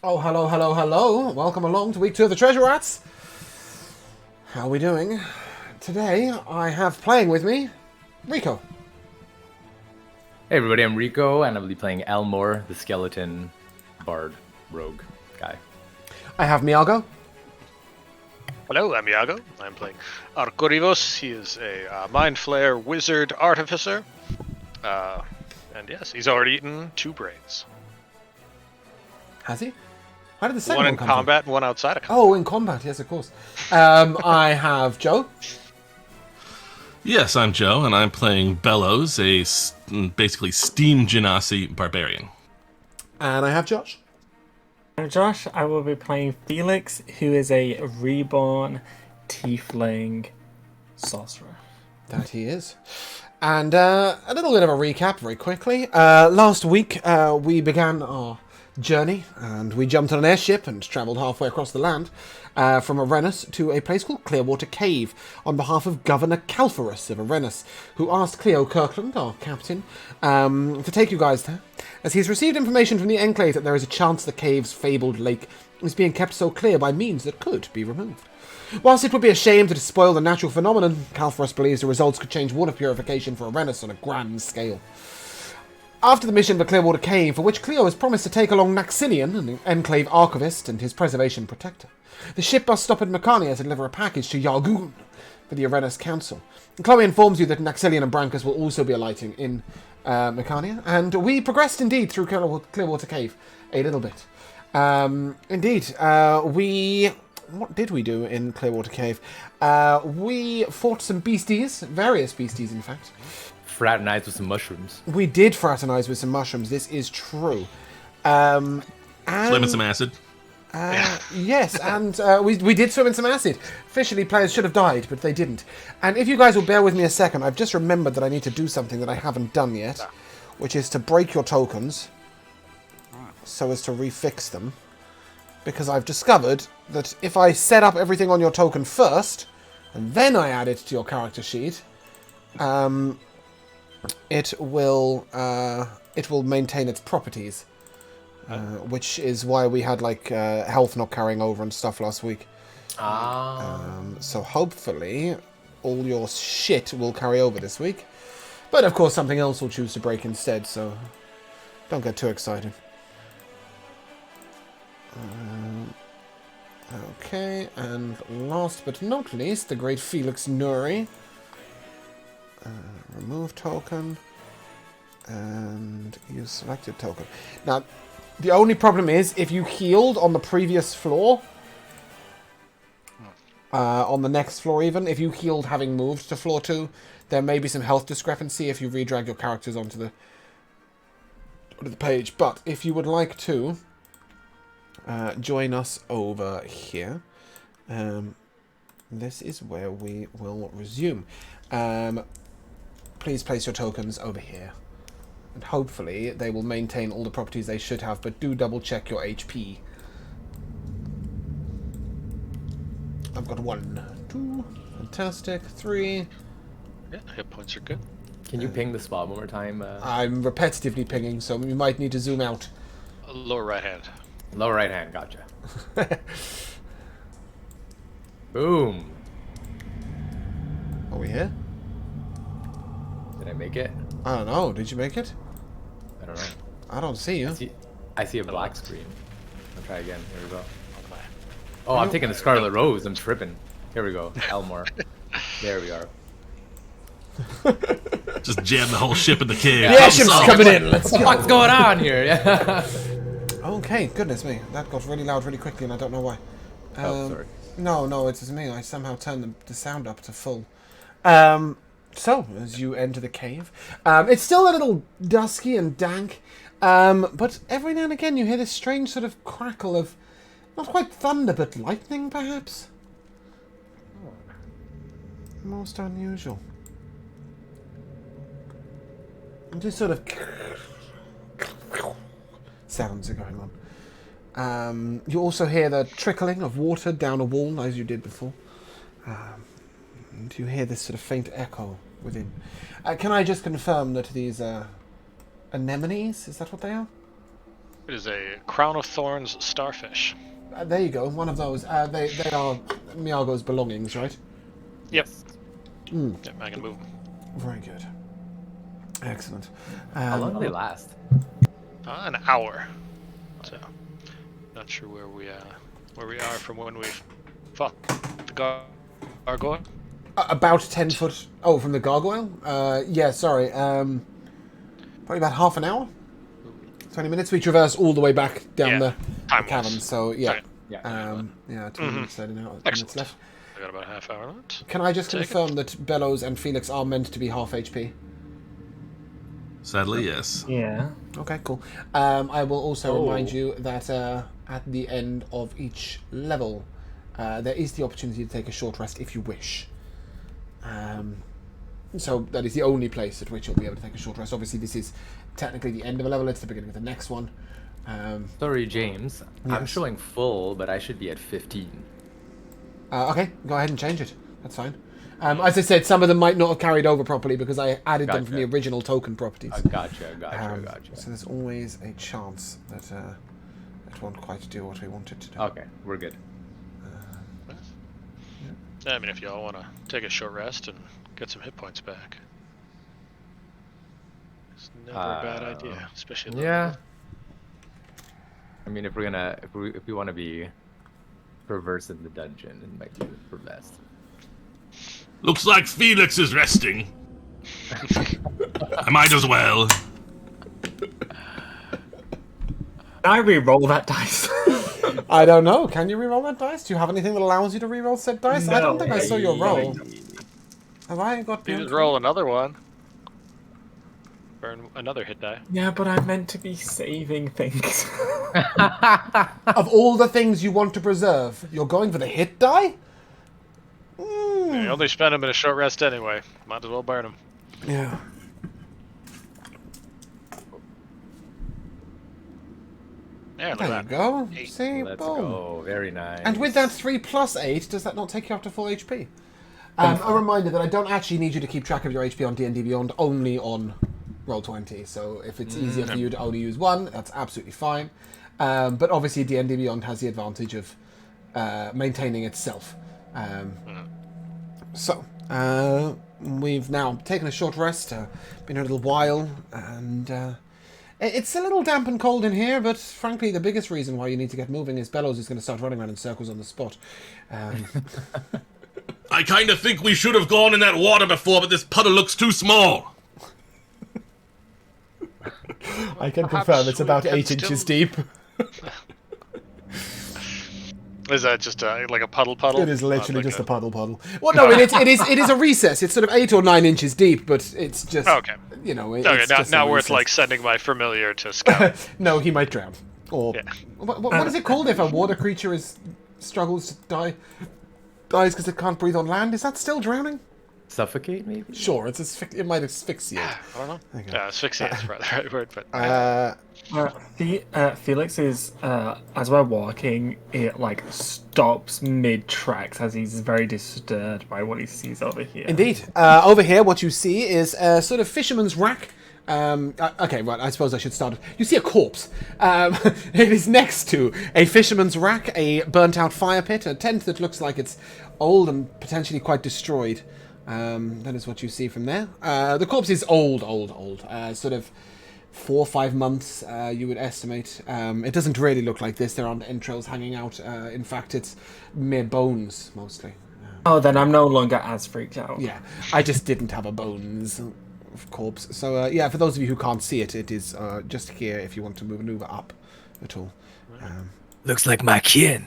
Oh, hello, hello, hello. Welcome along to week 2 of the Treasure Rats. How are we doing? Today, I have playing with me, Rico. Hey everybody, I'm Rico, and I'll be playing Elmore, the skeleton bard rogue guy. I have Miago. Hello, I'm Iago. I'm playing Arcorivos. He is a Mind Flayer wizard artificer. And yes, he's already eaten 2 brains. Has he? How did the second One one in come combat and one outside of combat. Oh, in combat, yes, of course. I have Joe. Yes, I'm Joe, and I'm playing Bellows, basically steam genasi barbarian. And I have Josh. I'm Josh. I will be playing Felix, who is a reborn tiefling sorcerer. That he is. And a little bit of a recap very quickly. Last week, we began our journey, and we jumped on an airship and travelled halfway across the land from Arenas to a place called Clearwater Cave on behalf of Governor Calphorus of Arenas, who asked Cleo Kirkland, our captain, to take you guys there, as he's received information from the Enclave that there is a chance the cave's fabled lake is being kept so clear by means that could be removed. Whilst it would be a shame to spoil the natural phenomenon, Calphorus believes the results could change water purification for Arenas on a grand scale. After the mission to Clearwater Cave, for which Cleo has promised to take along Naxilian, an Enclave archivist and his preservation protector, the ship must stop at Mecania to deliver a package to Yargoon for the Arenas Council. And Chloe informs you that Naxilian and Brancus will also be alighting in Mecania, and we progressed indeed through Clearwater Cave a little bit. What did we do in Clearwater Cave? We fought some beasties, various beasties in fact. Fraternized with some mushrooms. We did fraternize with some mushrooms, this is true. And Swim in some acid. yes, and we did swim in some acid. Officially, players should have died, but they didn't. And if you guys will bear with me a second, I've just remembered that I need to do something that I haven't done yet, which is to break your tokens so as to refix them. Because I've discovered that if I set up everything on your token first, and then I add it to your character sheet, it will maintain its properties. Which is why we had health not carrying over and stuff last week. So hopefully all your shit will carry over this week. But of course something else will choose to break instead, so don't get too excited. Okay, and last but not least, the great Felix Nuri. Remove token. And you selected token. Now, the only problem is, if you healed on the previous floor, on the next floor even, if you healed having moved to floor 2, there may be some health discrepancy if you redrag your characters onto the page. But if you would like to join us over here, this is where we will resume. Please place your tokens over here. And hopefully they will maintain all the properties they should have, but do double check your HP. I've got 1, 2, fantastic, 3. Yeah, hit points are good. Can you ping the spot one more time? I'm repetitively pinging, so you might need to zoom out. Lower right hand. Lower right hand, gotcha. Boom. Are we here? Did I make it? I don't know. Did you make it? I don't know. I don't see you. I see a black screen. I'll try again. Here we go. On my- Oh, I'm taking the Scarlet Rose. I'm tripping. Here we go. Elmore. There we are. Just jam the whole ship in the cave. The airship's coming in. Let's go. What's going on here? Yeah. Okay, goodness me. That got really loud really quickly, and I don't know why. Oh, sorry. No, it's just me. I somehow turned the sound up to full. So, as you enter the cave, it's still a little dusky and dank, but every now and again you hear this strange sort of crackle of, not quite thunder, but lightning, perhaps? Most unusual. And just sort of sounds are going on. You also hear the trickling of water down a wall, as you did before. And you hear this sort of faint echo within. Can I just confirm that these are anemones? Is that what they are? It is a crown of thorns starfish. There you go, one of those. They are Miago's belongings, right? Yep. Yep, I can move them. Very good. Excellent. How long do they last? An hour. So, not sure where we are from when we fought the gargoyle. About 10 foot. Oh, from the gargoyle? Yeah, sorry. Probably about half an hour. 20 minutes. We traverse all the way back down the cavern. So yeah. Okay. Yeah. 2 minutes, 30 minutes Excellent. left. I got about a half hour left. Can I just Take confirm that Bellows and Felix are meant to be half HP? Sadly, yes. Yeah. Okay, cool. I will also remind you that at the end of each level, there is the opportunity to take a short rest if you wish. So that is the only place at which you'll be able to take a short rest. Obviously, this is technically the end of a level. It's the beginning of the next one. Sorry, James. I'm Yes. showing full, but I should be at 15. Okay, go ahead and change it. That's fine. As I said, some of them might not have carried over properly because I added them from the Gotcha. original token properties. Gotcha. So there's always a chance that it won't quite do what we want it to do. Okay, we're good. I mean, if y'all want to take a short rest and get some hit points back, it's never a bad idea, especially. at Yeah. level. I mean, if we want to be perverse in the dungeon, it might be for best. Looks like Felix is resting. I might as well. Can I re-roll that dice? I don't know. Can you reroll that dice? Do you have anything that allows you to reroll said dice? I don't No. think I saw your roll. Have I got You beyond just roll another one. Burn another hit die. Yeah, but I'm meant to be saving things. Of all the things you want to preserve, you're going for the hit die? You only spend them in a short rest anyway. Might as well burn them. Yeah. Yeah, look There you at that. go. Eight. See, Let's boom. go. Very nice. And with that 3 plus 8, does that not take you up to full HP? A reminder that I don't actually need you to keep track of your HP on D&D Beyond, only on Roll20. So if it's easier for you to only use 1, that's absolutely fine. But obviously D&D Beyond has the advantage of maintaining itself. So, we've now taken a short rest, been a little while, and it's a little damp and cold in here, but frankly the biggest reason why you need to get moving is Bellows is going to start running around in circles on the spot. I kind of think we should have gone in that water before, but this puddle looks too small. I can Perhaps confirm it's we about can 8 still- inches deep. Is that just like a puddle? It is literally Like just a puddle. Well, no, it is a recess. It's sort of 8 or 9 inches deep, but it's just Okay. you know. Okay, It's now, just now a worth recess. like sending my familiar to scout. No, he might drown. Or Yeah. what is it called if a water creature struggles to dies because it can't breathe on land? Is that still drowning? Suffocate, maybe? Sure, it might asphyxiate. I don't know. Okay. Yeah, asphyxiate is probably the right word, but Felix is, as we're walking, it like stops mid-tracks as he's very disturbed by what he sees over here. Indeed. Over here, what you see is a sort of fisherman's rack. Okay, right, I suppose I should start it. You see a corpse. It is next to a fisherman's rack, a burnt-out fire pit, a tent that looks like it's old and potentially quite destroyed. That is what you see from there. The corpse is old. Sort of 4 or 5 months, you would estimate. It doesn't really look like this. There aren't entrails hanging out. In fact, it's mere bones, mostly. Oh, then I'm no longer as freaked out. Yeah, I just didn't have a bones of corpse. So, yeah, for those of you who can't see it, it is just here if you want to maneuver up at all. Looks like my kin.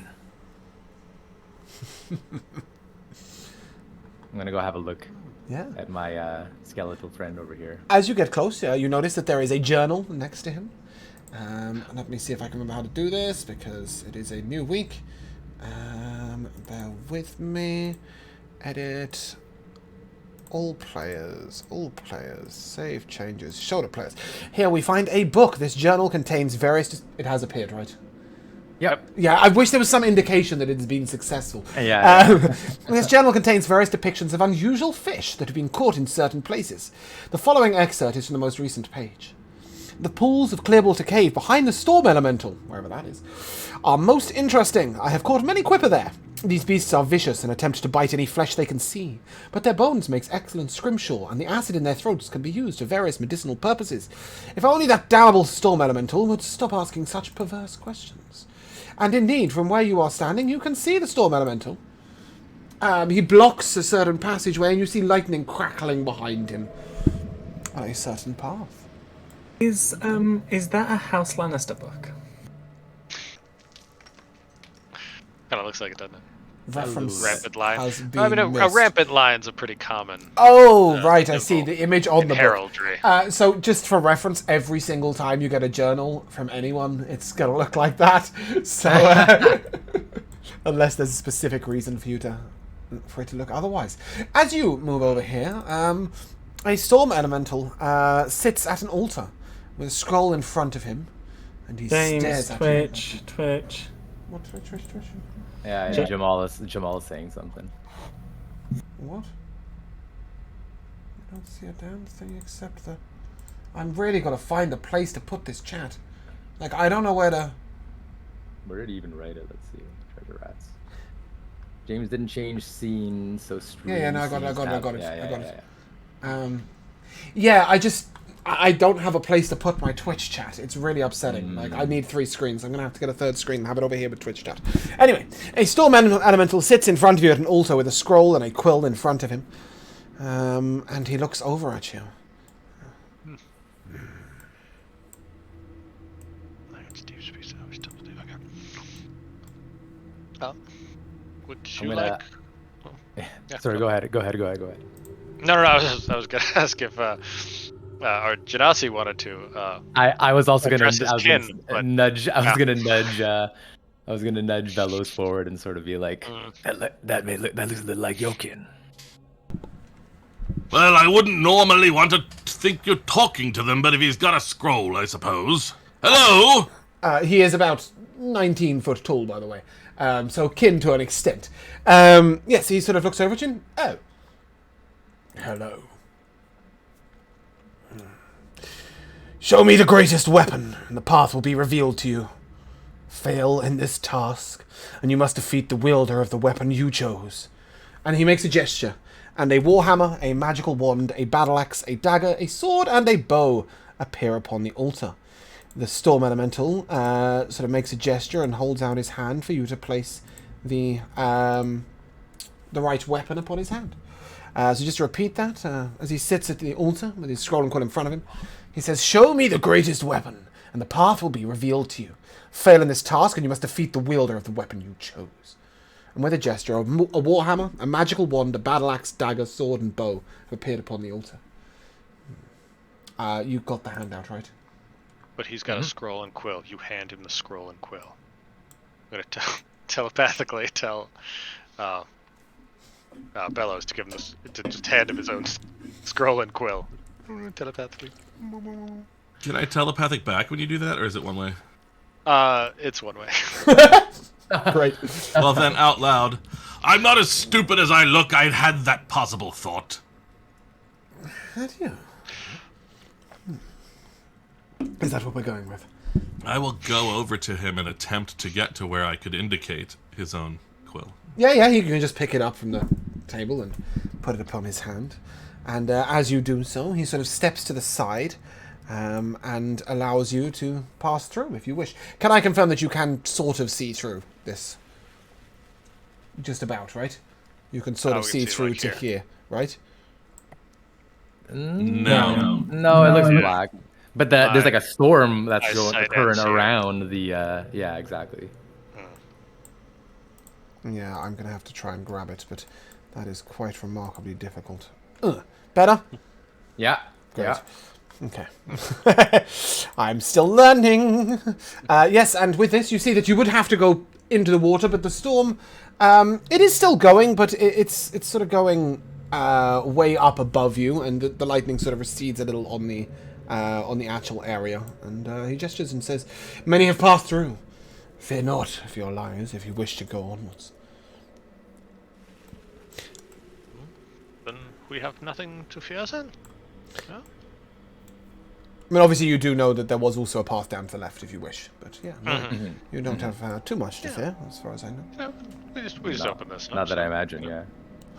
I'm gonna go have a look Yeah. at my skeletal friend over here. As you get closer, you notice that there is a journal next to him. Let me see if I can remember how to do this, because it is a new week. Bear with me. Edit. All players, save changes, shoulder players. Here we find a book. This journal contains various... It has appeared, right? Yep. Yeah, I wish there was some indication that it has been successful. Yeah. This journal contains various depictions of unusual fish that have been caught in certain places. The following excerpt is from the most recent page. The pools of Clearwater Cave behind the storm elemental, wherever that is, are most interesting. I have caught many quipper there. These beasts are vicious and attempt to bite any flesh they can see, but their bones makes excellent scrimshaw, and the acid in their throats can be used for various medicinal purposes. If only that damnable storm elemental would stop asking such perverse questions. And indeed, from where you are standing, you can see the storm elemental. He blocks a certain passageway, and you see lightning crackling behind him on a certain path. Is that a House Lannister book? Kind of looks like it, doesn't it? Reference Rampant line. has I mean, been a missed. rampant line's a pretty common. Oh, right, I see symbol the image on in the book. heraldry. So, just for reference, every single time you get a journal from anyone, it's going to look like that. So, unless there's a specific reason for it to look otherwise. As you move over here, a storm elemental sits at an altar with a scroll in front of him, and he James, stares at Twitch. you. What Twitch? Yeah, Ja- Jamal is saying something. What? I don't see a damn thing except the... I'm really going to find a place to put this chat. Like, I don't know where to... Where did he even write it? Let's see. Treasure rats. James didn't change scene, so stream. Yeah, no, I got it. Yeah. I don't have a place to put my Twitch chat. It's really upsetting. Like, I need 3 screens. I'm going to have to get a 3rd screen and have it over here with Twitch chat. Anyway, a storm elemental sits in front of you at an altar with a scroll and a quill in front of him. And he looks over at you. Would I'm you gonna- like? Oh, yeah, Sorry, go ahead. No. I was gonna ask if our Genasi wanted to. I was also gonna Address his kin, but- nudge. I was gonna nudge Velos forward and sort of be like, that looks a little like your kin. Well, I wouldn't normally want to think you're talking to them, but if he's got a scroll, I suppose. Hello? He is about 19 foot tall, by the way. So kin to an extent. Yes, he sort of looks over at you. Oh. Hello. Show me the greatest weapon, and the path will be revealed to you. Fail in this task, and you must defeat the wielder of the weapon you chose. And he makes a gesture, and a warhammer, a magical wand, a battle axe, a dagger, a sword, and a bow appear upon the altar. The storm elemental sort of makes a gesture and holds out his hand for you to place the right weapon upon his hand. So just to repeat that, as he sits at the altar with his scroll and quill in front of him, he says, "Show me the greatest weapon, and the path will be revealed to you. Fail in this task, and you must defeat the wielder of the weapon you chose." And with a gesture, a warhammer, a magical wand, a battle axe, dagger, sword, and bow have appeared upon the altar. You got the handout, right? But he's got a scroll and quill. You hand him the scroll and quill. I'm gonna telepathically tell Bellows to give him to just hand him his own scroll and quill. Telepathically. Can I telepathic back when you do that, or is it one way? It's one way. Great. Well, then, out loud. I'm not as stupid as I look. I had that possible thought. Had you? Is that what we're going with? I will go over to him and attempt to get to where I could indicate his own quill. Yeah, he can just pick it up from the table and put it upon his hand. And as you do so, he sort of steps to the side and allows you to pass through if you wish. Can I confirm that you can sort of see through this? Just about, right? You can sort of see through like to here, right? No. No, it looks black. But there's like a storm that's eyesight occurring ends here. around the. Yeah, exactly. Yeah, I'm going to have to try and grab it, but that is quite remarkably difficult. Better? Yeah. Great. Yeah. Okay. I'm still learning. Yes, and with this, you see that you would have to go into the water, but the storm, it is still going, but it's sort of going way up above you, and the lightning sort of recedes a little on the actual area. And he gestures and says, "Many have passed through. Fear not if you're liars, if you wish to go onwards." Then we have nothing to fear, then? No? I mean, obviously, you do know that there was also a path down to the left if you wish, but yeah, no, you don't have too much to fear, as far as I know. Yeah, we just open this up. Not that I so- imagine, yeah.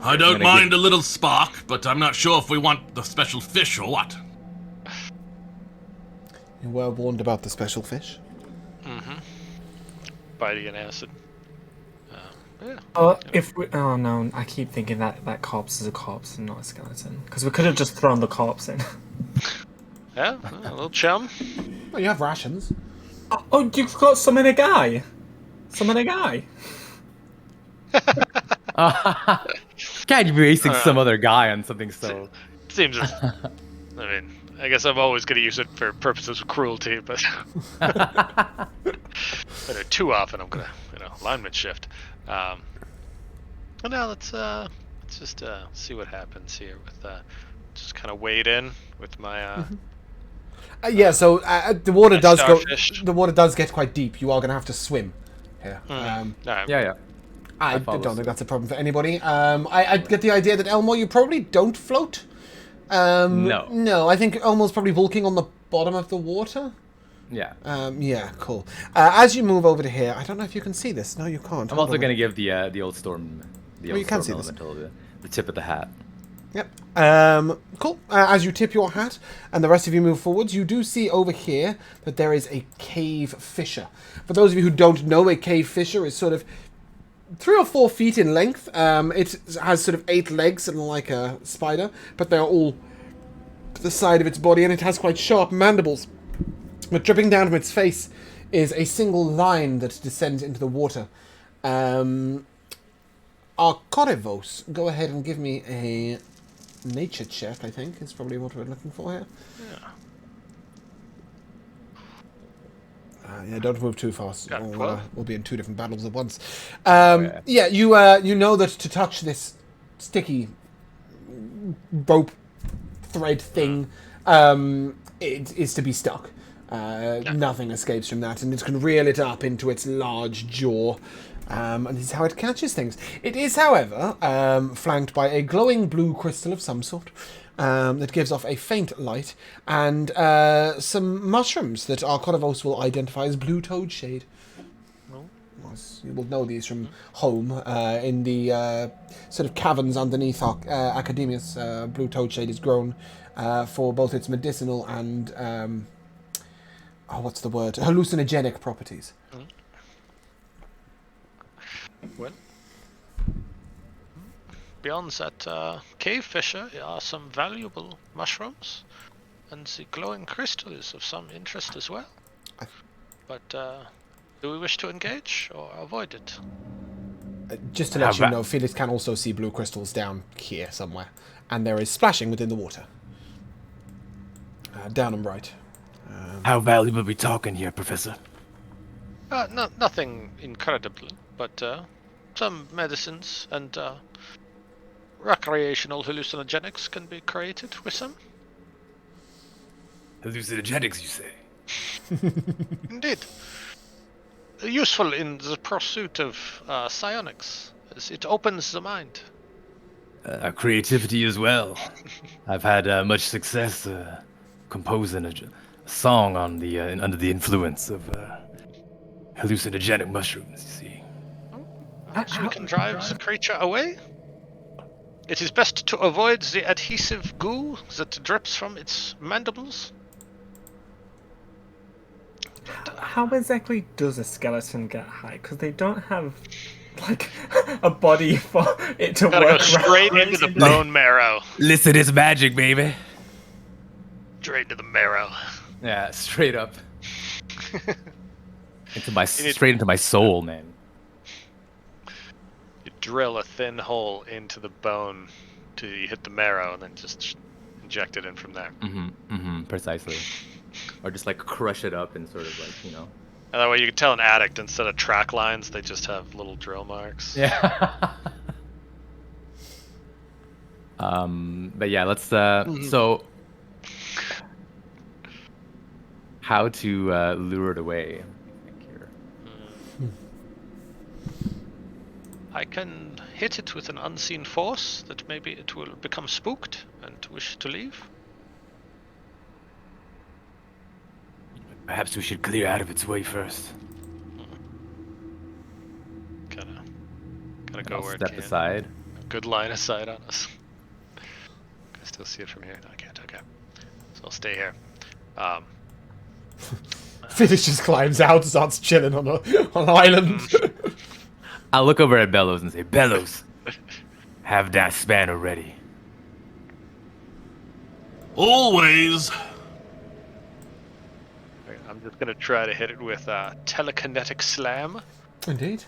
I don't mind a little spark, but I'm not sure if we want the special fish or what. You were warned about the special fish. Biting and acid. Yeah. Oh no, I keep thinking that corpse is a corpse and not a skeleton. Because we could have just thrown the corpse in. Yeah, a little chum. Well, you have rations. Oh, you've got summon a guy. Summon a guy. Can't you be wasting some other guy on something so... Seems as, I mean, I guess I'm always going to use it for purposes of cruelty, but too often I'm going to, alignment shift. But now let's just see what happens here with just kind of wade in with my Yeah, so the water does starfish. the water does get quite deep. You are going to have to swim here. Alright. Yeah. I follow don't suit. think that's a problem for anybody. I get the idea that Elmore, you probably don't float. No. No, I think Elmore's probably walking on the bottom of the water. Yeah. Yeah, cool. As you move over to here, I don't know if you can see this. No, you can't. I'm Hold also on. going to give the old storm... The Oh, old you can storm see this. elemental the tip of the hat. Yep. Cool. As you tip your hat and the rest of you move forwards, you do see over here that there is a cave fissure. For those of you who don't know, a cave fissure is sort of 3 or 4 feet in length. It has sort of 8 legs and like a spider, but they're all to the side of its body, and it has quite sharp mandibles. But dripping down from its face is a single line that descends into the water. Arkorivos, go ahead and give me a nature check, I think, is probably what we're looking for here. Yeah, don't move too fast. Got Or, 12. we'll be in 2 different battles at once. Yeah. Yeah, you know that to touch this sticky rope thread thing, it is to be stuck. Nothing escapes from that, and it can reel it up into its large jaw. And this is how it catches things. It is, however, flanked by a glowing blue crystal of some sort that gives off a faint light, and some mushrooms that Arkorivos will identify as blue toad shade. You will know these from home in the sort of caverns underneath Academia's. Blue toad shade is grown for both its medicinal and what's the word? Hallucinogenic properties. Well, beyond that cave fissure are some valuable mushrooms, and the glowing crystal is of some interest as well. But do we wish to engage or avoid it? Just to let you know, Felix can also see blue crystals down here somewhere, and there is splashing within the water. Down and right. How valuable are we talking here, Professor? Nothing incredible, but some medicines and recreational hallucinogenics can be created with them. Hallucinogenics, you say? Indeed. Useful in the pursuit of psionics, as it opens the mind. Creativity as well. I've had much success composing a song on the under the influence of hallucinogenic mushrooms, you see. Perhaps we can drive the creature away? It is best to avoid the adhesive goo that drips from its mandibles. How exactly does a skeleton get high? Because they don't have like a body for it to Gotta work. go straight into the bone marrow. Listen, it's magic, baby. Straight into the marrow. Yeah, straight up. Straight into my soul, man. You drill a thin hole into the bone till you hit the marrow, and then just inject it in from there. Precisely. Or just like crush it up and sort of like, And that way you can tell an addict, instead of track lines, they just have little drill marks. Yeah. But yeah, let's so how to lure it away. I can hit it with an unseen force that maybe it will become spooked and wish to leave. Perhaps we should clear out of its way first. Gotta go I'll where it step can. aside. Good line of sight on us. Can I still see it from here? No, I can't. Okay. So I'll stay here. Phyllis just climbs out, starts chilling on an island. I'll look over at Bellows and say, Bellows, have that spanner ready. Always. Right, I'm just gonna try to hit it with telekinetic slam. Indeed.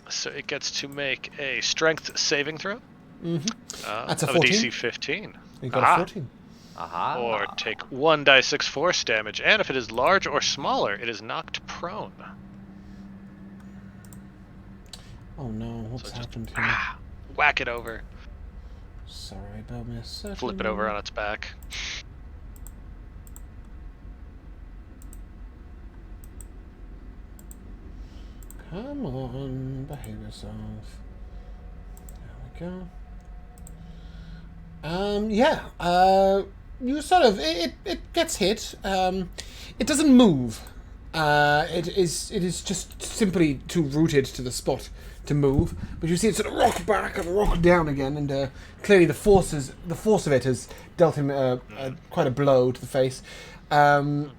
So it gets to make a strength saving throw. That's a of 14. DC 15. You got a 14. Aha. Or take 1d6 force damage, and if it is large or smaller, it is knocked prone. Oh no, what's So just happened here? whack it over, Sorry about miss. flip it over on its back. Come on, behave yourself. There we go. You sort of it gets hit. It doesn't move. It is just simply too rooted to the spot to move. But you see it sort of rock back and rock down again, and clearly the force of it has dealt him quite a blow to the face. And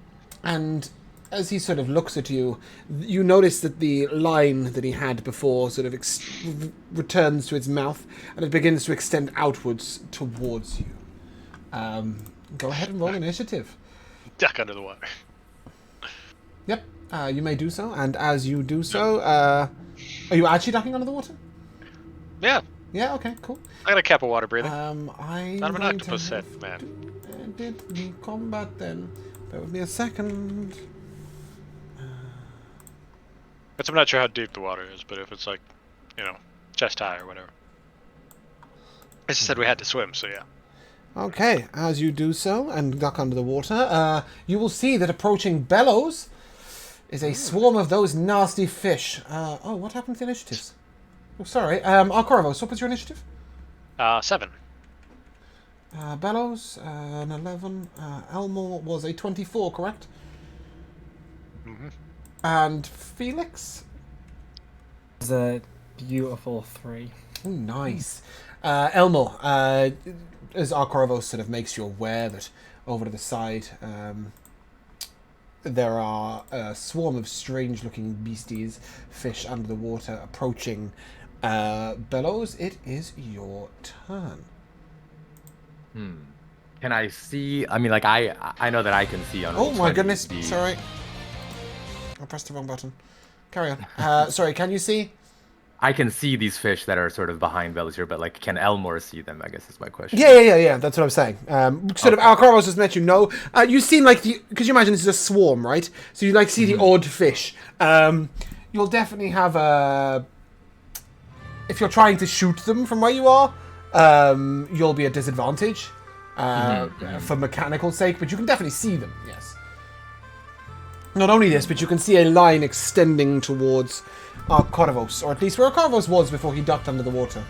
as he sort of looks at you, you notice that the line that he had before sort of returns to its mouth, and it begins to extend outwards towards you. Go ahead and roll initiative. Duck under the water. Yep, you may do so, and as you do so, are you actually ducking under the water? Yeah, Yeah, okay, cool. I got a cap of water breathing. I'm Not an going to octopus head, have man. to edit the combat then. Bear with me a second. But I'm not sure how deep the water is, but if it's like, chest high or whatever. I just said we had to swim, so yeah. Okay, as you do so and duck under the water, you will see that approaching Bellows is a swarm of those nasty fish. What happened to the initiatives? Oh, sorry. Arkorovos, what was your initiative? 7. Bellows, an 11. Elmore was a 24, correct? Mm-hmm. And Felix? It's a beautiful 3. Oh, nice. Elmore, as Arkorovos sort of makes you aware that over to the side, there are a swarm of strange-looking beasties, fish under the water, approaching Bellows. It is your turn. Can I see? I mean, like, I know that I can see on. Oh my Roll20 goodness! the- Sorry, I pressed the wrong button. Carry on. Sorry, can you see? I can see these fish that are sort of behind Bellows here, but like, can Elmore see them? I guess is my question. Yeah. That's what I'm saying. Sort of, Alcaros has let you know. You've seen like because you imagine this is a swarm, right? So you like see the odd fish. You'll definitely have a. If you're trying to shoot them from where you are, you'll be at disadvantage for mechanical sake. But you can definitely see them. Yes. Not only this, but you can see a line extending towards Arkorovos, or at least where Arkorovos was before he ducked under the water.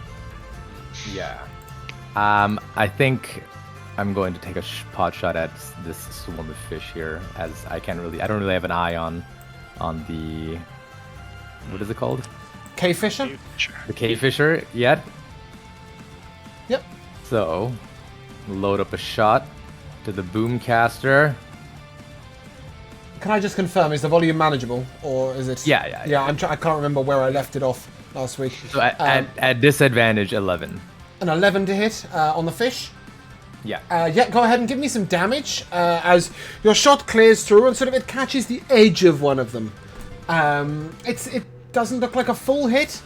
Yeah. I think I'm going to take a pot shot at this swarm of fish here, as I don't really have an eye on the, what is it called? Cave Fisher? The cave fisher yet. Yep. So, load up a shot to the boomcaster. Can I just confirm, is the volume manageable, or is it... Yeah. I can't remember where I left it off last week. So at disadvantage, 11. An 11 to hit on the fish. Yeah. Go ahead and give me some damage as your shot clears through and sort of it catches the edge of one of them. It doesn't look like a full hit,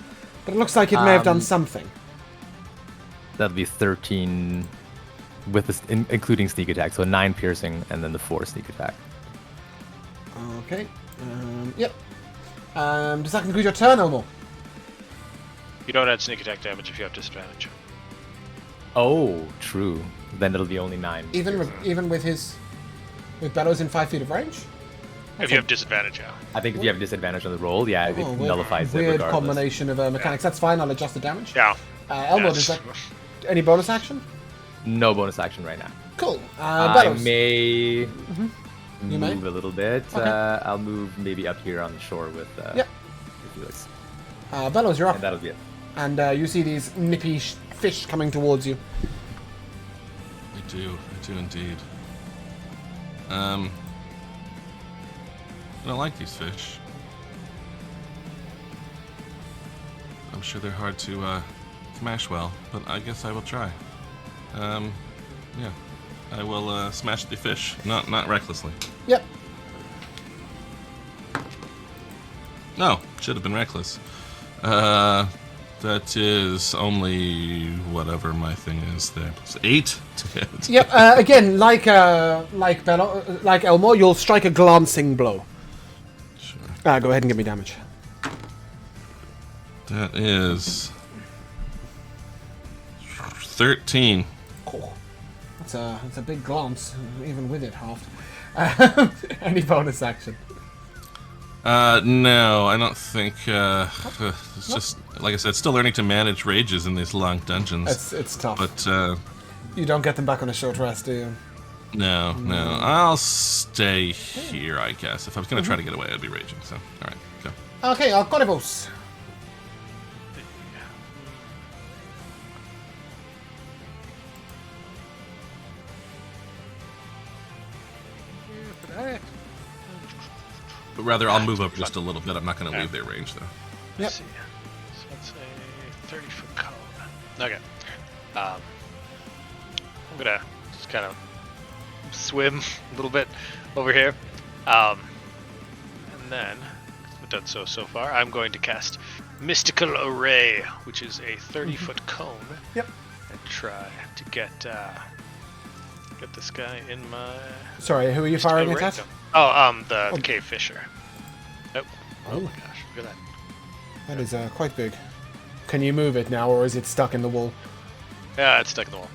but it looks like it may have done something. That'll be 13 with including sneak attack, so 9 piercing and then the 4 sneak attack. Okay. Yep. Does that conclude your turn, Elmore? You don't add sneak attack damage if you have disadvantage. Oh, true. Then it'll be only 9. Even with Bellows in 5 feet of range? If you have disadvantage, yeah. I think if you have disadvantage on the roll, yeah, it nullifies it weird regardless. combination of mechanics. That's fine. I'll adjust the damage. Yeah. Elmore, Yes. does that any bonus action? No bonus action right now. Cool. I Bellows. may You may. move a little bit. Okay. I'll move maybe up here on the shore with Yep. Felix. Bellows, you're up. And that'll be it. And you see these nippy fish coming towards you. I do indeed. I don't like these fish. I'm sure they're hard to smash well, but I guess I will try. Yeah, I will smash the fish, not recklessly. Yep. No, should have been reckless. That is only whatever my thing is there. It's 8 to hit. Yep. Again, like Elmore, you'll strike a glancing blow. Sure. Go ahead and give me damage. That is 13. Cool. That's a big glance, even with it halved. Any bonus action? No, I don't think. It's just like I said, still learning to manage rages in these long dungeons. It's tough. But you don't get them back on a short rest, do you? no, I'll stay here, I guess. If I was gonna try to get away, I'd be raging. So, all right, go. Okay, Corvus. But rather, I'll move up just a little bit. I'm not gonna leave their range though. Yep. Let's see. So that's a 30-foot cone. Okay. I'm gonna just kind of swim a little bit over here. And then, I've done so far, I'm going to cast Mystical Array, which is a 30-foot cone. Yep. And try to get this guy in my... Sorry, who are you firing it at? The cave fisher. Nope. Oh my gosh, look at that. That is quite big. Can you move it now, or is it stuck in the wall? Yeah, it's stuck in the wall.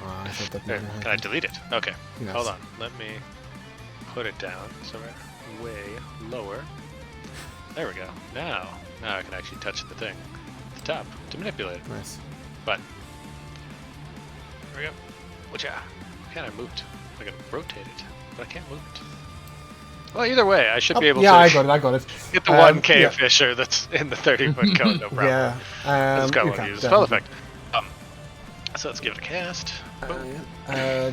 I thought that Here, might can I happen. delete it? Okay. Yes. Hold on. Let me put it down. So we're way lower. There we go. Now I can actually touch the thing at the top to manipulate it. Nice. But there we go. Which can I move it? I can rotate it, but I can't move it. Well, either way, I should be able to. Yeah, I got it. Get the one cave yeah. fisher that's in the 30-foot cone. No problem. Yeah. Let's go you and can, use spell definitely. effect. So let's give it a cast. Boom.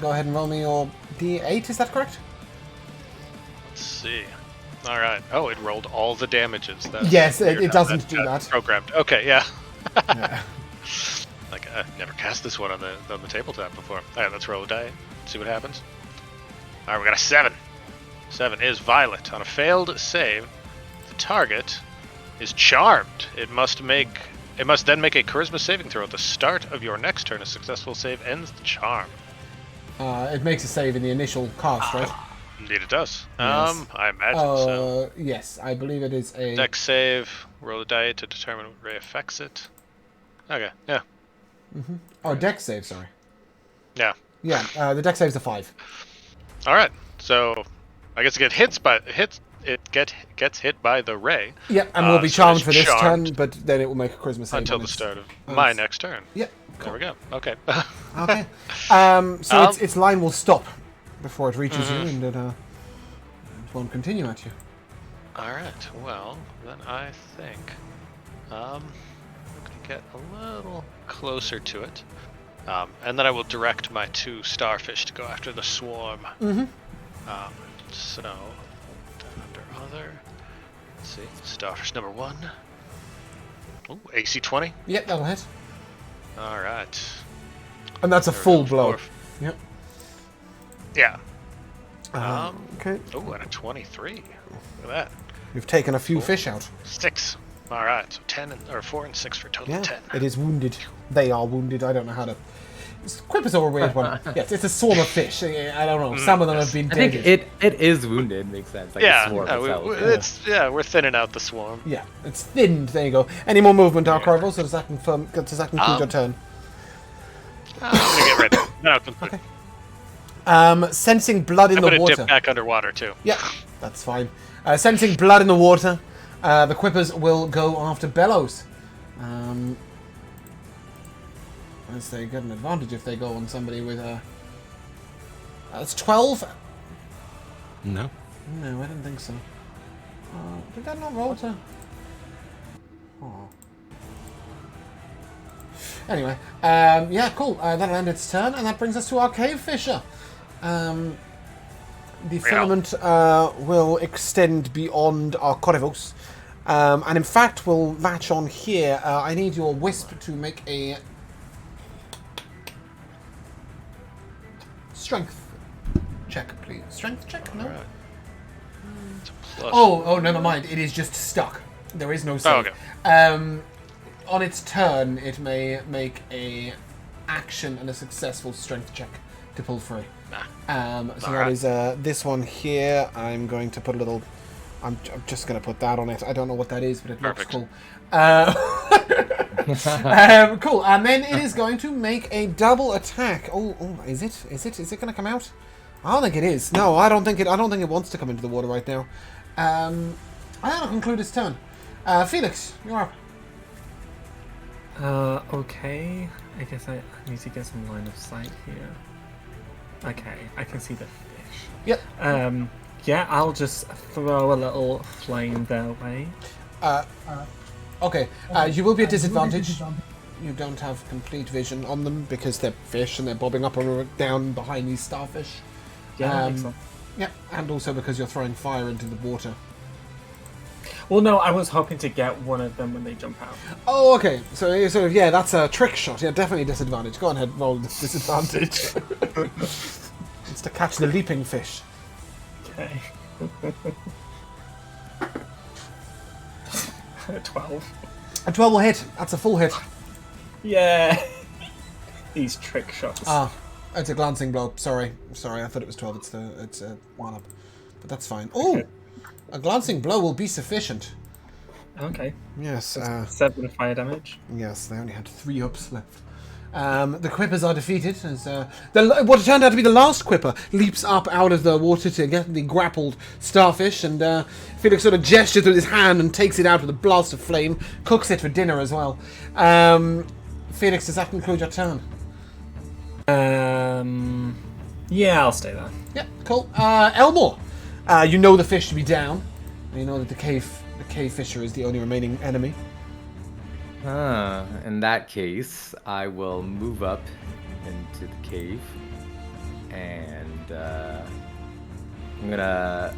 Go ahead and roll me your D8, is that correct? Let's see. All right. Oh, it rolled all the damages. That's Yes, weird it how doesn't do that. Programmed. Okay, yeah. Yeah. Like I've never cast this one on the tabletop before. All right, let's roll a die. See what happens. All right, we got a 7. 7 is violet. On a failed save, the target is charmed. It must then make a charisma saving throw at the start of your next turn. A successful save ends the charm. It makes a save in the initial cast, right? Indeed, it does. Yes. I imagine so. Yes, I believe it is a... Dex save. Roll a die to determine what ray affects it. Okay. Yeah. Oh, dex save, sorry. Yeah. Yeah, the dex save's a 5. All right. So, I guess it gets hit by the ray. Yeah, and will be so charmed it's for this charmed turn, but then it will make a charisma save until on the its- start of on my its- next turn. Yeah, There we go. Okay. okay. So its line will stop before it reaches you, and it won't continue at you. All right. Well, then I think I'm going to get a little closer to it, and then I will direct my 2 starfish to go after the swarm. So, under other, let's see, starfish number 1. Oh, AC 20. Yep, that'll hit. All right. And that's a There we full go. blow. 4. Yep. Yeah. Okay. Oh, and a 23. Look at that. You've taken a few fish out. 6. All right. So 4 and 6 for a total Yeah, of 10. it is wounded. They are wounded. I don't know how to... Quipper's a weird one. Yes, it's a swarm of fish. I don't know. Some of them have been I think deaded. it is wounded. Makes sense. Like Yeah, the swarm itself. we're thinning out the swarm. Yeah, it's thinned. There you go. Any more movement, Dark Rival? So does that conclude your turn? I'm gonna get rid of it. No, complete. Sensing blood in I'm the gonna water. dip back underwater too. Yeah, that's fine. Sensing blood in the water, the Quippers will go after Bellows. As they get an advantage if they go on somebody with a... That's 12. No. No, I don't think so. Did that not roll to... Oh. Anyway, yeah, cool. That'll end its turn, and that brings us to our cave fisher. The filament will extend beyond our Corvus, and in fact will latch on here. I need your wisp to make a strength check, please. Strength check? No. Alright. It's a plus. Oh, never mind. It is just stuck. There is no save. okay. On its turn, it may make a action and a successful strength check to pull free. So that is this one here. I'm going to put a little... I'm just going to put that on it. I don't know what that is, but it Perfect. looks cool. Cool. And then it is going to make a double attack. Oh, is it? Is it going to come out? I don't think it is. No, I don't think it wants to come into the water right now. I'll conclude its turn. Felix, you're up. Okay. I guess I need to get some line of sight here. Okay, I can see the fish. Yep. Yeah, I'll just throw a little flame their way. Okay. You will be at disadvantage. You don't have complete vision on them because they're fish and they're bobbing up or down behind these starfish. Yeah, that makes sense. Yeah, and also because you're throwing fire into the water. Well, no, I was hoping to get one of them when they jump out. Oh, okay. So yeah, that's a trick shot. Yeah, definitely disadvantage. Go on ahead, roll this disadvantage. It's to catch the leaping fish. Okay. 12. A 12 will hit. That's a full hit. Yeah. These trick shots. Ah, it's a glancing blow. Sorry. I thought it was 12. It's a 1 up, but that's fine. Oh, a glancing blow will be sufficient. Okay. Yes. 7 fire damage. Yes, they only had 3 ups left. The Quippers are defeated as what turned out to be the last Quipper leaps up out of the water to get the grappled starfish, and Felix sort of gestures with his hand and takes it out with a blast of flame, cooks it for dinner as well. Felix, does that conclude your turn? Yeah, I'll stay there. Yeah, cool. Elmore, you know the fish to be down. You know that the cave fisher is the only remaining enemy. In that case, I will move up into the cave, and I'm gonna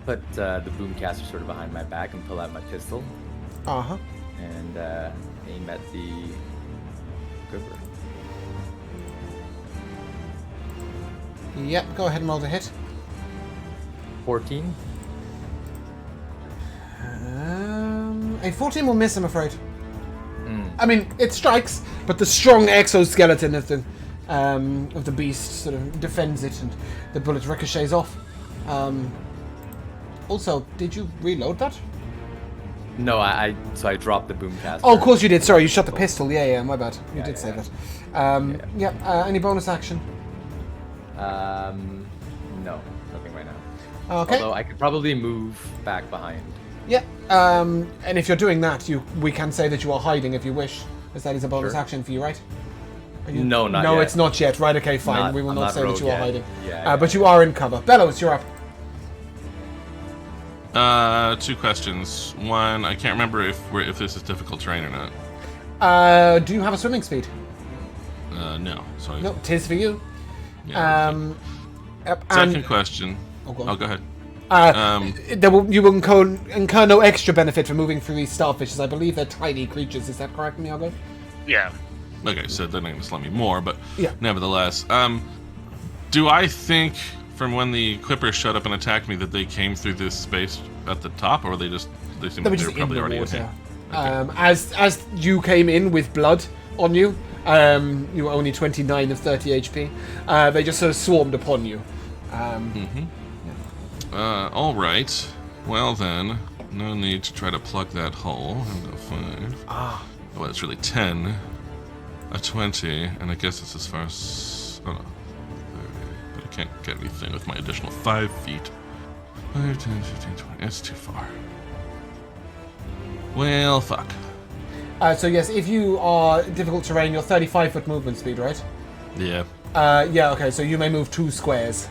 put the boomcaster sort of behind my back and pull out my pistol Uh-huh. and aim at the Quipper. Yep, go ahead and roll the hit. 14. A 14 will miss, I'm afraid. I mean, it strikes, but the strong exoskeleton of the beast sort of defends it, and the bullet ricochets off. Also, did you reload that? No, so I dropped the boomcaster. Oh, of course you did. Sorry, you shot the pistol. Yeah, my bad. You Yeah, did say yeah. that. Any bonus action? No, nothing right now. Okay. Although I could probably move back behind. Yeah. And if you're doing that, we can say that you are hiding if you wish, as that is a bonus Sure. action for you, right? No, not No, yet. it's not yet. Right, okay, fine. We will I'm not not say that rogue you are yet. hiding. Yeah, But you are in cover. Bellows, you're up. 2 questions. One, I can't remember if this is difficult terrain or not. Do you have a swimming speed? No. So No, tis for you. yeah, Yep, Second and question. Oh, go on. Go ahead. you will incur no extra benefit for moving through these starfishes. I believe they're tiny creatures. Is that correct, Miyago? Yeah. Okay, so they're not going to slow me more, but Yeah. nevertheless, do I think from when the Clippers showed up and attacked me that they came through this space at the top, or they seem They like were they just were in probably the already water. in here? As you came in with blood on you, you were only 29 of 30 HP. They just sort of swarmed upon you. All right. Well then, no need to try to plug that hole. I'll go 5. Well, it's really 10, a 20, and I guess it's as far as 30. But I can't get anything with my additional 5 feet. 5, 10, 15, 20. It's too far. Well, fuck. So yes, if you are difficult terrain, you're 35-foot movement speed, right? Yeah. Yeah. Okay. So you may move 2 squares.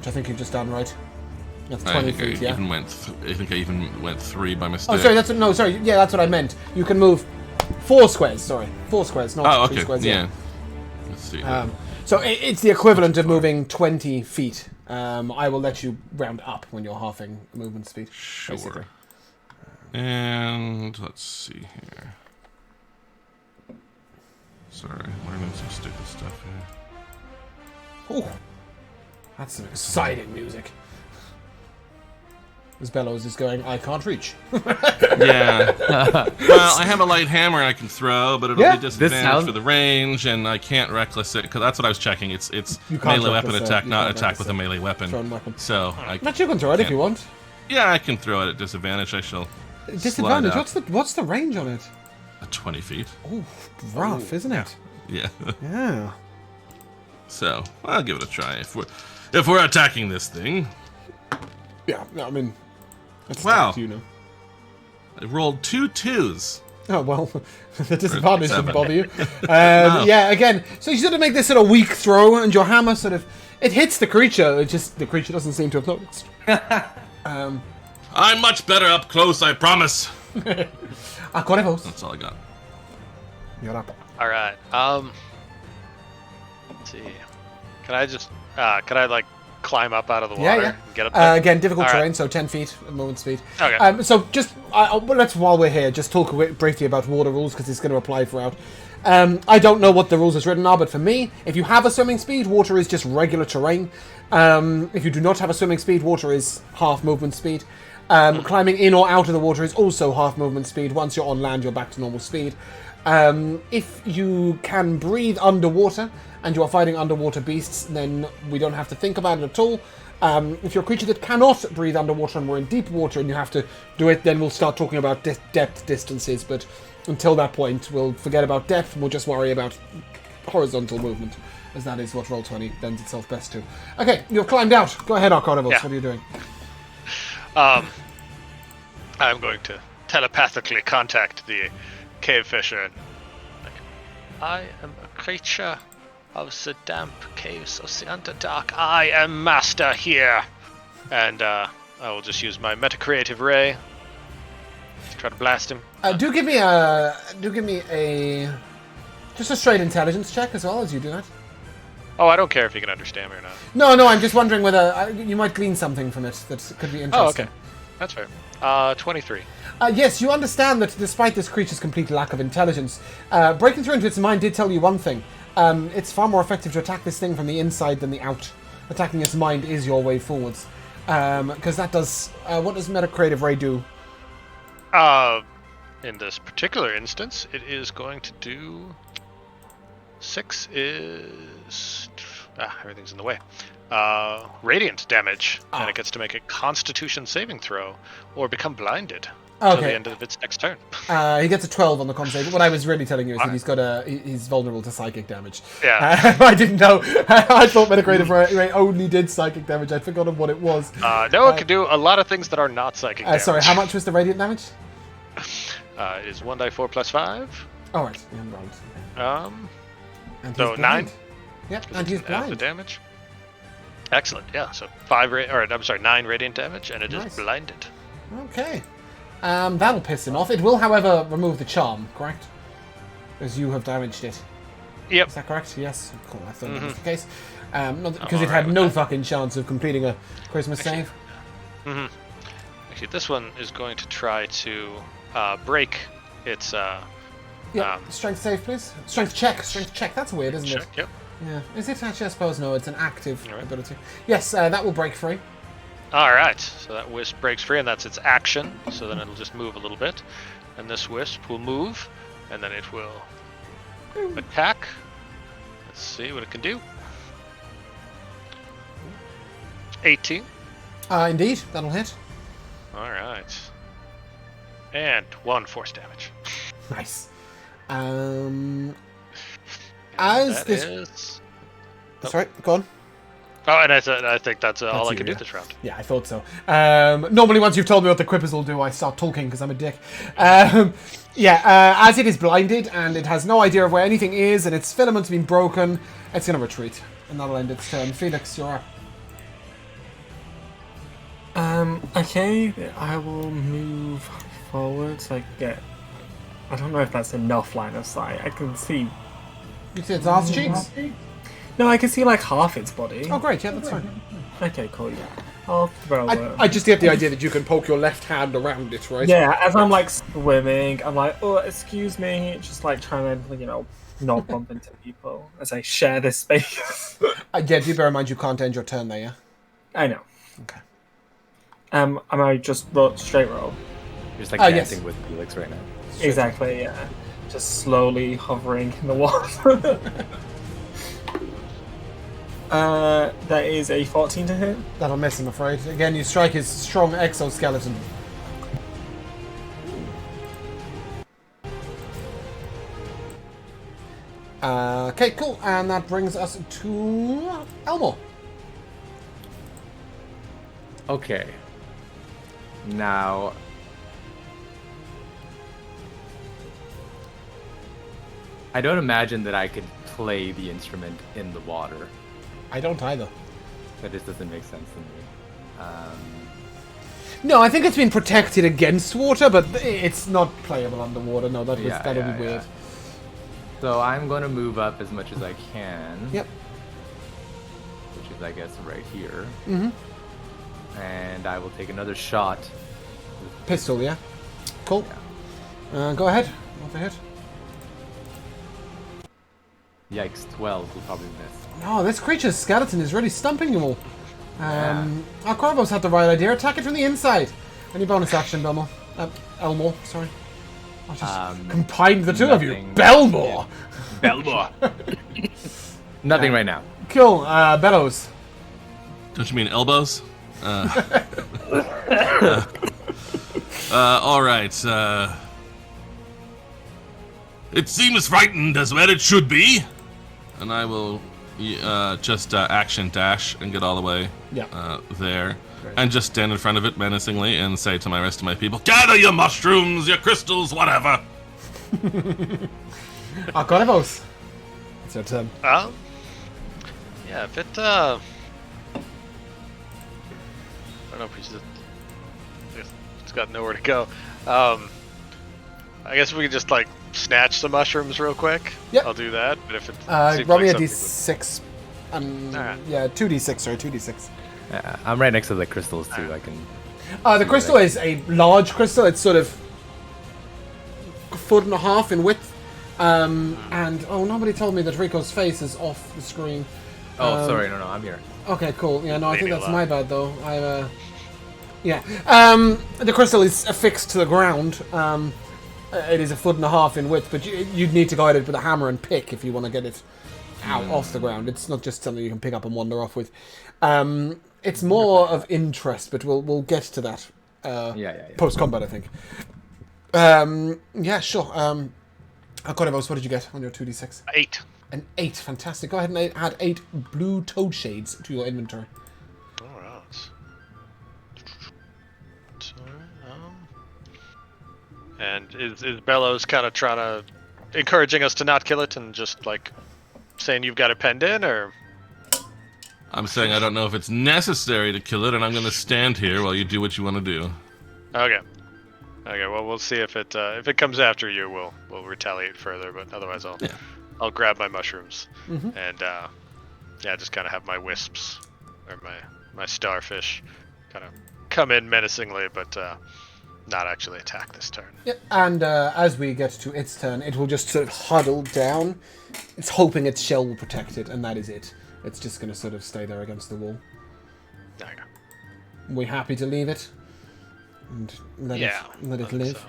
which I think you've just done, right? That's I 20 think feet, yeah? I think I even went 3 by mistake. Oh, sorry, yeah, that's what I meant. You can move 4 squares, sorry. 4 squares, not 3 squares, yeah. Let's see. So it's the equivalent of moving 20 feet. I will let you round up when you're halving movement speed, Sure. basically. And let's see here. Sorry, learning some stupid stuff here. Oh, that's some exciting music. As Bellows is going, I can't reach. Yeah. Well, I have a light hammer I can throw, but it'll be disadvantaged for the range, and I can't reckless it, because that's what I was checking. It's melee weapon attack, not attack with a melee weapon. So But you can throw it if you want. Yeah, I can throw it at disadvantage. I shall. Disadvantage? What's the range on it? 20 feet. Oh, rough, isn't it? Yeah. Yeah. So I'll give it a try. If we're attacking this thing. Yeah. I mean, it's wow. You know. I rolled 2 2s. Oh well, the disadvantage shouldn't 7. bother you. No. Yeah. Again, so you sort of make this sort of weak throw, and your hammer sort of it hits the creature. The creature doesn't seem to have noticed. I'm much better up close, I promise. Correvos. That's all I got. You're up. All right. Let's see. Can I like climb up out of the water and get up there? Again, difficult All terrain, right. so 10 feet movement speed. Okay. So just let's while we're here, just talk briefly about water rules because it's going to apply throughout. I don't know what the rules is written are, but for me, if you have a swimming speed, water is just regular terrain. If you do not have a swimming speed, water is half movement speed. Climbing in or out of the water is also half movement speed. Once you're on land, you're back to normal speed. If you can breathe underwater and you are fighting underwater beasts, then we don't have to think about it at all. If you're a creature that cannot breathe underwater and we're in deep water and you have to do it, then we'll start talking about depth distances. But until that point, we'll forget about depth and we'll just worry about horizontal movement, as that is what Roll20 lends itself best to. Okay, you've climbed out. Go ahead, Arcarnivals. Yeah. What are you doing? I'm going to telepathically contact the cave fisher. I am a creature of the damp caves of the Underdark. I am master here. And I will just use my metacreative ray to try to blast him. Do give me a just a straight intelligence check as well as you do that. Oh, I don't care if you can understand me or not. No, I'm just wondering whether you might glean something from it that could be interesting. Oh, okay. That's fair. 23. Yes, you understand that despite this creature's complete lack of intelligence, breaking through into its mind did tell you one thing. It's far more effective to attack this thing from the inside than the out. Attacking its mind is your way forwards. Because that does... what does Metacreative Ray do? In this particular instance, it is going to do... 6 is... everything's in the way. Radiant damage, and it gets to make a Constitution saving throw, or become blinded until the end of its next turn. He gets a 12 on the con save. What I was really telling you is that he's vulnerable to psychic damage. Yeah. I didn't know. I thought Metacreative Ray only did psychic damage. I'd forgotten what it was. No, it can do a lot of things that are not psychic damage. Sorry, how much was the radiant damage? It is 1d4 plus 5. All right. And so 9. Yep, and he's blind. The damage. Excellent. Yeah. So 9 radiant damage, and it is blinded. Okay. That'll piss him off. It will, however, remove the charm, correct? As you have damaged it. Yep. Is that correct? Yes. Cool. I thought that was the case. Because it had no fucking chance of completing a Christmas save. Actually, this one is going to try to break its. Strength save, please. Strength check. Strength check. That's weird, isn't it? Yep. Yeah. Is it actually? I suppose no. It's an active ability. Yes. That will break free. All right. So that wisp breaks free, and that's its action. So then it'll just move a little bit, and this wisp will move, and then it will attack. Let's see what it can do. 18. Indeed, that'll hit. All right. And 1 force damage. Nice. As this. Sorry, go on. Oh, and I think that's all I can do this round. Yeah, I thought so. Normally, once you've told me what the quippers will do, I start talking because I'm a dick. As it is blinded and it has no idea of where anything is and its filament's been broken, it's going to retreat. And that'll end its turn. Felix, you're up. Okay, I will move forward so I get... I don't know if that's enough line of sight. I can see... You see its arse cheeks? No, I can see like half its body. Oh, great, yeah, that's fine. Okay, cool, yeah. I'll throw it. I just get the idea that you can poke your left hand around it, right? Yeah, as I'm like swimming, I'm like, oh, excuse me, just like trying to, not bump into people as I share this space. Yeah, do bear in mind you can't end your turn there, yeah? I know. Okay. Am I just straight roll? You're just like yes. dancing with Felix right now. Exactly, yeah. Just slowly hovering in the water. That is a 14 to hit. That'll miss, I'm afraid. Again, you strike his strong exoskeleton. Okay, cool. And that brings us to Elmore. Okay. Now... I don't imagine that I could play the instrument in the water. I don't either. That just doesn't make sense to me. No, I think it's been protected against water, but it's not playable underwater. No, that would be weird. So I'm going to move up as much as I can. Yep. Which is, I guess, right here. Mm-hmm. And I will take another shot. Pistol, yeah? Cool. Yeah. Go ahead. What's the hit? Yikes, 12 will probably miss. No, this creature's skeleton is really stumping you all. Our Corvos had the right idea. Attack it from the inside. Any bonus action, Belmore? Elmore, sorry. I just combined the two of you. Belmore! Belmore! Nothing right now. Cool. Bellows. Don't you mean elbows? All right. It seems frightened as where it should be. And I will just action dash and get all the way there. Great. And just stand in front of it menacingly and say to my rest of my people, gather your mushrooms, your crystals, whatever. Corvos. It's your turn. Yeah, if it, I don't know if it's got nowhere to go. I guess we could just, snatch some mushrooms real quick. Yep. I'll do that, but if it roll me a d6. Yeah, 2d6, sorry, 2d6. Yeah, I'm right next to the crystals, too. I can... the crystal is a large crystal. It's sort of a foot and a half in width. And, nobody told me that Rico's face is off the screen. Oh, sorry, no, I'm here. Okay, cool. Yeah, no, I think that's my bad, though. The crystal is affixed to the ground. It is a foot and a half in width, but you'd need to guide it with a hammer and pick if you want to get it out off the ground. It's not just something you can pick up and wander off with. It's more of interest, but we'll get to that post combat, I think. Yeah, sure. Corvos, what did you get on your 2d6? 8. An 8, fantastic. Go ahead and add 8 blue toad shades to your inventory. Alright. And is Bellows kind of trying to encouraging us to not kill it and just saying you've got it penned in, or? I'm saying I don't know if it's necessary to kill it, and I'm going to stand here while you do what you want to do. Okay. Well, we'll see if it comes after you. We'll retaliate further, but otherwise I'll grab my mushrooms and just kind of have my wisps or my starfish kind of come in menacingly, but not actually attack this turn. Yep. And as we get to its turn, it will just sort of huddle down. It's hoping its shell will protect it, and that is it. It's just going to sort of stay there against the wall. There you go. We happy to leave it and let it live. So.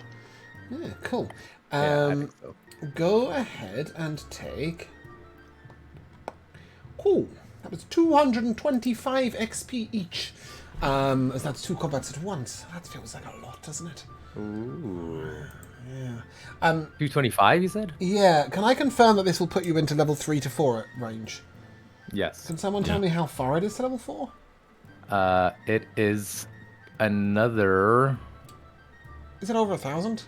Yeah, cool. I think so. Go ahead and take. Cool. That was 225 XP each. As that's 2 combats at once. That feels like a lot, doesn't it? Ooh. Yeah. 225, you said? Yeah. Can I confirm that this will put you into level 3 to 4 range? Yes. Can someone tell me how far it is to level 4? It is another... Is it over 1,000?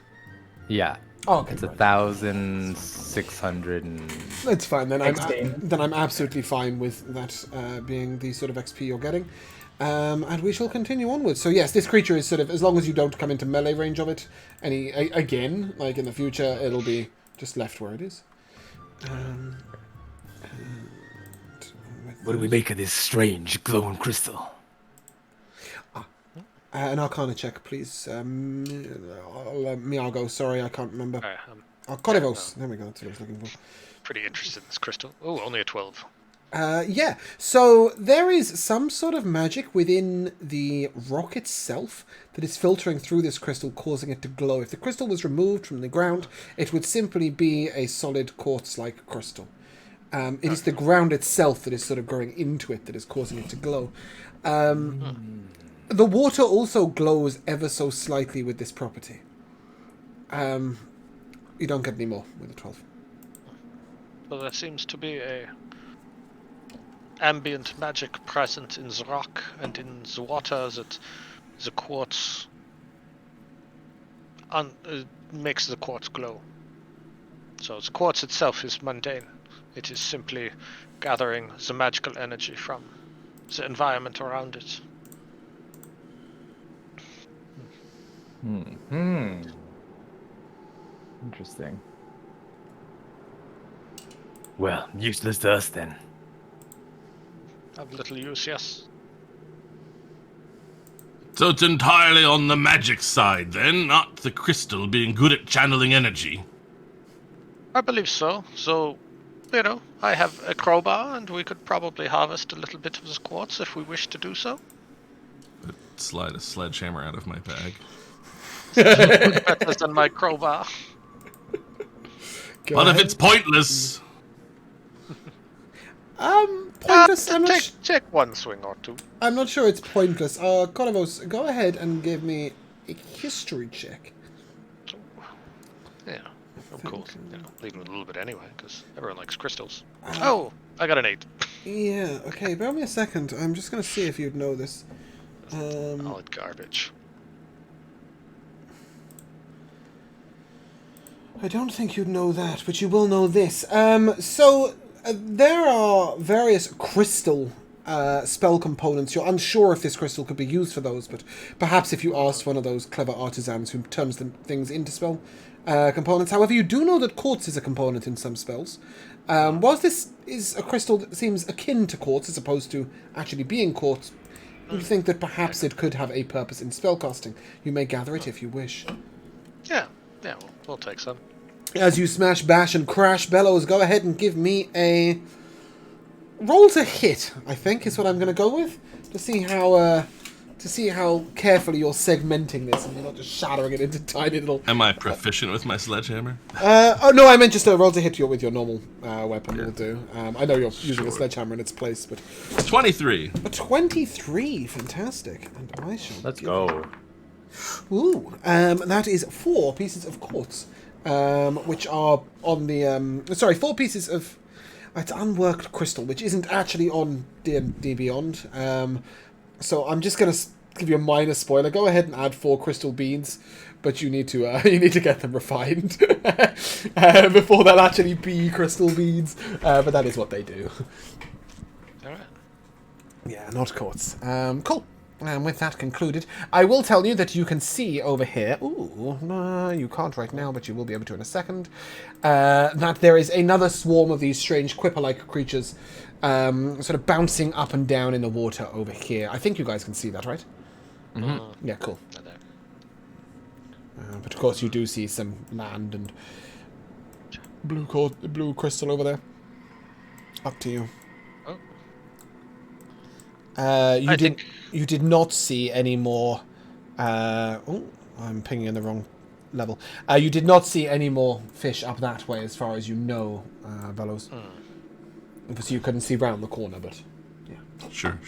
Yeah. Oh, okay. It's 1,600 and... It's fine, then I'm absolutely fine with that being the sort of XP you're getting. And we shall continue onwards. So yes, this creature is sort of, as long as you don't come into melee range of it again, like in the future, it'll be just left where it is. What do we make of this strange glowing crystal? An Arcana check, please. Miago, sorry, I can't remember. Corivos. There we go, that's what I was looking for. Pretty interested in this crystal. Oh, only a 12. Yeah, so there is some sort of magic within the rock itself that is filtering through this crystal, causing it to glow. If the crystal was removed from the ground, it would simply be a solid quartz-like crystal. It is the ground itself that is sort of growing into it that is causing it to glow. The water also glows ever so slightly with this property. You don't get any more with a 12. Well, there seems to be a ambient magic present in the rock and in the water that the quartz makes the quartz glow. So the quartz itself is mundane. It is simply gathering the magical energy from the environment around it. Interesting. Well, useless to us then. Of little use, yes. So it's entirely on the magic side, then, not the crystal being good at channeling energy. I believe so. So, I have a crowbar, and we could probably harvest a little bit of this quartz if we wish to do so. I'd slide a sledgehammer out of my bag. Better than my crowbar. Go But ahead. if it's pointless... Pointless. Take one swing or two. I'm not sure it's pointless. Corivos, go ahead and give me a history check. Yeah, of course. Leaving with a little bit anyway, because everyone likes crystals. Oh, I got an 8. Yeah, okay, bear with me a second. I'm just going to see if you'd know this. Solid garbage. I don't think you'd know that, but you will know this. There are various crystal spell components. You're unsure if this crystal could be used for those, but perhaps if you asked one of those clever artisans who turns things into spell components. However, you do know that quartz is a component in some spells. Whilst this is a crystal that seems akin to quartz as opposed to actually being quartz, you think that perhaps it could have a purpose in spellcasting. You may gather it if you wish. Yeah, we'll take some. As you smash, bash, and crash, Bellows, go ahead and give me a roll to hit. I think is what I'm going to go with to see how carefully you're segmenting this and you're not just shattering it into tiny little. Am I proficient with my sledgehammer? Oh no, I meant just a roll to hit you with your normal weapon will do. I know you're using a sledgehammer in its place, but 23. a 23, fantastic. And I shall. Let's go. Ooh, that is 4 pieces of quartz, which are on the 4 pieces of it's unworked crystal, which isn't actually on D&D Beyond. So I'm just gonna give you a minor spoiler. Go ahead and add 4 crystal beads, but you need to get them refined before they'll actually be crystal beads. But that is what they do. All right. Yeah, not quartz. Cool. And with that concluded, I will tell you that you can see over here. Ooh, no, you can't right now, but you will be able to in a second. That there is another swarm of these strange quipper-like creatures, sort of bouncing up and down in the water over here. I think you guys can see that, right? Mm-hmm. Yeah, cool. But of course, you do see some land and blue crystal over there. Up to you. You did not see any more. I'm pinging in the wrong level. You did not see any more fish up that way, as far as you know, Bellows. Obviously, you couldn't see round the corner, but yeah. Sure.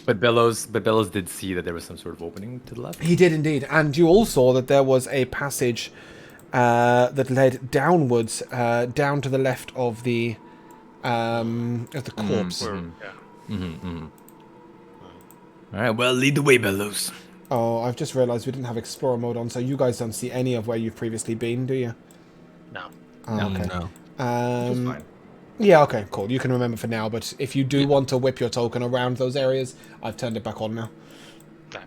But Bellows did see that there was some sort of opening to the left. He did indeed, and you all saw that there was a passage that led downwards, down to the left of the corpse. All right, well, lead the way, Bellows. Oh, I've just realised we didn't have Explorer mode on, so you guys don't see any of where you've previously been, do you? No. Oh, okay. No. Which is fine. Yeah, okay, cool. You can remember for now, but if you do want to whip your token around those areas, I've turned it back on now. Nah.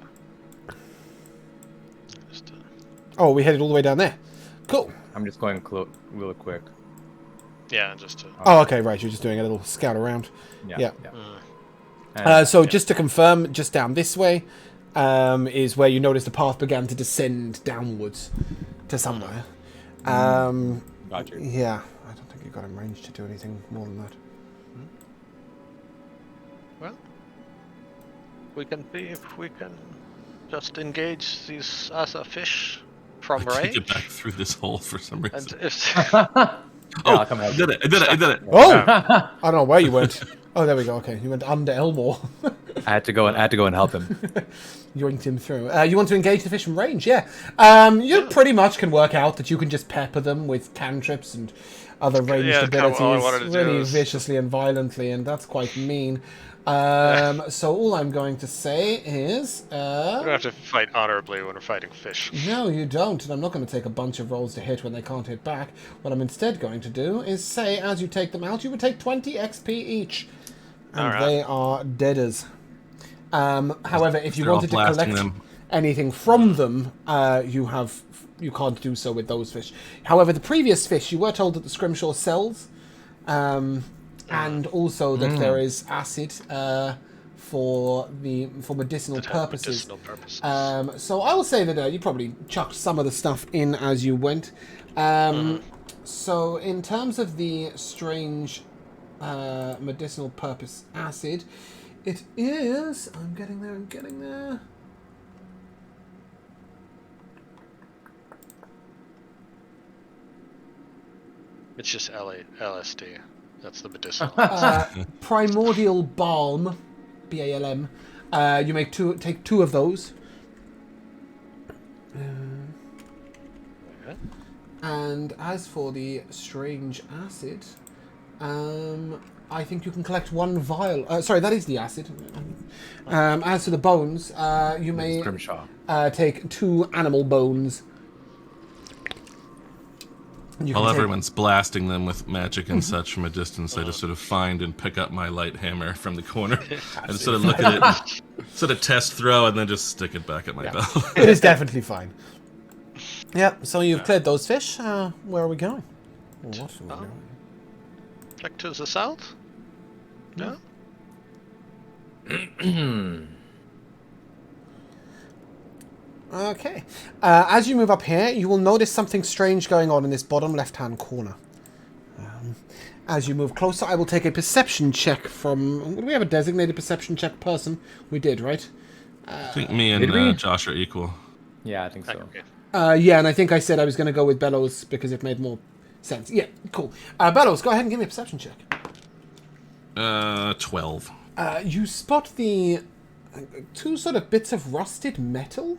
Just, Oh, we headed all the way down there. Cool. I'm just going real quick. yeah, just to... Oh, okay, right. You're just doing a little scout around. Yeah. And, So just to confirm, just down this way is where you notice the path began to descend downwards to somewhere. Roger. Yeah, I don't think you got him range to do anything more than that. Well, we can see if we can just engage these other fish from I can't range. get back through this hole for some reason. And if I'll come I help did it! I did it! Oh, I don't know where you went. Oh, there we go. Okay, you went under Elmore. I had to go and help him. Yoinked him through. You want to engage the fish from range? Yeah. You pretty much can work out that you can just pepper them with cantrips and other ranged Yeah, kind of abilities all I wanted to do really is- viciously and violently, and that's quite mean. So all I'm going to say is... we don't have to fight honorably when we're fighting fish. No, you don't, and I'm not going to take a bunch of rolls to hit when they can't hit back. What I'm instead going to do is say, as you take them out, you would take 20 XP each. And Alright. they are deaders. However, if you They're all wanted to blasting collect them. anything from them, you can't do so with those fish. However, the previous fish, you were told that the Scrimshaw sells, and also that there is acid for medicinal purposes. Medicinal purposes. So I will say that you probably chucked some of the stuff in as you went. So in terms of the strange medicinal purpose acid, it is... I'm getting there. It's just LSD. That's the medicinal. Primordial Balm, BALM. You take two of those. Okay. And as for the strange acid, I think you can collect one vial. Sorry, that is the acid. As to the bones, you may Scrimshaw. take 2 animal bones. And you While can take- everyone's blasting them with magic and such from a distance, I just sort of find and pick up my light hammer from the corner and sort of look at it, and sort of test throw, and then just stick it back at my belt. It is definitely fine. Yep, so you've cleared those fish. Where are we going? What are we doing? Back to the south? No? Okay. As you move up here, you will notice something strange going on in this bottom left-hand corner. As you move closer, I will take a perception check from... Do we have a designated perception check person? We did, right? I think me Did we? and Josh are equal. Yeah, I think so. Okay. Yeah, and I think I said I was going to go with Bellows because it made more sense. Yeah, cool. Bellows, go ahead and give me a perception check. 12. You spot the 2 sort of bits of rusted metal.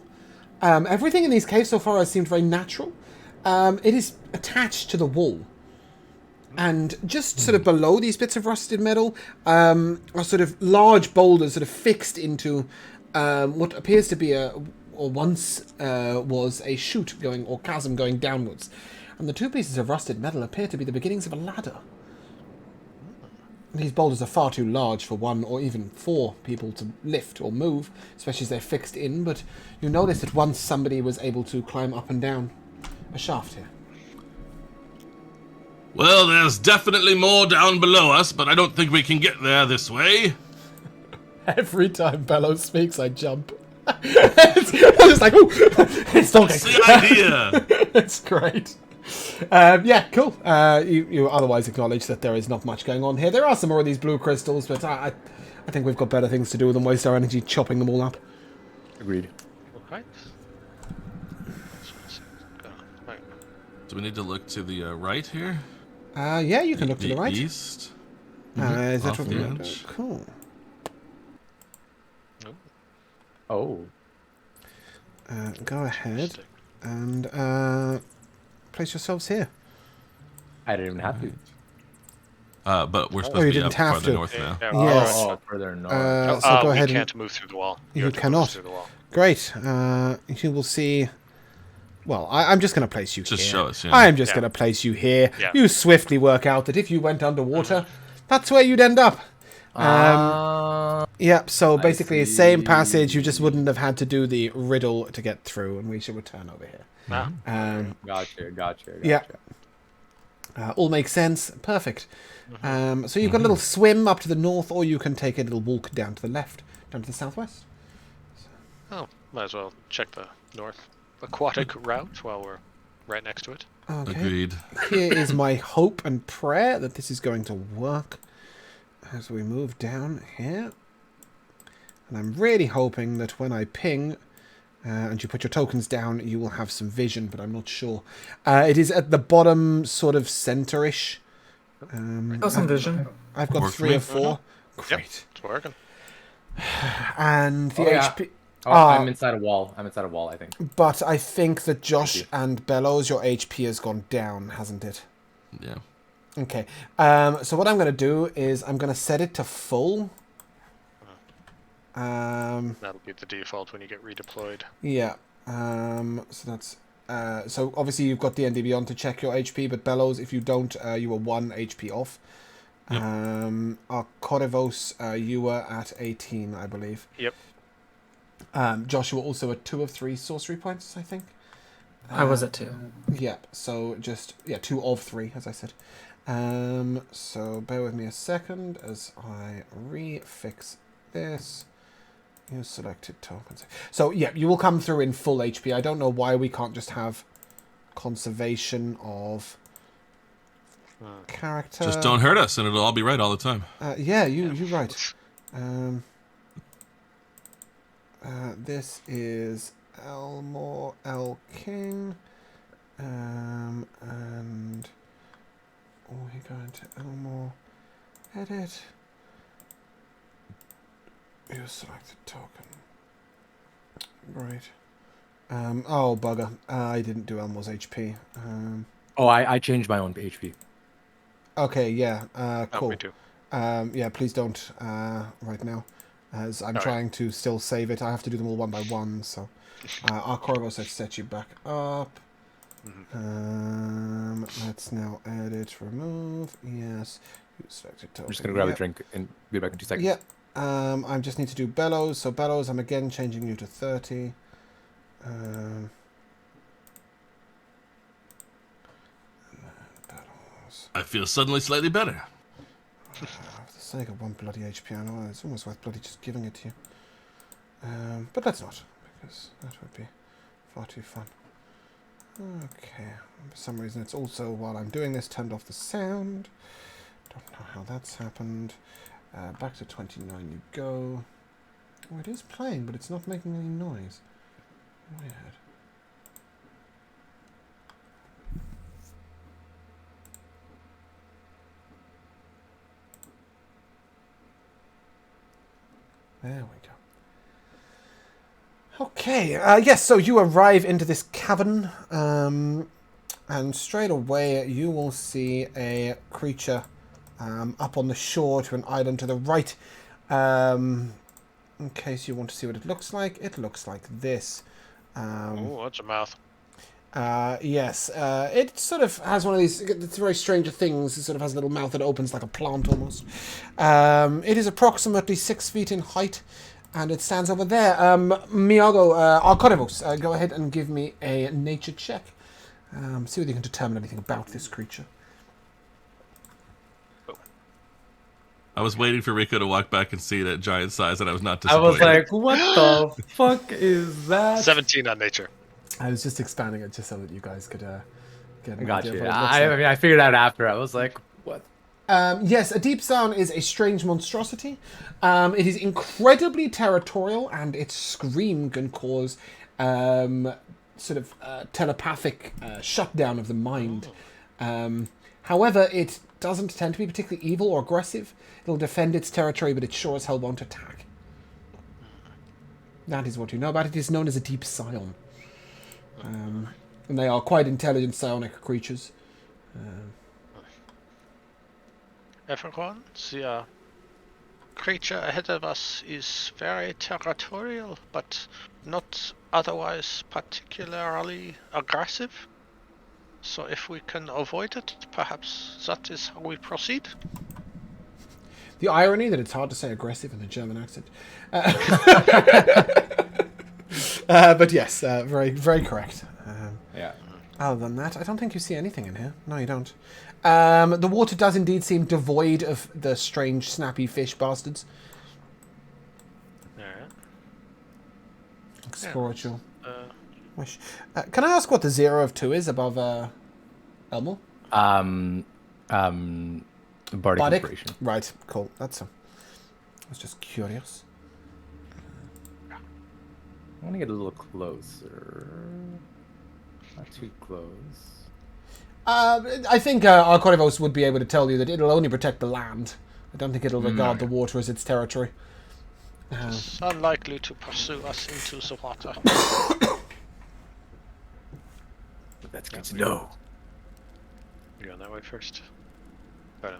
Everything in these caves so far has seemed very natural. It is attached to the wall. And just sort of below these bits of rusted metal are sort of large boulders sort of fixed into what appears to be or once was a chute going, or chasm going downwards. And the 2 pieces of rusted metal appear to be the beginnings of a ladder. These boulders are far too large for 1 or even 4 people to lift or move, especially as they're fixed in, but you notice that once somebody was able to climb up and down a shaft here. Well, there's definitely more down below us, but I don't think we can get there this way. Every time Bellows speaks, I jump. It's just like, ooh, it's talking. That's the idea. It's great. Yeah, cool. You otherwise acknowledge that there is not much going on here. There are some more of these blue crystals, but I think we've got better things to do than waste our energy chopping them all up. Agreed. Right. Right. Do we need to look to the right here? Yeah, you can look to the right. East? Is that Off what the we edge. Cool. Oh. Go ahead and place yourselves here. I didn't even have to. But we're you supposed to be didn't up have farther to. north now. Yeah, Yes. Oh, further north. So go we ahead can't and... move through the wall. You have to move cannot. through the wall. Great. You will see Well, I'm just going to place you Just here. show us, yeah. I am just Yeah. going to place you here. Yeah. You swiftly work out that if you went underwater, that's where you'd end up. Yeah, so basically, same passage, you just wouldn't have had to do the riddle to get through, and we should return over here. Gotcha. Yeah. All makes sense. Perfect. So you've got a little swim up to the north, or you can take a little walk down to the left, down to the southwest. Oh, might as well check the north aquatic route while we're right next to it. Okay. Agreed. Here is my hope and prayer that this is going to work as we move down here. And I'm really hoping that when I ping and you put your tokens down, you will have some vision, but I'm not sure. It is at the bottom, sort of center-ish. Got some vision. I've got Works for 3 me. or 4. Yep. Great. It's working. And the yeah. HP... Oh, I'm inside a wall. I think. But I think that Josh and Bellows, your HP has gone down, hasn't it? Yeah. Okay. So what I'm going to do is I'm going to set it to full. That'll be the default when you get redeployed. Yeah. So that's... so obviously you've got the ND Beyond to check your HP, but Bellows, if you don't, you are 1 HP off. Yep. Corivos, you were at 18, I believe. Yep. Joshua also at 2 of 3 sorcery points, I think. I was at 2. Yeah, so just 2 of 3, as I said. So bear with me a second as I refix this. Use selected tokens. So yeah, you will come through in full HP. I don't know why we can't just have conservation of character. Just don't hurt us, and it'll all be right all the time. Yeah, you're right. This is Elmore L. King. And we go into Elmore. Edit. Use selected token. Right. Oh, bugger. I didn't do Elmore's HP. I changed my own HP. Okay, yeah. Cool. Oh, me too. Yeah, please don't right now. As I'm All trying to still save it. I have to do them all one by one, so... our Corvus has set you back up. Let's now edit, remove. Yes. Use selected token. I'm just gonna grab a drink and be back in 2 seconds. Yeah. I just need to do Bellows. So Bellows, I'm again changing you to 30. Bellows. I feel suddenly slightly better. For the sake of 1 bloody HP, I know it's almost worth bloody just giving it to you. But let's not, because that would be far too fun. Okay. For some reason, it's also, while I'm doing this, turned off the sound. Don't know how that's happened. Back to 29 you go. Oh, it is playing, but it's not making any noise. Weird. There we go. Okay, yes, so you arrive into this cavern, and straight away you will see a creature up on the shore to an island to the right. In case you want to see what it looks like this. Oh, that's a mouth. Yes, it sort of has one of these, it's very Stranger Things, it sort of has a little mouth that opens like a plant almost. It is approximately 6 feet in height, and it stands over there. Miago, Arcorivos, go ahead and give me a nature check. See whether you can determine anything about this creature. I was waiting for Rico to walk back and see it at giant size, and I was not I disappointed. was like, what the fuck is that? 17 on nature. I was just expanding it just so that you guys could get an Got idea of you. what it looks I like. mean, I figured out after. I was like, what? Yes, a deep sound is a strange monstrosity. It is incredibly territorial, and its scream can cause sort of telepathic shutdown of the mind. However, it doesn't tend to be particularly evil or aggressive. It'll defend its territory, but it sure as hell won't attack. That is what you know about it. It is known as a deep scion. And they are quite intelligent psionic creatures. Everyone, the creature ahead of us is very territorial, but not otherwise particularly aggressive. So if we can avoid it, perhaps that is how we proceed. The irony that it's hard to say aggressive in a German accent. But yes, very, very correct. Yeah. Other than that, I don't think you see anything in here. No, you don't. The water does indeed seem devoid of the strange, snappy fish bastards. Alright. Explore at your wish. Can I ask what the 0 of 2 is above Elmo? Bardic Inspiration. Right, cool. That's I was just curious. I want to get a little closer. Not too close. I think Arcorivos would be able to tell you that it'll only protect the land. I don't think it'll regard the water as its territory. It's unlikely to pursue us into the water. That's good to know. You going that way first? Oh no.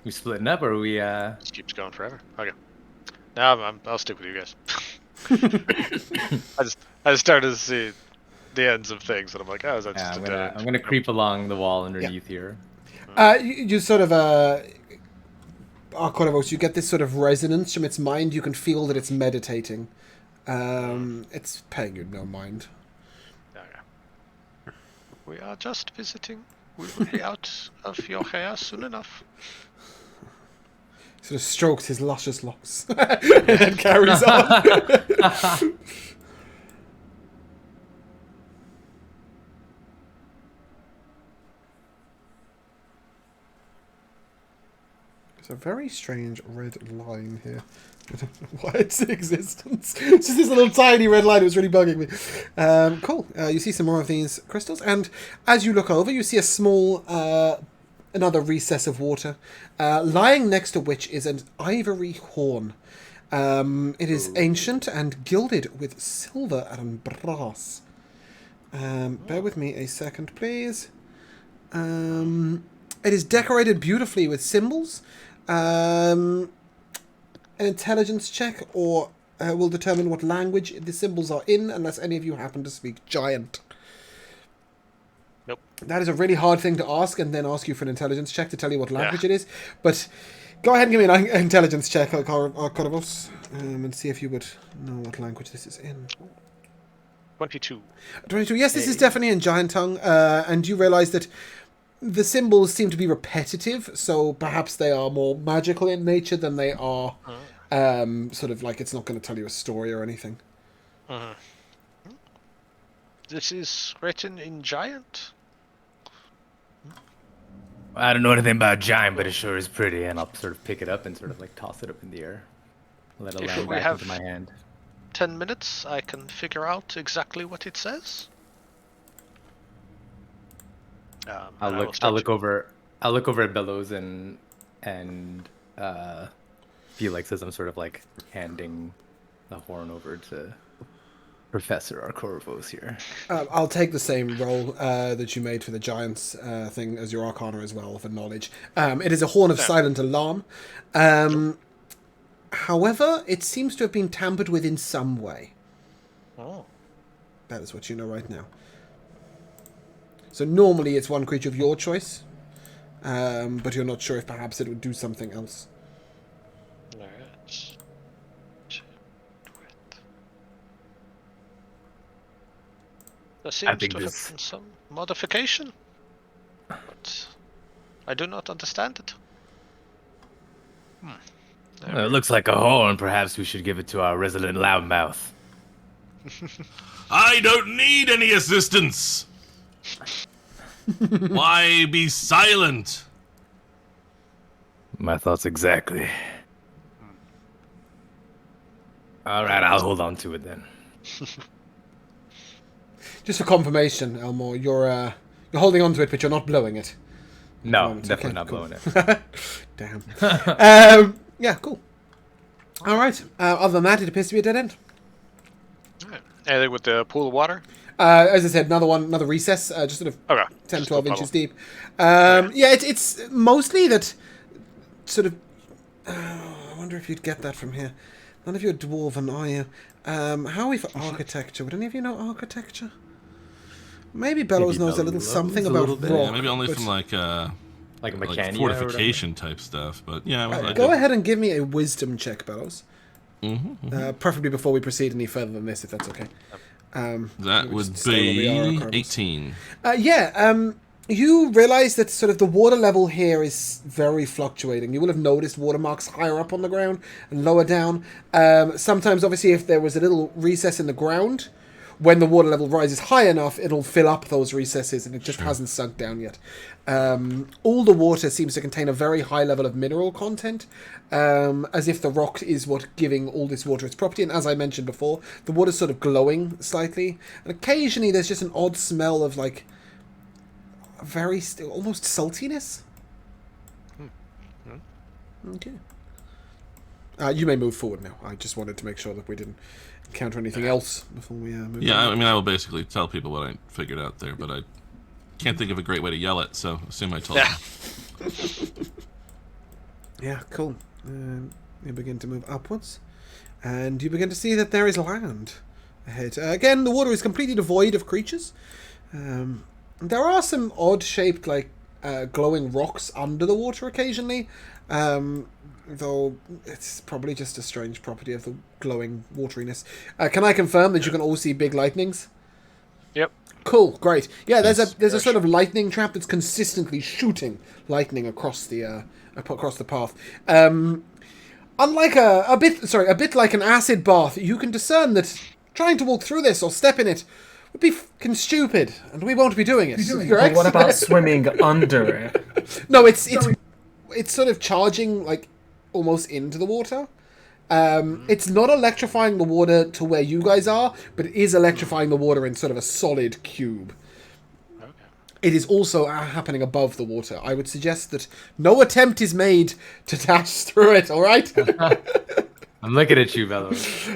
We splitting up, or are we? This keeps going forever. Okay. No, I'll stick with you guys. I started to see the ends of things, and I'm like, oh, is that just a dead end? I'm gonna creep along the wall underneath here. You sort of, Arcorivos, you get this sort of resonance from its mind. You can feel that it's meditating. It's paying you no mind. Okay. We are just visiting. We will be out of your hair soon enough. Sort of strokes his luscious locks and then carries on. There's a very strange red line here. I don't know why it's in existence. It's just this little tiny red line. It was really bugging me. Cool. You see some more of these crystals, and as you look over, you see a small, another recess of water, lying next to which is an ivory horn. It is ancient and gilded with silver and brass. Bear with me a second, please. It is decorated beautifully with symbols. An intelligence check or will determine what language the symbols are in, unless any of you happen to speak Giant. Nope. That is a really hard thing to ask, and then ask you for an intelligence check to tell you what language it is. But go ahead and give me an intelligence check, Arcorivos, and see if you would know what language this is in. 22. 22. Yes, this is definitely in Giant tongue, and you realise that the symbols seem to be repetitive, so perhaps they are more magical in nature than they are sort of like it's not going to tell you a story or anything. This is written in Giant? I don't know anything about Giant, but it sure is pretty, and I'll sort of pick it up and sort of like toss it up in the air. Let it land back into my hand. 10 minutes, I can figure out exactly what it says. I'll look over at Bellows and Felix as I'm sort of like handing the horn over to Professor Arcorivos here. I'll take the same roll that you made for the Giants thing as your Arcana as well for knowledge. It is a horn of silent alarm. However, it seems to have been tampered with in some way. Oh. That is what you know right now. So normally it's one creature of your choice, but you're not sure if perhaps it would do something else. Alright. There seems to have been some modification, but I do not understand it. Well, it looks like a horn. Perhaps we should give it to our resident loudmouth. I don't need any assistance! Why be silent? My thoughts exactly. Alright, I'll hold on to it then. Just for confirmation, Elmore, you're holding on to it, but you're not blowing it. No, definitely not blowing it. Damn. Yeah, cool. All right. Other than that, it appears to be a dead end. Right. Anything with the pool of water? As I said, another recess, just sort of 10, 12 inches deep. Yeah, it's mostly that sort of... I wonder if you'd get that from here. None of you are dwarven, are you? How are we for architecture? Would any of you know architecture? Maybe Bellows knows a little something about rock. Yeah, maybe only from like Mechania fortification type stuff. But yeah, go ahead and give me a wisdom check, Bellows. Preferably before we proceed any further than this, if that's okay. That would be 18. You realize that sort of the water level here is very fluctuating. You will have noticed watermarks higher up on the ground and lower down. Sometimes, obviously, if there was a little recess in the ground, when the water level rises high enough, it'll fill up those recesses, and it just hasn't sunk down yet. All the water seems to contain a very high level of mineral content, as if the rock is what giving all this water its property. And as I mentioned before, the water's sort of glowing slightly, and occasionally there's just an odd smell of like very almost saltiness. Okay. You may move forward now. I just wanted to make sure that we didn't encounter anything else before we move on. Yeah, I mean, I will basically tell people what I figured out there, but I can't think of a great way to yell it, so assume I told you. Yeah, cool. You begin to move upwards, and you begin to see that there is land ahead. Again, the water is completely devoid of creatures. There are some odd-shaped, like, glowing rocks under the water occasionally, though it's probably just a strange property of the glowing wateriness. Can I confirm that you can all see big lightnings? Yep. Cool, great. Yeah, there's a sort of lightning trap that's consistently shooting lightning across the path. Unlike a bit like an acid bath, you can discern that trying to walk through this or step in it would be fucking stupid, and we won't be doing it. Correct? But what about swimming under it? No, it's sort of charging like almost into the water. It's not electrifying the water to where you guys are, but it is electrifying the water in sort of a solid cube. Okay. It is also happening above the water. I would suggest that no attempt is made to dash through it. All right. I'm looking at you, Bello.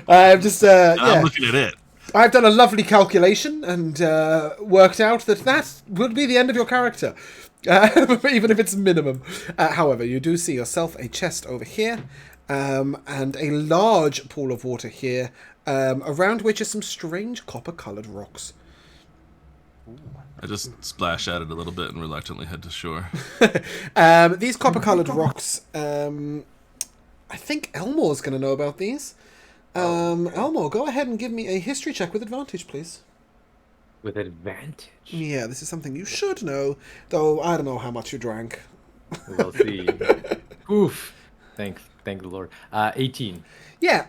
I'm just I'm looking at it. I've done a lovely calculation and worked out that would be the end of your character, even if it's minimum. However, you do see yourself a chest over here, and a large pool of water here, around which are some strange copper-coloured rocks. I just splash at it a little bit and reluctantly head to shore. These copper-coloured rocks, I think Elmore's going to know about these. Elmore, go ahead and give me a history check with advantage, please. With advantage? Yeah, this is something you should know, though I don't know how much you drank. We'll see. Oof. Thank the Lord. 18. Yeah,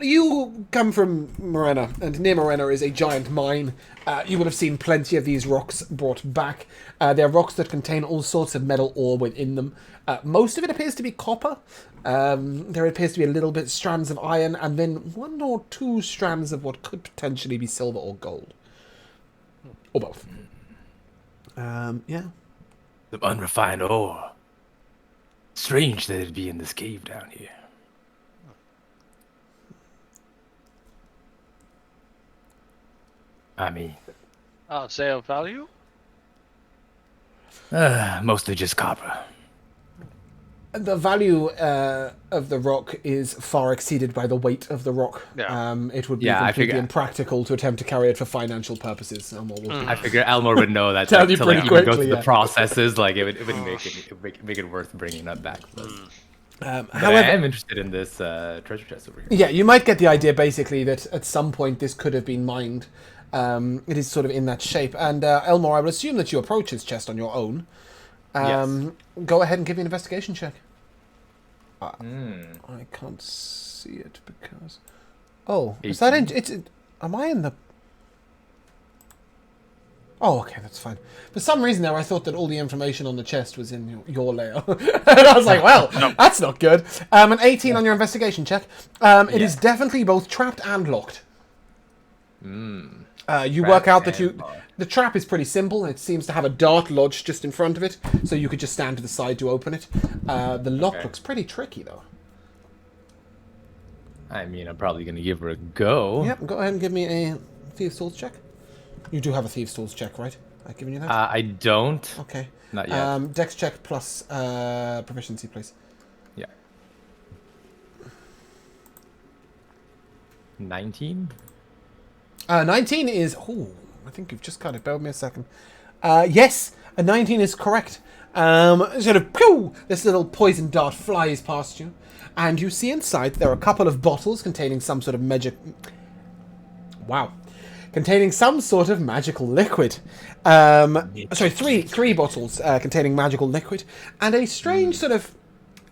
you come from Morena, and near Morena is a giant mine. You would have seen plenty of these rocks brought back. They're rocks that contain all sorts of metal ore within them. Most of it appears to be copper. There appears to be a little bit strands of iron, and then 1 or 2 strands of what could potentially be silver or gold. Or both. Yeah. Some unrefined ore. Strange that it'd be in this cave down here. I mean... Are they of value? Mostly just copper. The value of the rock is far exceeded by the weight of the rock. Yeah. It would be completely impractical to attempt to carry it for financial purposes. I figure Elmore would know that Tell you to pretty like even go quickly, through the processes, like it would make it worth bringing that back. However, I am interested in this treasure chest over here. Yeah, you might get the idea basically that at some point this could have been mined. It is sort of in that shape. And Elmore, I would assume that you approach his chest on your own. Yes. Go ahead and give me an investigation check. I can't see it because... Oh, is that in... am I in the... Oh, okay, that's fine. For some reason there, I thought that all the information on the chest was in your layer. And I was like, well, that's not good. An 18 on your investigation check. It is definitely both trapped and locked. You work out that the trap is pretty simple. It seems to have a dart lodged just in front of it, so you could just stand to the side to open it. The lock looks pretty tricky, though. I mean, I'm probably going to give her a go. Yep, go ahead and give me a Thieves' Tools check. You do have a Thieves' Tools check, right? I've given you that? I don't. Okay. Not yet. Dex check plus proficiency, please. Yeah. 19. 19 is... Oh, I think you've just got it. Bear with me a second. Yes, a 19 is correct. Sort of, pew, this little poison dart flies past you. And you see inside there are a couple of bottles containing some sort of magic... Wow. Containing some sort of magical liquid. Sorry, three bottles containing magical liquid. And a strange sort of...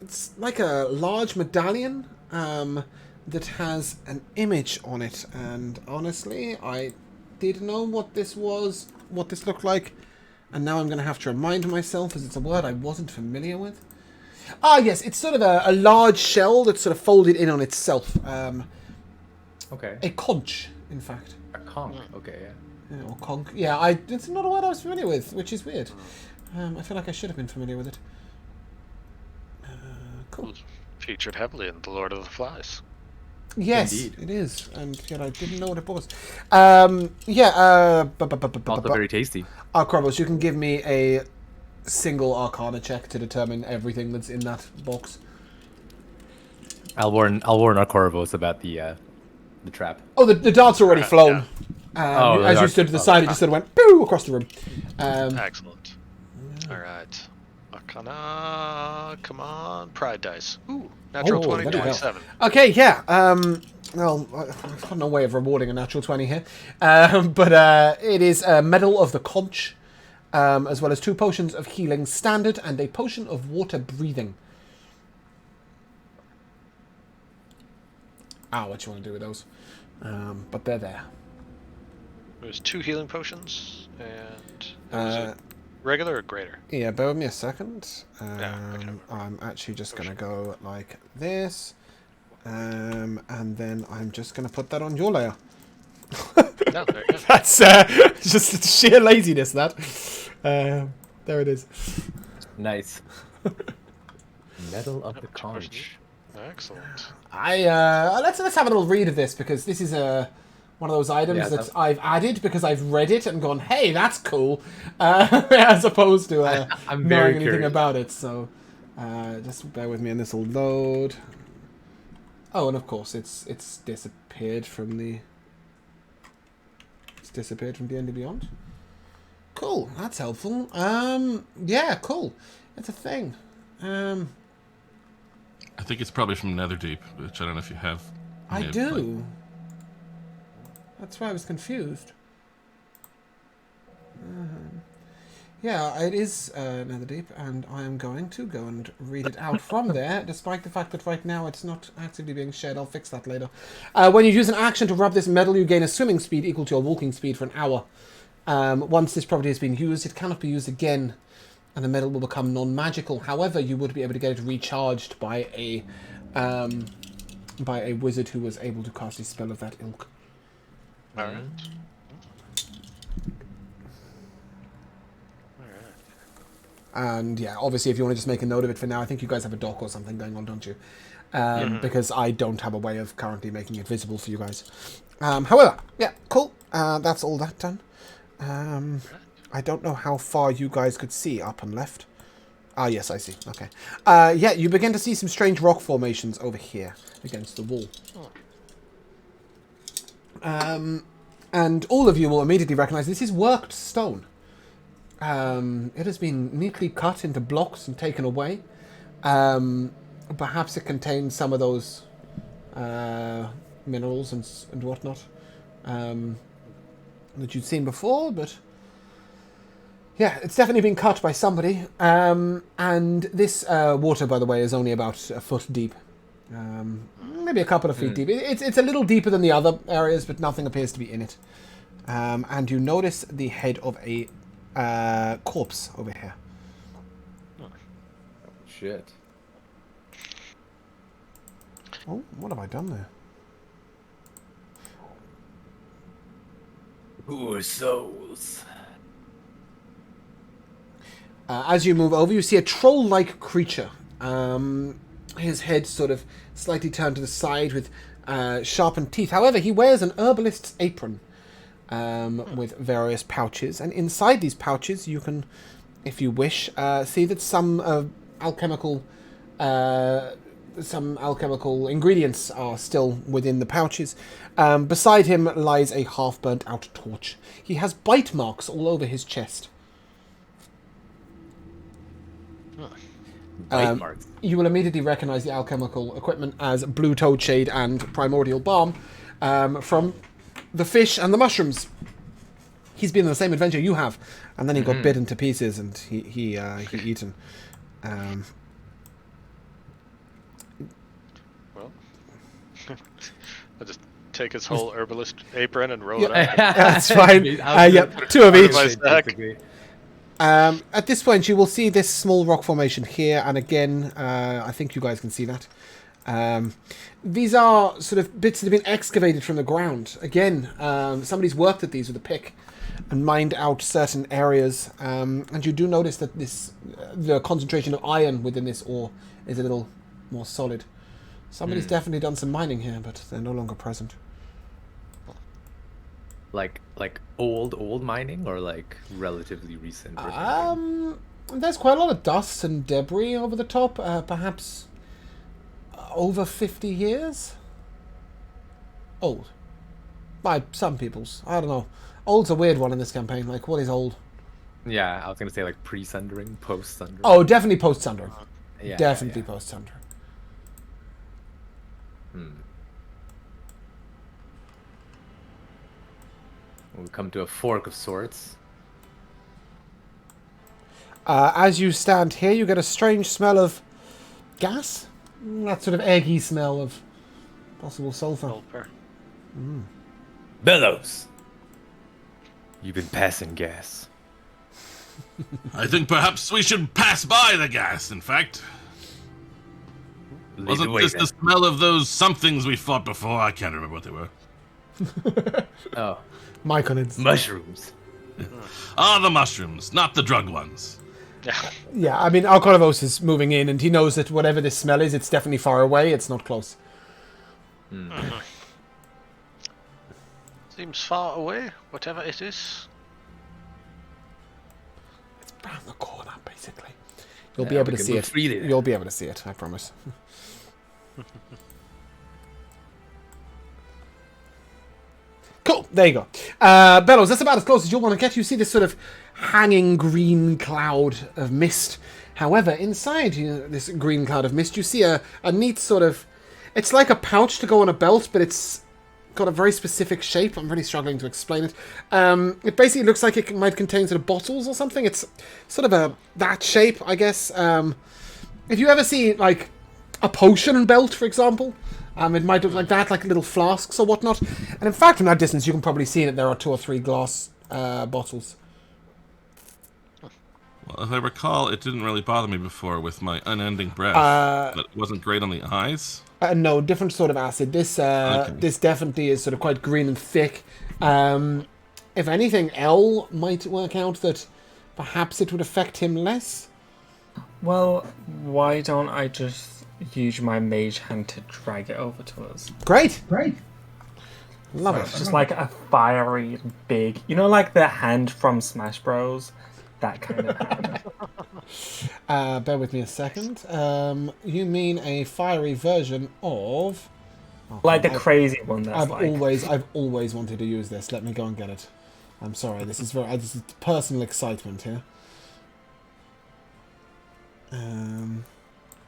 It's like a large medallion that has an image on it. And honestly, I didn't know what this was, what this looked like. And now I'm going to have to remind myself, as it's a word I wasn't familiar with. Ah, yes, it's sort of a large shell that's sort of folded in on itself. Okay. A conch, in fact. A conch. Okay, yeah. Yeah, or conch. Yeah, it's not a word I was familiar with, which is weird. I feel like I should have been familiar with it. Cool. Featured heavily in The Lord of the Flies. Yes, Indeed. it is, and yet I didn't know what it was. Also very tasty. Krobos, you can give me a single Arcana check to determine everything that's in that box. I'll warn our Corvos about the trap. Oh, the dart's already flown. Oh, as you stood to the side, it just sort of went pew across the room. Excellent. All right. Arcana, come on. Pride dice. Ooh, natural 20, bloody hell. 27. Okay, yeah. Well, I've got no way of rewarding a natural 20 here. But it is a Medal of the Conch, as well as 2 potions of healing standard and a potion of water breathing. What you want to do with those? But they're there. There's 2 healing potions, and is Uh, it regular or greater? Yeah, bear with me a second. okay. I'm actually just going to go like this. And then I'm just going to put that on your layer. No, very good. That's just sheer laziness, that. There it is. Nice. Medal of the Conch. Excellent. Let's have a little read of this, because this is one of those items that I've added because I've read it and gone, hey, that's cool, as opposed to I'm knowing very anything curious. about it. So just bear with me and this will load. Oh, and of course it's disappeared from the D&D Beyond. Cool, that's helpful. Yeah, cool. It's a thing. I think it's probably from Netherdeep, which I don't know if you have. I made, do. like- That's why I was confused. Yeah, it is Netherdeep, and I am going to go and read it out from there, despite the fact that right now it's not actively being shared. I'll fix that later. When you use an action to rub this medal, you gain a swimming speed equal to your walking speed for an hour. Once this property has been used, it cannot be used again, and the medal will become non-magical. However, you would be able to get it recharged by a wizard who was able to cast a spell of that ilk. All right. And yeah, obviously, if you want to just make a note of it for now, I think you guys have a doc or something going on, don't you? Because I don't have a way of currently making it visible for you guys. However, yeah, cool. That's all that done. I don't know how far you guys could see up and left. Ah, yes, I see. Okay. Yeah, you begin to see some strange rock formations over here against the wall. And all of you will immediately recognize this is worked stone. It has been neatly cut into blocks and taken away. Perhaps it contains some of those minerals and whatnot that you'd seen before, but yeah, it's definitely been cut by somebody. And this water, by the way, is only about a foot deep. Maybe a couple of feet deep. It's a little deeper than the other areas, but nothing appears to be in it. And you notice the head of a corpse over here. Shit. Oh, what have I done there? Poor souls. As you move over, you see a troll-like creature. His head sort of slightly turned to the side with sharpened teeth. However, he wears an herbalist's apron with various pouches. And inside these pouches, you can, if you wish, see that some alchemical some alchemical ingredients are still within the pouches. Beside him lies a half-burnt out torch. He has bite marks all over his chest. Bite marks. You will immediately recognize the alchemical equipment as Blue Toadshade and Primordial Balm from the fish and the mushrooms. He's been on the same adventure you have, and then he got bitten to pieces and he eaten. Well, I'll just take his whole herbalist apron and roll it up. That's fine. Yep, 2 of each. My stack. At this point, you will see this small rock formation here, and again, I think you guys can see that. These are sort of bits that have been excavated from the ground. Again, somebody's worked at these with a pick and mined out certain areas, and you do notice that the concentration of iron within this ore is a little more solid. Somebody's definitely done some mining here, but they're no longer present. Like old mining, or like relatively recent? Or something? There's quite a lot of dust and debris over the top, perhaps over 50 years? Old. By some people's. I don't know. Old's a weird one in this campaign. Like, what is old? Yeah, I was gonna say like pre-sundering, post-sundering. Oh, definitely post-sundering. Yeah, Definitely yeah. post-sundering. We come to a fork of sorts. As you stand here, you get a strange smell of gas. That sort of eggy smell of possible sulfur. Sulfur. Bellows! You've been passing gas. I think perhaps we should pass by the gas, in fact. Lead Wasn't the way, this then. the smell of those somethings we fought before? I can't remember what they were. Oh, Myconids. mushrooms. The mushrooms, not the drug ones. Yeah. Yeah, I mean, Alcolavos is moving in, and he knows that whatever this smell is, it's definitely far away. It's not close. Seems far away, whatever it is. It's around the corner, basically. You'll be Yeah, able we to can see move it. freely then. You'll be able to see it, I promise. Cool, there you go. Bellows, that's about as close as you'll want to get. You see this sort of hanging green cloud of mist. However, inside this green cloud of mist, you see a neat sort of... It's like a pouch to go on a belt, but it's got a very specific shape. I'm really struggling to explain it. It basically looks like it might contain sort of bottles or something. It's sort of that shape, I guess. If you ever see, like, a potion belt, for example, it might look like that, like little flasks or whatnot. And in fact, from that distance, you can probably see that there are 2 or 3 glass bottles. Well, if I recall, it didn't really bother me before with my unending breath. But it wasn't great on the eyes. No, different sort of acid. This this definitely is sort of quite green and thick. If anything, L might work out that perhaps it would affect him less. Well, why don't I just use my mage hand to drag it over to us? Great. Love It's it. just like a fiery, big, you know, like the hand from Smash Bros. That kind of hand. Bear with me a second. You mean a fiery version of... Like the crazy one that's I've like... always wanted to use this. Let me go and get it. I'm sorry. This is this is personal excitement here.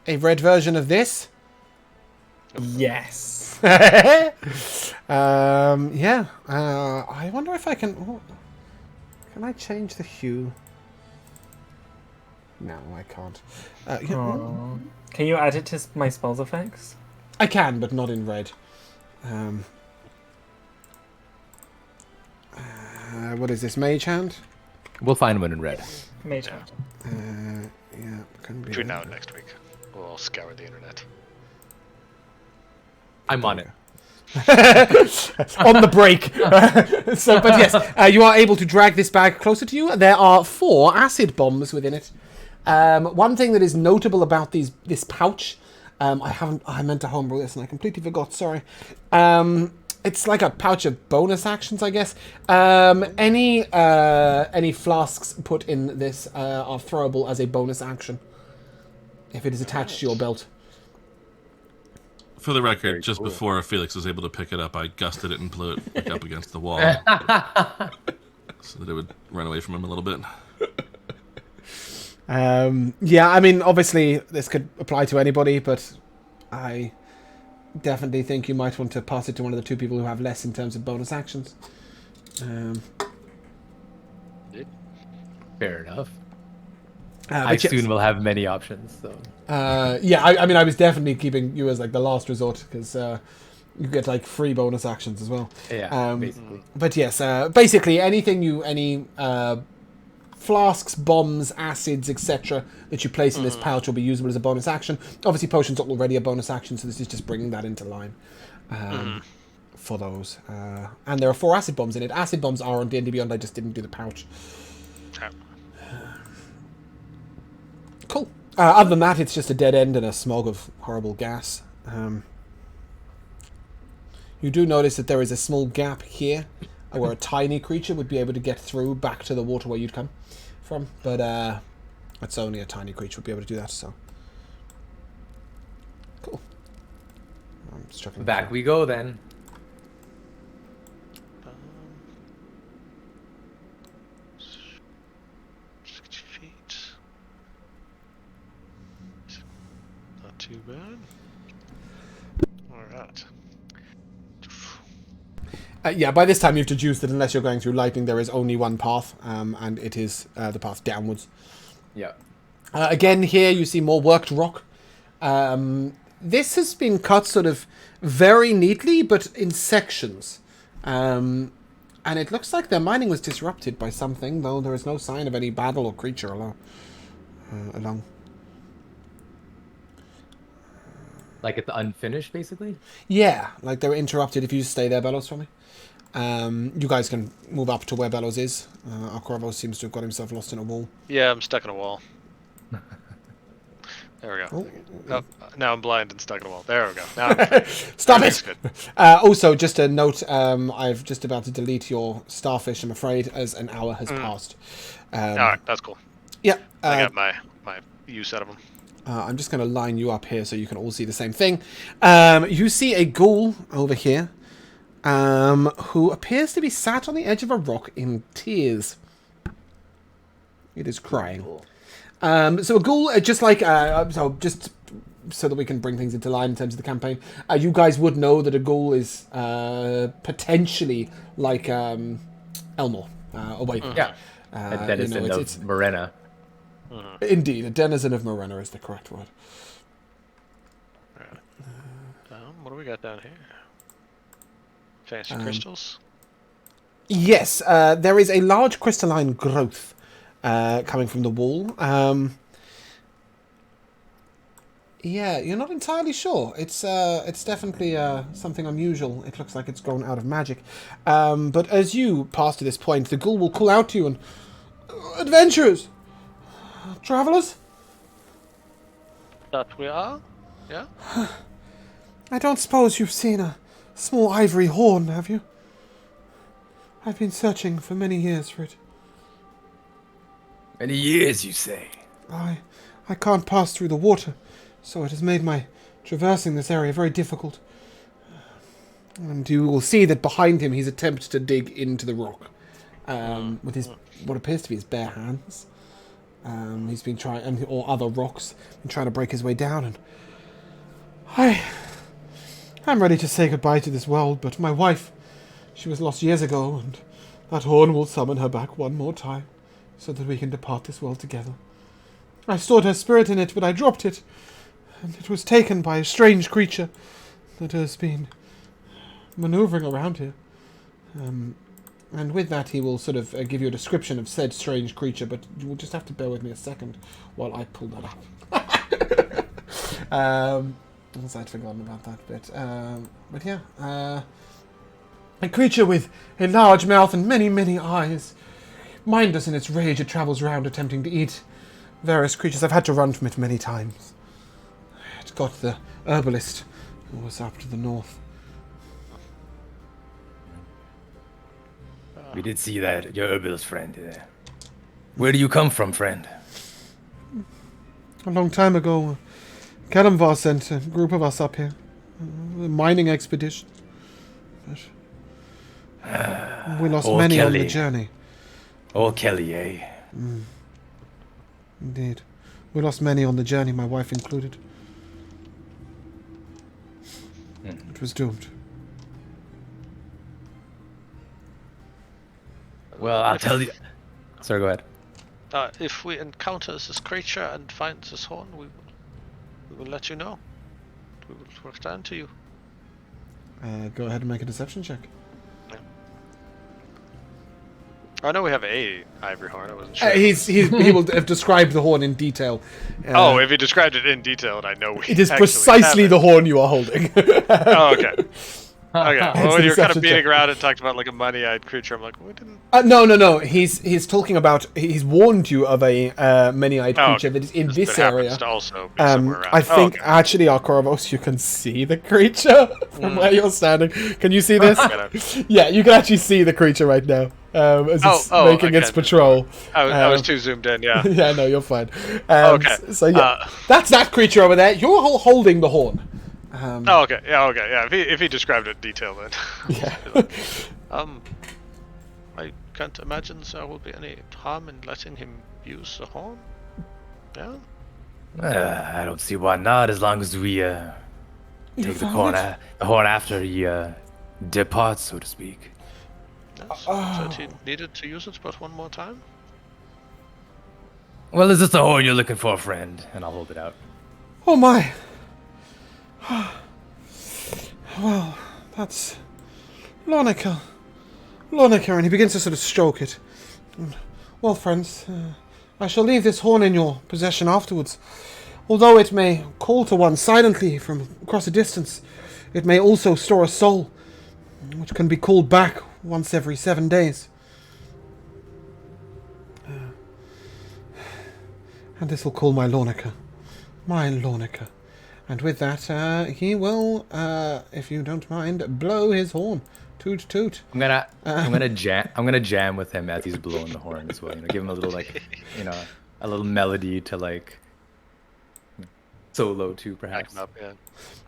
A red version of this. Yes. Yeah. I wonder if I can. Oh, can I change the hue? No, I can't. Aw. Can you add it to my spells effects? I can, but not in red. What is this? Mage hand? We'll find one in red. Mage hand. Yeah, can be. Between now and next week, we'll scour the internet. I'm on it. On the break. But yes, you are able to drag this bag closer to you. There are 4 acid bombs within it. One thing that is notable about this pouch, I meant to homebrew this and I completely forgot. Sorry. It's like a pouch of bonus actions, I guess. Any flasks put in this are throwable as a bonus action if it is attached to your belt. For the record, Very just cool. before Felix was able to pick it up, I gusted it and blew it back up against the wall so that it would run away from him a little bit. Yeah, I mean, obviously this could apply to anybody, but I definitely think you might want to pass it to one of the two people who have less in terms of bonus actions. Fair enough. But I yes. soon will have many options. So Yeah, I mean, I was definitely keeping you as like the last resort because you get like free bonus actions as well. yeah, basically. But yes, basically anything any flasks, bombs, acids, etc. that you place in this pouch will be usable as a bonus action. Obviously, potions are already a bonus action, so this is just bringing that into line for those. And there are 4 acid bombs in it. Acid bombs are on D&D Beyond. I just didn't do the pouch. Cool. Other than that, it's just a dead end and a smog of horrible gas. You do notice that there is a small gap here where a tiny creature would be able to get through back to the water where you'd come from, but it's only a tiny creature would be able to do that, so... Cool. I'm struggling. Back we go then. 60 feet. Not too bad. Alright. Yeah, by this time you've deduced that unless you're going through lightning, there is only one path, and it is the path downwards. Yeah. Again, here you see more worked rock. This has been cut sort of very neatly, but in sections. And it looks like their mining was disrupted by something, though there is no sign of any battle or creature along. Like it's unfinished, basically? Yeah, like they were interrupted. If you stay there, Bellows, for me. You guys can move up to where Bellows is. Corvo seems to have got himself lost in a wall. Yeah, I'm stuck in a wall. There we go. Oh, now I'm blind and stuck in a wall. There we go. Now I'm Stop it! good. Also, just a note, I've just about to delete your starfish, I'm afraid, as an hour has passed. Alright, that's cool. Yeah. I got my use out of them. I'm just going to line you up here so you can all see the same thing. You see a ghoul over here who appears to be sat on the edge of a rock in tears. It is crying. So a ghoul, just like... just so that we can bring things into line in terms of the campaign, you guys would know that a ghoul is potentially like Elmore. Oh, wait. Yeah. A denizen of Morena. Indeed, a denizen of Morena is the correct word. What do we got down here? Fancy crystals? Yes, there is a large crystalline growth coming from the wall. Yeah, you're not entirely sure. It's definitely something unusual. It looks like it's grown out of magic. But as you pass to this point, the ghoul will call out to you and... Adventurers! Travelers? That we are? Yeah? I don't suppose you've seen a small ivory horn, have you? I've been searching for many years for it. Many years, you say? I can't pass through the water, so it has made my traversing this area very difficult. And you will see that behind him he's attempted to dig into the rock with his what appears to be his bare hands. He's been trying, or other rocks, been trying to break his way down, and I'm ready to say goodbye to this world, but my wife, she was lost years ago, and that horn will summon her back one more time, so that we can depart this world together. I stored her spirit in it, but I dropped it, and it was taken by a strange creature that has been maneuvering around here. And with that, he will sort of give you a description of said strange creature, but you will just have to bear with me a second while I pull that up. I'd forgotten about that bit. But yeah. A creature with a large mouth and many, many eyes. Mindless in its rage, it travels around attempting to eat various creatures. I've had to run from it many times. It got the herbalist who was up to the north. We did see that, your herbalist friend. Where do you come from, friend? A long time ago, Kalimvar sent a group of us up here. mining expedition. But we lost many on the journey. Oh, Kelly, eh? Indeed. We lost many on the journey, my wife included. It was doomed. Well, I'll tell you. Sorry, go ahead. If we encounter this creature and find this horn, we will let you know. We will return to you. Go ahead and make a deception check. I know we have a ivory horn. I wasn't sure. He will have described the horn in detail. If he described it in detail, and I know we it is actually precisely have the horn you are holding. Oh, okay. Okay. Hence Well, the when you were kind of deception beating check. around and talked about like a money-eyed creature, I'm like, we didn't. No. He's talking about. He's warned you of a many-eyed creature that is in That this happens area. to also be somewhere around. I think okay. actually, Arkorovos, you can see the creature from where you're standing. Can you see this? Yeah, you can actually see the creature right now as it's making its patrol. I was too zoomed in. Yeah. Yeah, no, you're fine. Okay. So yeah, that's that creature over there. You're holding the horn. Okay. Yeah. If he described it in detail, then. Yeah. I can't imagine there will be any harm in letting him use the horn. Yeah. I don't see why not, as long as we take the horn after he departs, so to speak. Yes. Said he needed to use it, but one more time. Well, is this the horn you're looking for, friend? And I'll hold it out. Oh my. Well, that's Lonica, and he begins to sort of stroke it. Well, friends, I shall leave this horn in your possession afterwards. Although it may call to one silently from across a distance, it may also store a soul, which can be called back once every 7 days. And this will call my Lonica. And with that, he will, if you don't mind, blow his horn. Toot toot. I'm gonna jam with him as he's blowing the horn as well. Give him a little a little melody to solo too, perhaps. Up, yeah.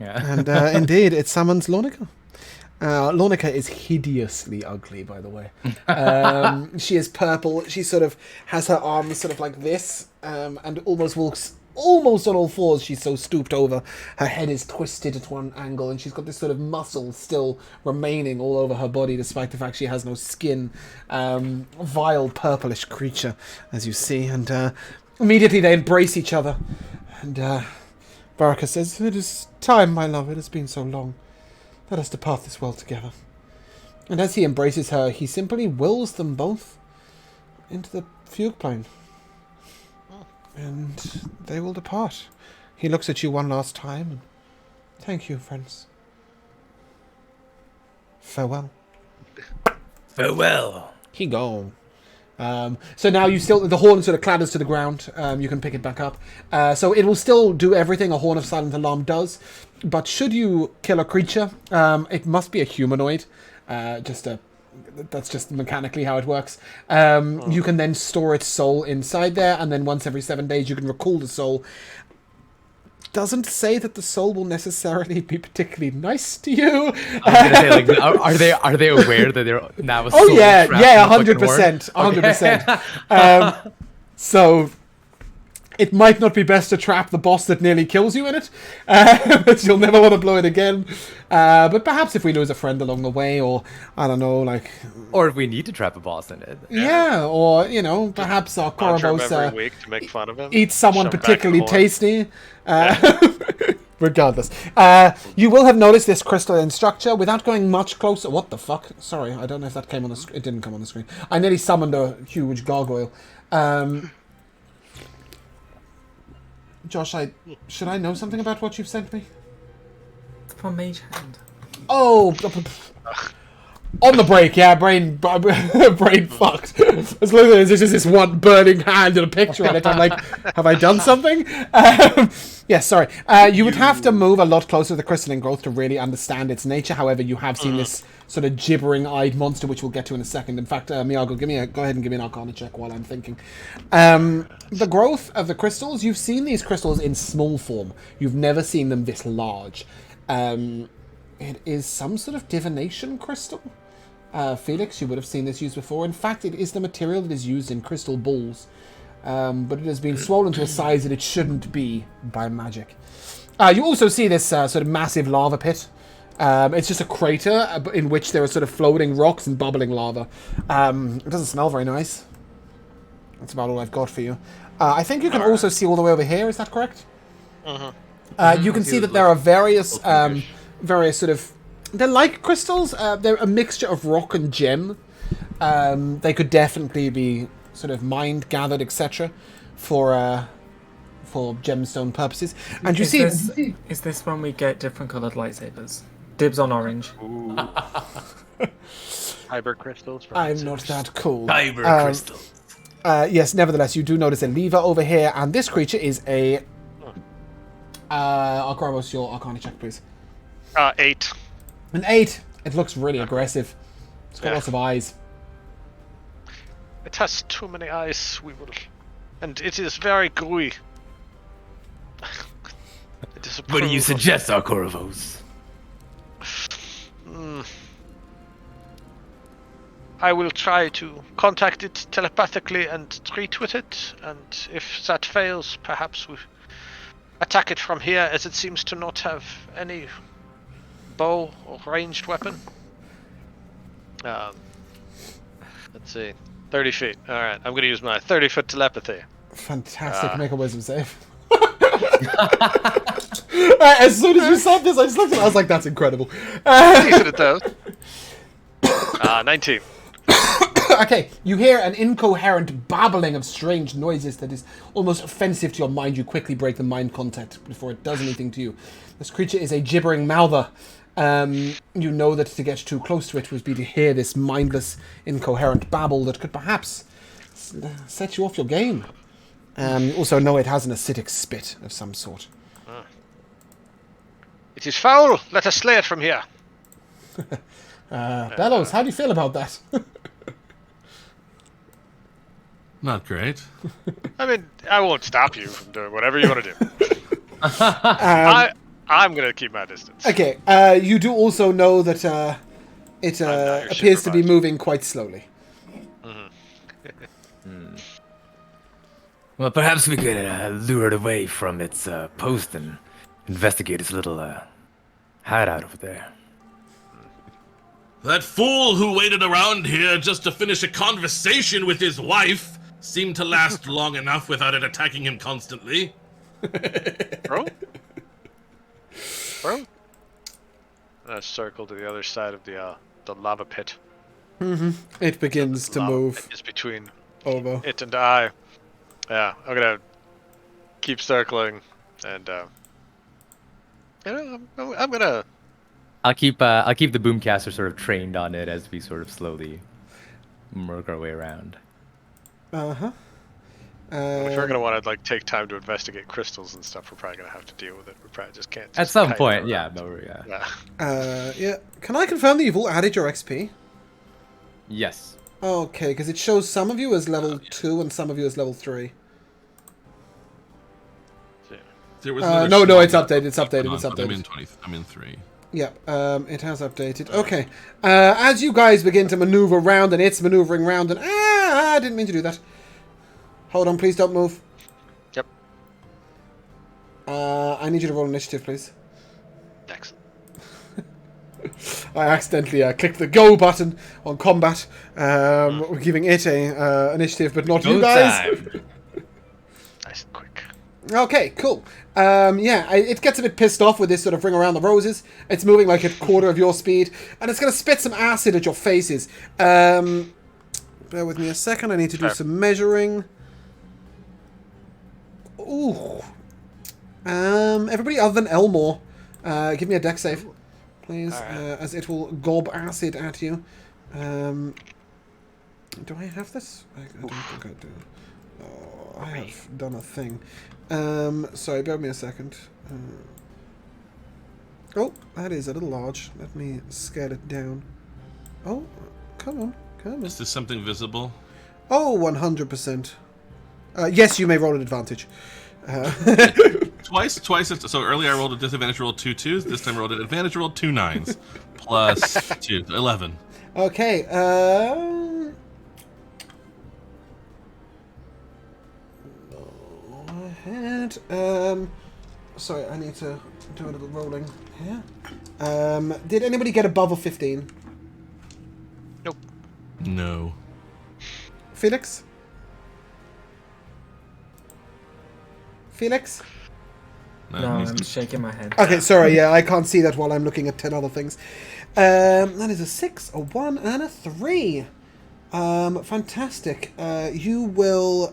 Yeah. And indeed, it summons Lonica. Lonica is hideously ugly, by the way. She is purple. She sort of has her arms sort of like this, and almost walks almost on all fours. She's so stooped over. Her head is twisted at one angle, and she's got this sort of muscle still remaining all over her body, despite the fact she has no skin. Vile, purplish creature, as you see. And immediately they embrace each other. And Baraka says, "It is time, my love. It has been so long. Let us depart this world together." And as he embraces her, he simply wills them both into the fugue plane. And they will depart. He looks at you one last time. And thank you, friends. Farewell. Farewell. He gone. So now the horn sort of clatters to the ground. You can pick it back up. So it will still do everything a Horn of Silent Alarm does. But should you kill a creature, it must be a humanoid. That's just mechanically how it works. You can then store its soul inside there, and then once every 7 days you can recall the soul. Doesn't say that the soul will necessarily be particularly nice to you. I was gonna say, are they aware that they're now a soul? Oh yeah, trapped in the fucking 100%, horn? 100%. So it might not be best to trap the boss that nearly kills you in it, but you'll never want to blow it again. But perhaps if we lose a friend along the way, or I don't know, or if we need to trap a boss in it. Yeah, or perhaps our Mantra him Korobos every week to make fun of him. eat someone Shove him back particularly in the horn. tasty. Regardless, you will have noticed this crystalline structure without going much closer. What the fuck? Sorry, I don't know if that came on the screen. It didn't come on the screen. I nearly summoned a huge gargoyle. Josh, should I know something about what you've sent me? For Mage Hand. Oh, on the break, yeah, brain fucked. As long as there's just this one burning hand and a picture in it, I'm like, have I done something? Yes, sorry. You would have to move a lot closer to the crystalline growth to really understand its nature. However, you have seen this sort of gibbering-eyed monster, which we'll get to in a second. In fact, Miyago, go ahead and give me an Arcana check while I'm thinking. The growth of the crystals, you've seen these crystals in small form. You've never seen them this large. It is some sort of divination crystal. Felix, you would have seen this used before. In fact, it is the material that is used in crystal balls. But it has been swollen to a size that it shouldn't be by magic. You also see this sort of massive lava pit. It's just a crater in which there are sort of floating rocks and bubbling lava. It doesn't smell very nice. That's about all I've got for you. I think you can also see all the way over here. Is that correct? You can see that there are various sort of... They're like crystals. They're a mixture of rock and gem. They could definitely be sort of mined, gathered, etc. for gemstone purposes. And you Is this when we get different coloured lightsabers? Dibs on orange. Kyber crystals. I'm not that cool. Kyber crystals. Yes, nevertheless, you do notice a lever over here, and this creature is a... I'll grab us your Arcana check, please. 8. An 8. It looks really aggressive. It's got lots of eyes. It has too many eyes, and it is very gooey. What do you suggest, our Corvos? I will try to contact it telepathically and treat with it, and if that fails, perhaps we attack it from here, as it seems to not have any bow or ranged weapon. Let's see. 30 feet. Alright, I'm going to use my 30-foot telepathy. Fantastic. Make a wisdom save. As soon as you said this, I just looked at it. I was like, that's incredible. Decent at those. 19. Okay, you hear an incoherent babbling of strange noises that is almost offensive to your mind. You quickly break the mind contact before it does anything to you. This creature is a gibbering mouther. You know that to get too close to it would be to hear this mindless, incoherent babble that could perhaps set you off your game. You also know it has an acidic spit of some sort. It is foul! Let us slay it from here! Bellows, how do you feel about that? Not great. I mean, I won't stop you from doing whatever you want to do. I'm going to keep my distance. Okay, you do also know that it appears to be moving quite slowly. Well, perhaps we could lure it away from its post and investigate its little hideout over there. That fool who waited around here just to finish a conversation with his wife seemed to last long enough without it attacking him constantly. Bro? A circle to the other side of the lava pit. It begins to move. It's between over it and I. Yeah, I'm gonna keep circling, and I'm gonna. I'll keep the boomcaster sort of trained on it as we sort of slowly work our way around. Uh-huh. If we're gonna want to like take time to investigate crystals and stuff, we're probably gonna have to deal with it. We probably just can't. At some point, yeah, yeah. Yeah. Can I confirm that you've all added your XP? Yes. Okay, because it shows some of you as level 2 and some of you as level 3. There was no, it's updated. It's updated. I'm in 3. Yep, it has updated. Okay, as you guys begin to maneuver around, and it's maneuvering around, and I didn't mean to do that. Hold on, please don't move. Yep. I need you to roll initiative, please. Excellent. I accidentally clicked the go button on combat. We're giving it a initiative, but not you guys. Nice and quick. Okay, cool. It gets a bit pissed off with this sort of ring around the roses. It's moving like a quarter of your speed, and it's going to spit some acid at your faces. Bear with me a second. I need to do some measuring. Ooh. Everybody other than Elmore, give me a dex save, please, as it will gob acid at you. Do I have this? I don't think I do. Oh, I have done a thing. Sorry, bear with me a second. Oh, that is a little large. Let me scale it down. Oh, come on. Is this something visible? Oh, 100%. Yes, you may roll an advantage. 20 twice. So earlier I rolled a disadvantage, rolled 2 2s. This time I rolled an advantage, rolled 2 9s. Plus 2, 11. Okay. Go ahead. Sorry, I need to do a little rolling here. Did anybody get above a 15? Nope. No. Felix? Felix? No, I'm shaking my head. Okay, sorry, yeah, I can't see that while I'm looking at 10 other things. That is a 6, a 1, and a 3. Fantastic. You will,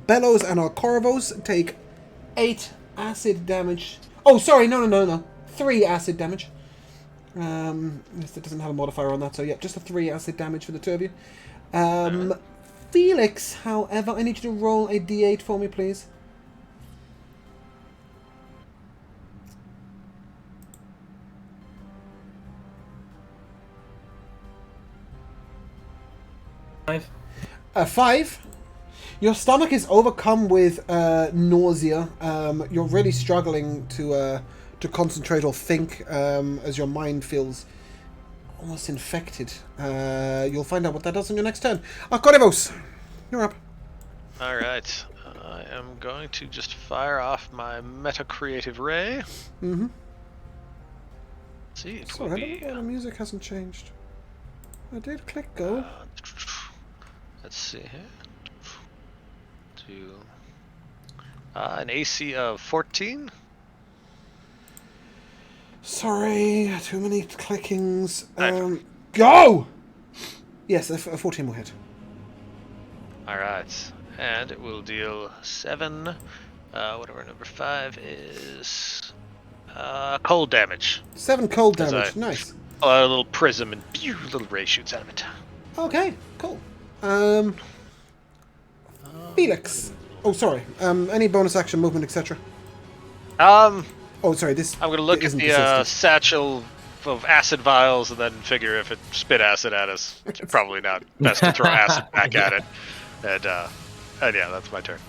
Bellows and our Corvos take 8 acid damage. Oh, sorry, no. 3 acid damage. Yes, it doesn't have a modifier on that, so yeah, just a 3 acid damage for the two of you. Felix, however, I need you to roll a d8 for me, please. Five. 5. Your stomach is overcome with nausea. You're really struggling to concentrate or think as your mind feels almost infected. You'll find out what that does on your next turn. Corvos, you're up. Alright. I am going to just fire off my meta-creative ray. Mm-hmm. See, it Sorry, will I don't know be... why the music hasn't changed. I did click go. Let's see here. An AC of 14. Sorry, too many clickings. Go! Yes, a 14 will hit. Alright. And it will deal 7. Whatever number 5 is. Cold damage. 7 cold As damage. I- Nice. A little prism and pew, little ray shoots out of it. Okay, cool. Felix. Oh, sorry. Any bonus action, movement, etc. Um, Oh, sorry. This. I'm gonna look at isn't the persistent. satchel of acid vials and then figure if it spit acid at us. It's probably not best to throw acid back at it. And yeah, that's my turn.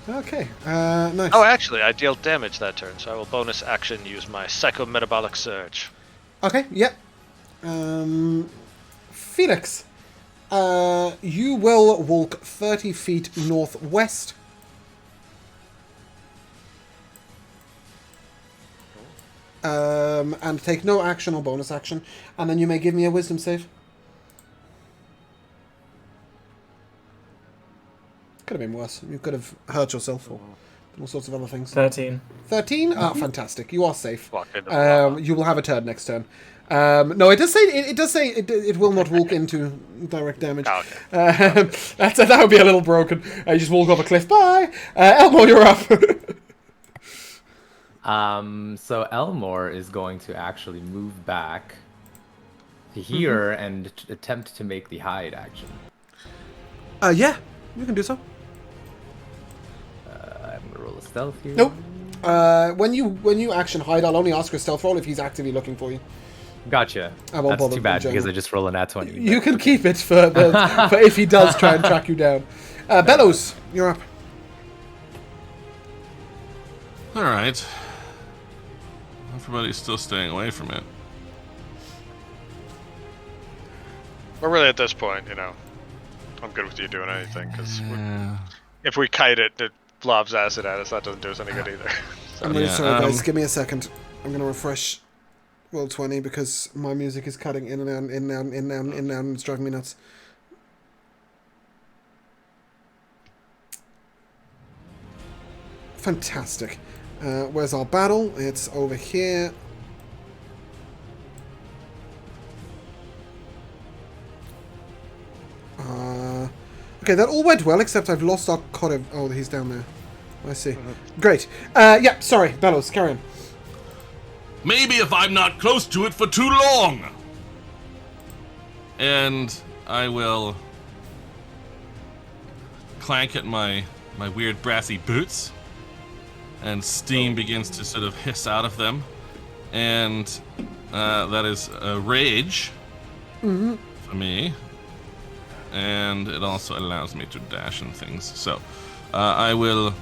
Okay. Nice. Oh, actually, I dealt damage that turn, so I will bonus action use my psychometabolic surge. Okay. Yep. Felix. You will walk 30 feet northwest. And take no action or bonus action, and then you may give me a wisdom save. Could have been worse. You could have hurt yourself or all sorts of other things. 13. 13? Ah, fantastic. You are safe. Walk into lava. You will have a turn next turn. No, it does say it will not walk into direct damage. Oh, okay. That would be a little broken. I just walk off a cliff. Bye. Elmo, you're up. So Elmore is going to actually move back to here and attempt to make the hide action. Yeah, you can do so. I'm gonna roll a stealth here. Nope. When you action hide, I'll only ask for a stealth roll if he's actively looking for you. Gotcha. I won't That's bother too bad in general. because I just roll a nat 20. You can keep it for if he does try and track you down. Bellows, you're up. Alright. Everybody's still staying away from it. But really, at this point, I'm good with you doing anything, because Yeah. if we kite it, it lobs acid at us. That doesn't do us any good either. I'm really Yeah, sorry, guys. Give me a second. I'm gonna refresh Roll 20 because my music is cutting in and out, in and out, in and out, in and out, and it's driving me nuts. Fantastic. Where's our battle? It's over here. Okay, that all went well, except I've lost our Kodev. Oh, he's down there. I see. Great. Yeah, sorry. Bellows, carry on. Maybe if I'm not close to it for too long. And I will clank at my weird brassy boots, and steam begins to sort of hiss out of them, and that is a rage for me, and it also allows me to dash and things. So I will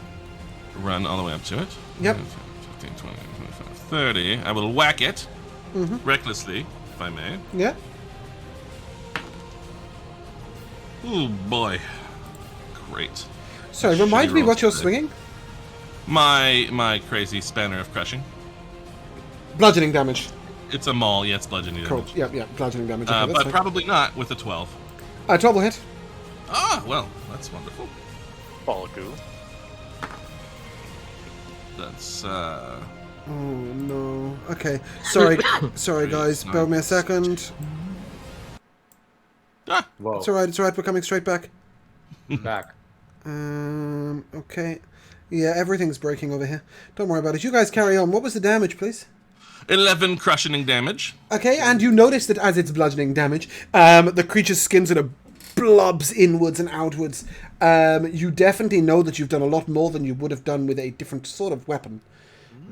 run all the way up to it. Yep. 15, 20, 25, 30. I will whack it recklessly, if I may. Yeah. Oh boy. Great. Sorry, remind me rolls what you're today. swinging. My crazy spanner of crushing. Bludgeoning damage. It's a maul, yeah, it's bludgeoning Cool. damage. Yeah, bludgeoning damage. Okay, that's But fine. probably not with a 12. 12 will hit. Ah, well, that's wonderful. Ball of goo. That's, Oh no. Okay. Sorry, sorry guys. Bear with me a second. Ah! Whoa. It's alright. It's alright. We're coming straight back. Back. Okay. Yeah, everything's breaking over here. Don't worry about it. You guys carry on. What was the damage, please? 11 crushing damage. Okay, and you notice that as it's bludgeoning damage, the creature's skin sort of blobs inwards and outwards. You definitely know that you've done a lot more than you would have done with a different sort of weapon.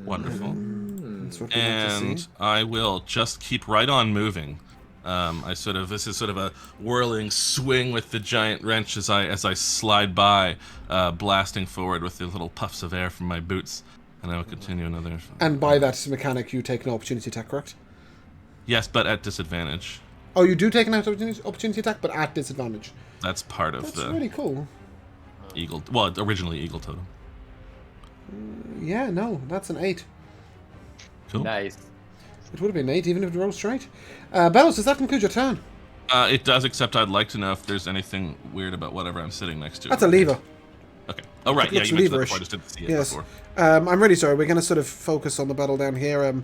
Wonderful. That's what we want to And see. I will just keep right on moving. This is sort of a whirling swing with the giant wrench as I slide by, blasting forward with the little puffs of air from my boots, and I will continue another. And by that mechanic, you take an opportunity attack, correct? Yes, but at disadvantage. Oh, you do take an opportunity attack, but at disadvantage. That's part of That's the really cool. eagle. Well, originally eagle totem. Yeah, no, that's an 8. Cool. Nice. It would have been 8 even if it rolled straight. Bells, does that conclude your turn? It does, except I'd like to know if there's anything weird about whatever I'm sitting next to. That's a lever. Okay. Oh right, It yeah, looks you mentioned that leverish. before. I just didn't see it Yes. before. I'm really sorry. We're going to sort of focus on the battle down here.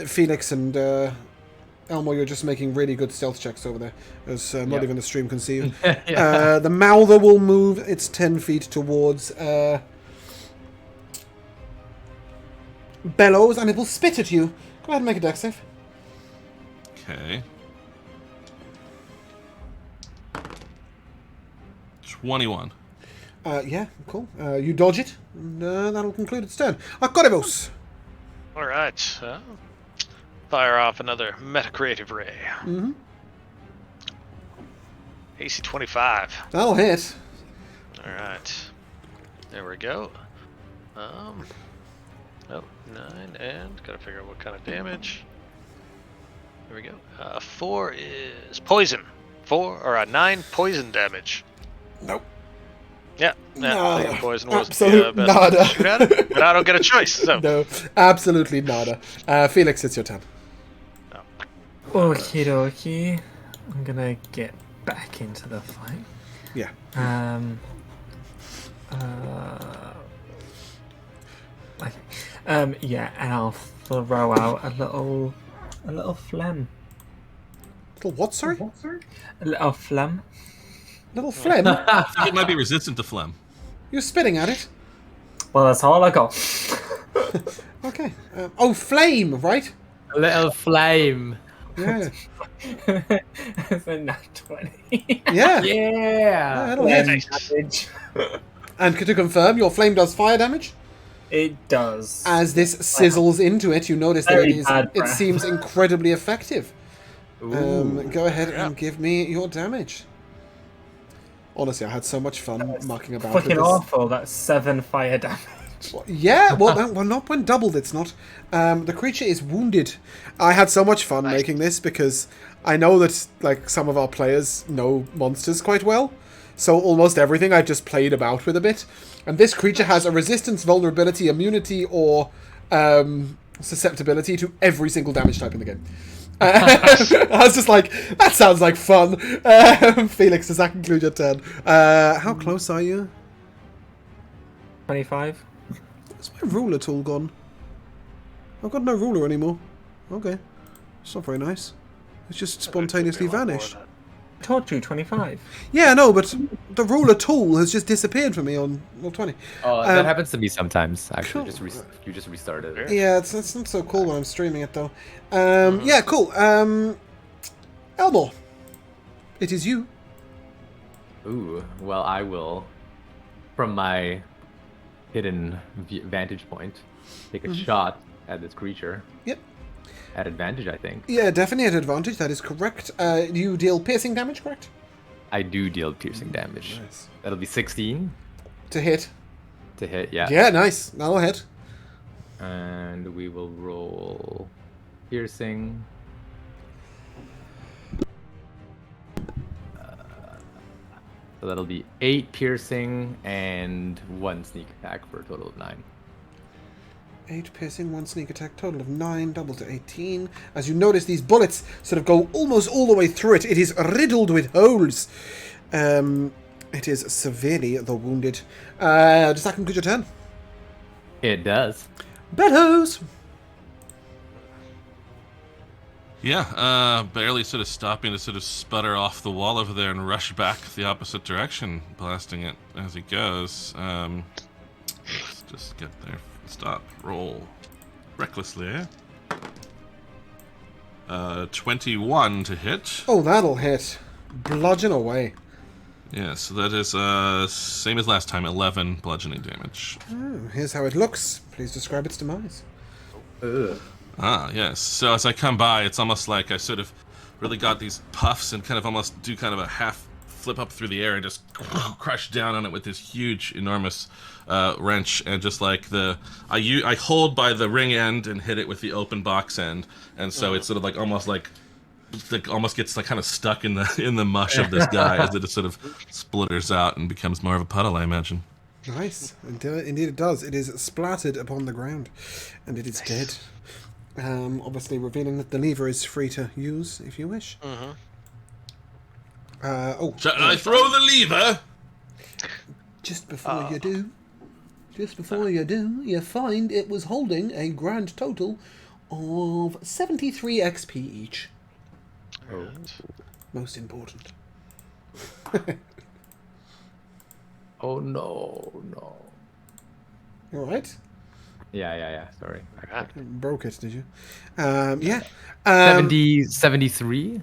Felix and Elmo, you're just making really good stealth checks over there, as not Yep. even the stream can see you. Yeah. The Mouther will move its 10 feet towards Bellows, and it will spit at you. Go ahead and make a dex save. Okay. 21. Yeah, cool. You dodge it, and that'll conclude its turn. Akoribos! Alright. Fire off another Metacreative Ray. Mm-hmm. AC 25. That'll hit. Alright. There we go. Oh, 9, and gotta figure out what kind of damage. There we go. 4 is poison. 9 poison damage. Nope. Yeah, Nada. thinking poison was Absolute the best nada. to shoot at it, but I don't get a choice. So. No, absolutely nada. Felix, it's your turn. Okie dokie. I'm gonna get back into the fight. Yeah. Yeah, and I'll throw out a little phlegm. Little what, sorry? A little phlegm. Little phlegm? I think it might be resistant to phlegm. You're spitting at it? Well, that's all I got. Okay. Oh, flame, right? A little flame. Yeah. It's a nat 20. Yeah. Yeah. That'll hit. Damage. And to confirm, your flame does fire damage. It does. As this sizzles into it, you notice that Very bad it breath. seems incredibly effective. Ooh. Go ahead and give me your damage. Honestly, I had so much fun mucking about with Fucking this. awful. That's 7 fire damage. Yeah, well, not when doubled, it's not. The creature is wounded. I had so much fun making this because I know that like some of our players know monsters quite well. So almost everything I just played about with a bit. And this creature has a resistance, vulnerability, immunity, or susceptibility to every single damage type in the game. I was just like, that sounds like fun. Felix, does that conclude your turn? How close are you? 25. Where's my ruler tool gone? I've got no ruler anymore. Okay. It's not very nice. It's just spontaneously vanished. I told you 25. Yeah, no, but the ruler tool has just disappeared from me on Roll 20. Oh, that happens to me sometimes. Actually, cool. you just restart it. Yeah, it's not so cool when I'm streaming it, though. Yeah, cool. Elmore. It is you. Ooh, well, I will, from my hidden vantage point, take a shot at this creature. Yep. At advantage, I think. Yeah, definitely at advantage. That is correct. You deal piercing damage, correct? I do deal piercing damage. Nice. That'll be 16 To hit. to hit, yeah. Yeah, nice. That'll hit. And we will roll piercing. So that'll be 8 piercing and 1 sneak attack for a total of 9. 8 piercing, 1 sneak attack, total of 9, double to 18. As you notice, these bullets sort of go almost all the way through it. It is riddled with holes. It is severely the wounded. Does that conclude your turn? It does. Beddoes! Yeah, barely sort of stopping to sort of sputter off the wall over there and rush back the opposite direction, blasting it as he goes. Let's just get there. Stop. Roll. Recklessly. 21 to hit. Oh, that'll hit. Bludgeon away. Yeah, so that is same as last time, 11 bludgeoning damage. Oh, here's how it looks. Please describe its demise. Ugh. Ah, yes. So as I come by, it's almost like I sort of really got these puffs and kind of almost do kind of a half flip up through the air and just crush down on it with this huge, enormous wrench. And just like I hold by the ring end and hit it with the open box end. And so it's sort of like almost gets like kind of stuck in the mush of this guy as it just sort of splitters out and becomes more of a puddle, I imagine. Nice. Indeed it does. It is splattered upon the ground. And it is dead. Obviously revealing that the lever is free to use if you wish. Shall I throw the lever? Just before you do, you find it was holding a grand total of 73 XP each. Oh. Most important. Oh no. You alright? Yeah. Sorry. Broke it, did you? Yeah. 73?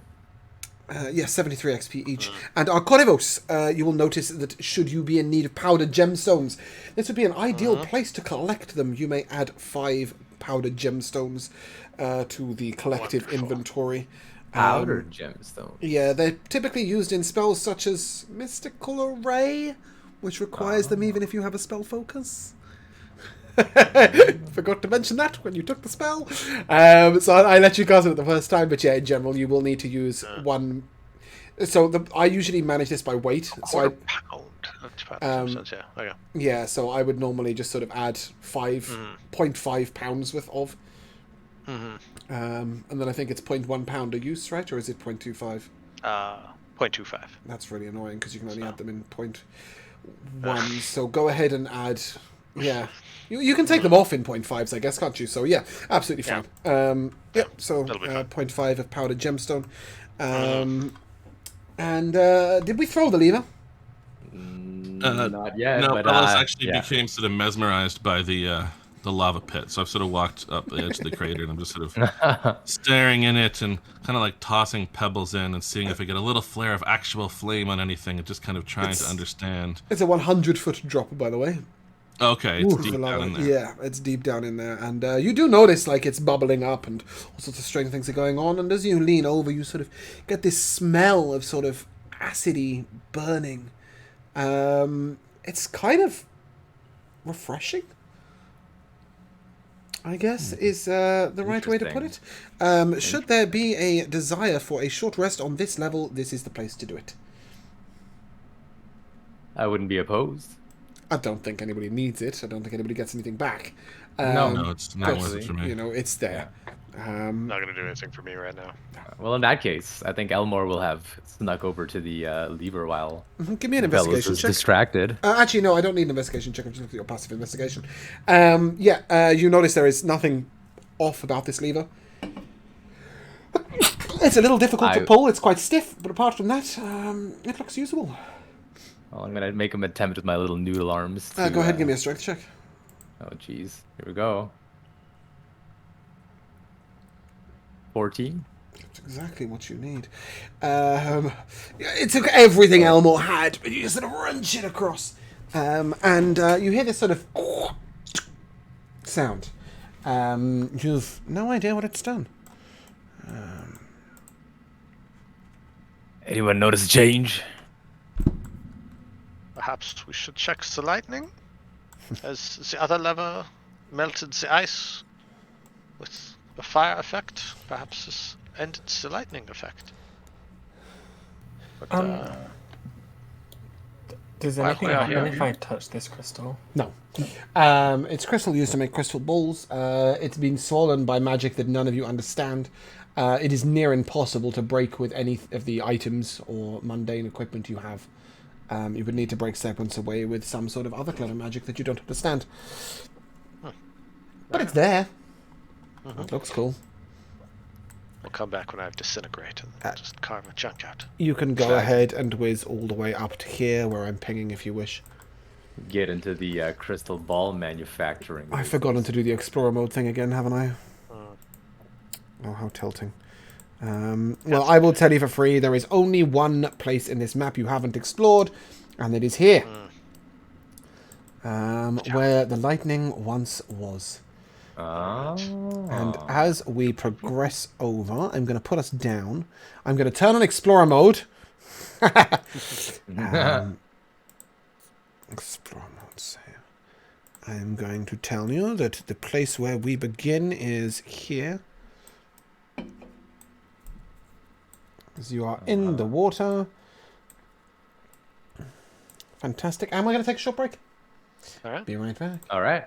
Yes, 73 XP each. And Arcorivos, you will notice that should you be in need of powdered gemstones, this would be an ideal place to collect them. You may add 5 powdered gemstones to the collective inventory. Powdered gemstone. Yeah, they're typically used in spells such as Mystical Array, which requires them even if you have a spell focus. Forgot to mention that when you took the spell. So I let you guys it the first time, but yeah, in general, you will need to use one. So I usually manage this by weight. So yeah, so I would normally just sort of add 0.5 pounds worth of. And then I think it's 0.1 pound a use, right? Or is it 0.25? 0.25. That's really annoying because you can only add them in 0.1. So go ahead and add. Yeah, you can take them off in 0.5s, I guess, can't you? So yeah, absolutely fine. So 0.5 of powdered gemstone. And did we throw the lever? Not yet. No, but Bellas actually became sort of mesmerized by the lava pit. So I've sort of walked up the edge of the crater and I'm just sort of staring in it and kind of like tossing pebbles in and seeing if I get a little flare of actual flame on anything and just kind of trying to understand. It's a 100-foot drop, by the way. Okay, it's deep down in there. Yeah, it's deep down in there. And you do notice, like, it's bubbling up and all sorts of strange things are going on. And as you lean over, you sort of get this smell of sort of acidy burning. It's kind of refreshing, I guess, is the right way to put it. Should there be a desire for a short rest on this level, this is the place to do it. I wouldn't be opposed. I don't think anybody needs it. I don't think anybody gets anything back. No, it's not worth it for me. You know, it's there. Not going to do anything for me right now. Well, in that case, I think Elmore will have snuck over to the lever while give me an investigation check. Distracted. Actually, no, I don't need an investigation check. I'm just looking at your passive investigation. You notice there is nothing off about this lever. It's a little difficult to pull. It's quite stiff, but apart from that, it looks usable. Well, I'm going to make an attempt with my little noodle arms. Go ahead and give me a strength check. Oh, jeez. Here we go. 14. That's exactly what you need. It took everything Elmore had, but you just sort of wrench it across. And you hear this sort of sound. You've no idea what it's done. Anyone notice a change? Perhaps we should check the lightning, as the other lever melted the ice with a fire effect. Perhaps this ended the lightning effect. But, Does Well, anything we are happen here. if I touch this crystal? No. It's crystal used to make crystal balls. It's been swollen by magic that none of you understand. It is near impossible to break with any of the items or mundane equipment you have. You would need to break segments away with some sort of other clever magic that you don't understand. But it's there. It looks cool. We'll come back when I have disintegrate and just carve a chunk out. You can go ahead and whiz all the way up to here where I'm pinging if you wish. Get into the crystal ball manufacturing. I've forgotten to do the explorer mode thing again, haven't I? Oh, how tilting. Well, I will tell you for free, there is only one place in this map you haven't explored, and it is here. Where the lightning once was. And as we progress over, I'm going to put us down. I'm going to turn on explorer mode. Explorer mode, so I'm going to tell you that the place where we begin is here. As you are in the water. Fantastic. And we're going to take a short break. All right. Be right back. All right.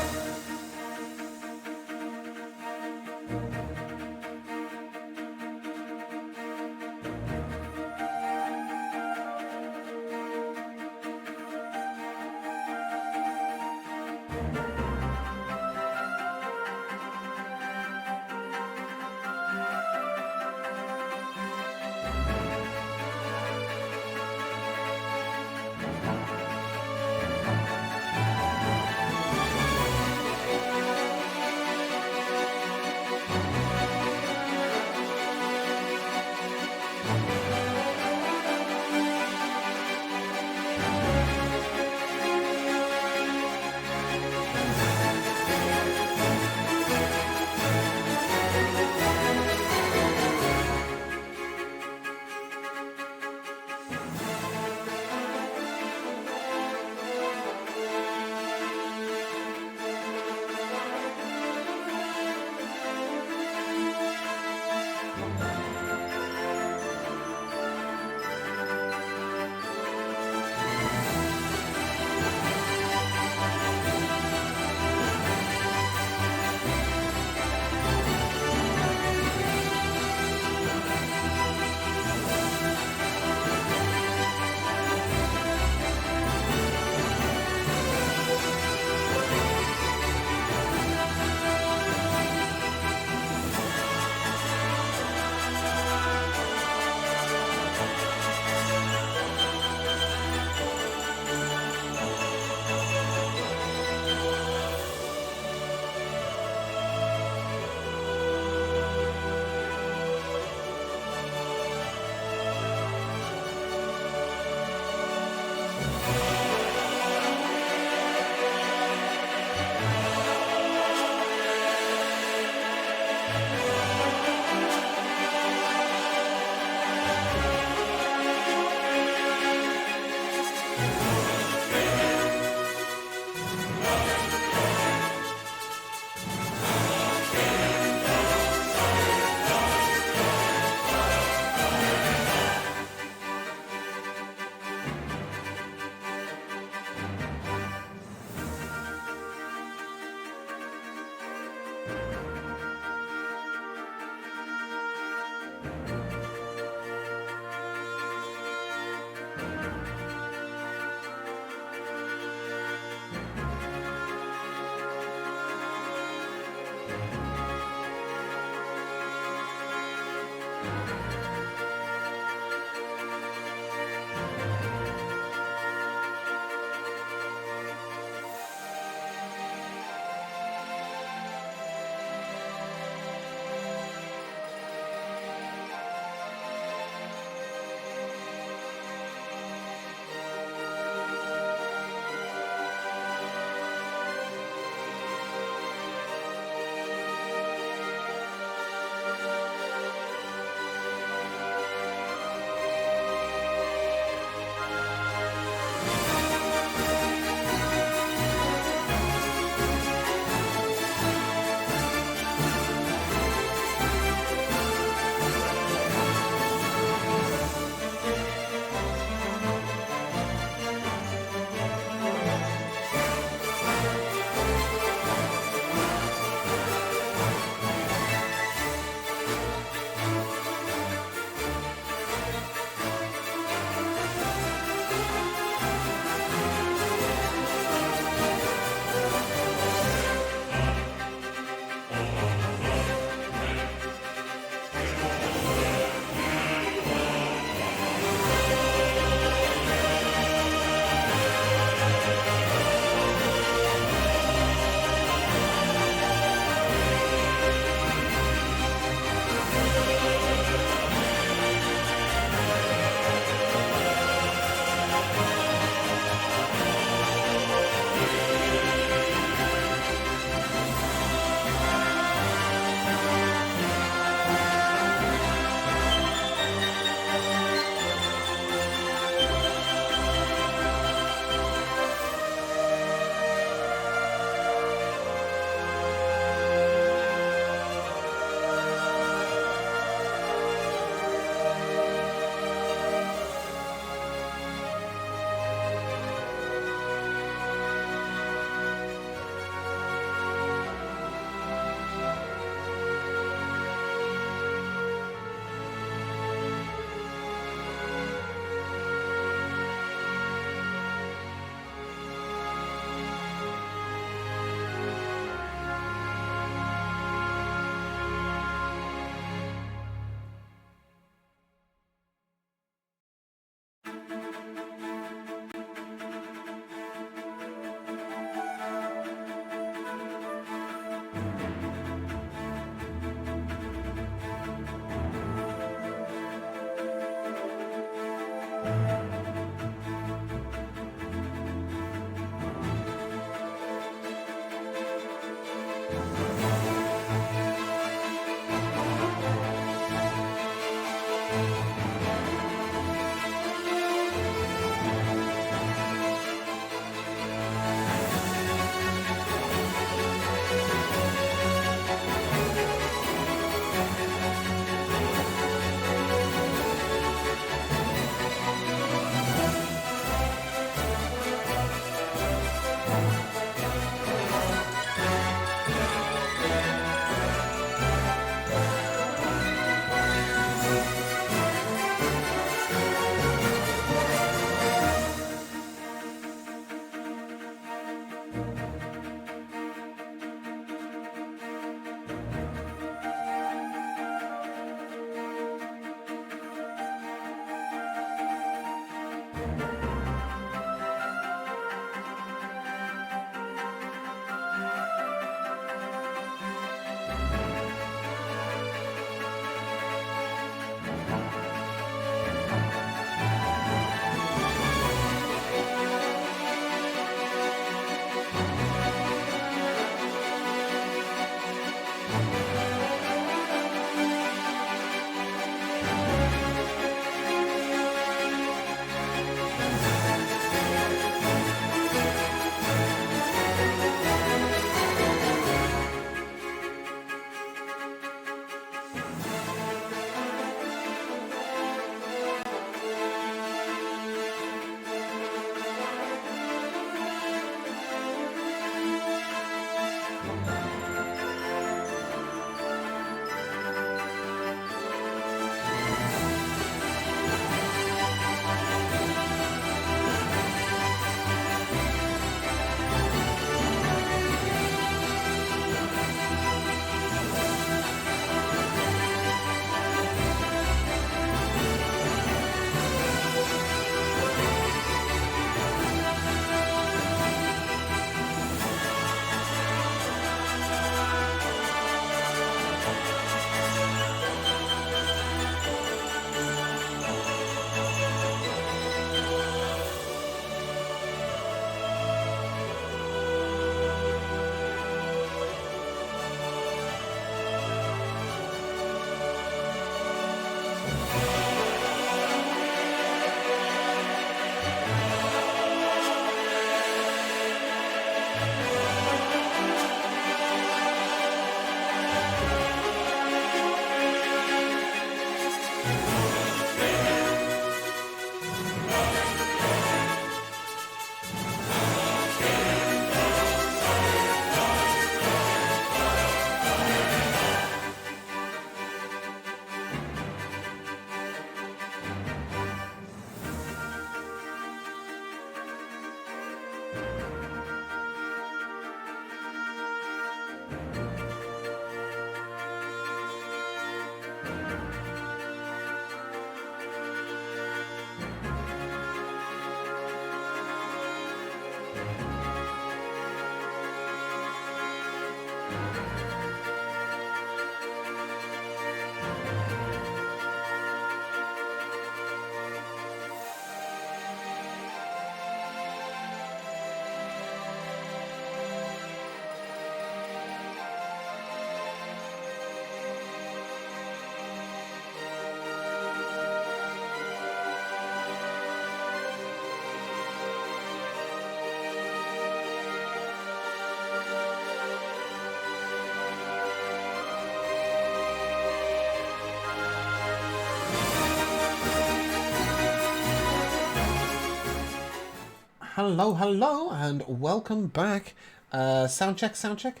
Hello, hello, and welcome back. Sound check, sound check.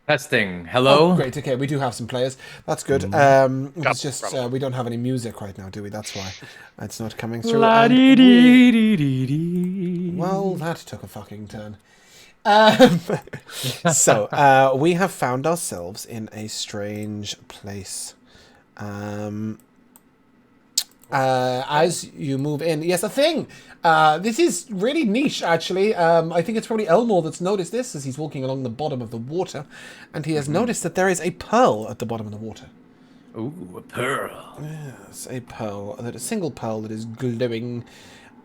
Testing. Hello. Oh, great. Okay, we do have some players. That's good. It's just we don't have any music right now, do we? That's why it's not coming through. Well, that took a fucking turn. So we have found ourselves in a strange place. As you move in, yes, a thing. This is really niche, actually. I think it's probably Elmore that's noticed this as he's walking along the bottom of the water, and he has noticed that there is a pearl at the bottom of the water. Ooh, a pearl. Yes, a pearl. A single pearl that is glowing.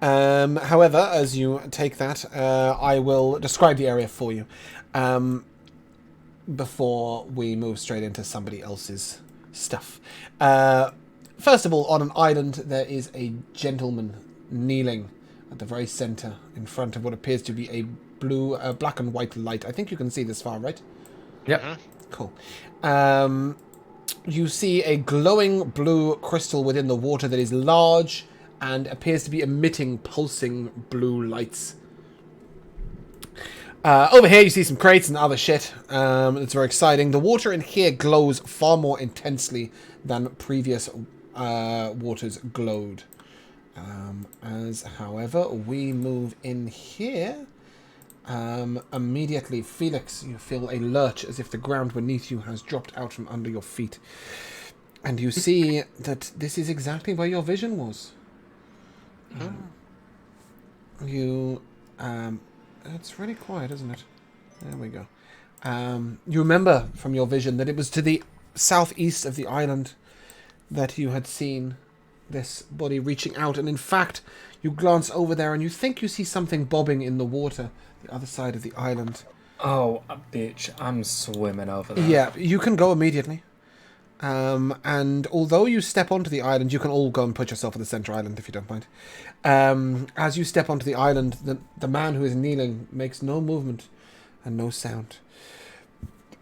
However, as you take that, I will describe the area for you before we move straight into somebody else's stuff. First of all, on an island, there is a gentleman kneeling at the very center in front of what appears to be a black and white light. I think you can see this far, right? Yep. Cool. You see a glowing blue crystal within the water that is large and appears to be emitting pulsing blue lights. Over here, you see some crates and other shit. It's very exciting. The water in here glows far more intensely than previous waters glowed. As, however, we move in here, immediately, Felix, you feel a lurch as if the ground beneath you has dropped out from under your feet. And you see that this is exactly where your vision was. It's really quiet, isn't it? There we go. You remember from your vision that it was to the southeast of the island that you had seen this body reaching out, and in fact, you glance over there and you think you see something bobbing in the water, the other side of the island. Oh, bitch, I'm swimming over there. Yeah, you can go immediately. And although you step onto the island, you can all go and put yourself at the center island if you don't mind. As you step onto the island, the man who is kneeling makes no movement and no sound.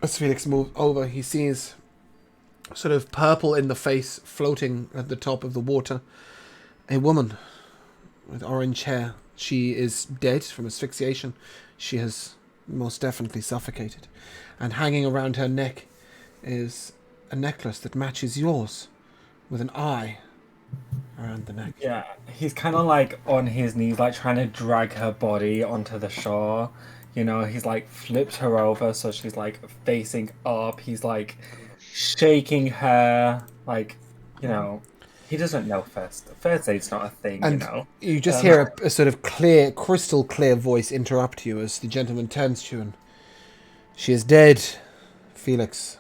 As Felix moves over, he sees sort of purple in the face floating at the top of the water. A woman with orange hair. She is dead from asphyxiation. She has most definitely suffocated. And hanging around her neck is a necklace that matches yours, with an eye around the neck. Yeah, he's kind of like on his knees, like trying to drag her body onto the shore. You know, he's like flipped her over so she's like facing up. He's like shaking her, like, you know, he doesn't know first aid's not a thing, and you know. You just hear a sort of clear, crystal clear voice interrupt you as the gentleman turns to you and, "She is dead, Felix.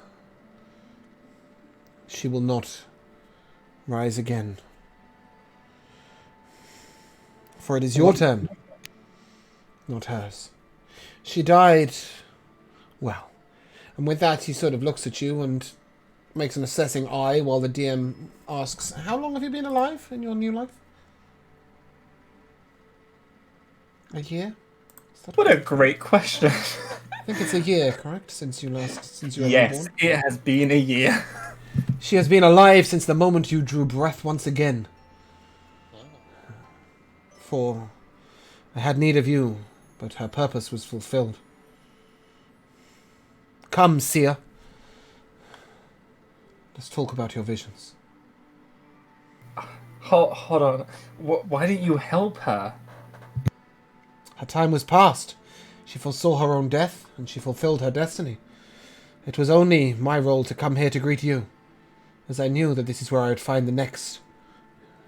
She will not rise again. For it is your turn, not hers. She died, well." And with that, he sort of looks at you and makes an assessing eye while the DM asks, "How long have you been alive in your new life?" A year? What a great question. I think it's a year, correct? Since you were Yes, born? it has been a year. She has been alive since the moment you drew breath once again. For I had need of you, but her purpose was fulfilled. Come, seer. Let's talk about your visions. Hold on. Why didn't you help her? Her time was past. She foresaw her own death, and she fulfilled her destiny. It was only my role to come here to greet you, as I knew that this is where I would find the next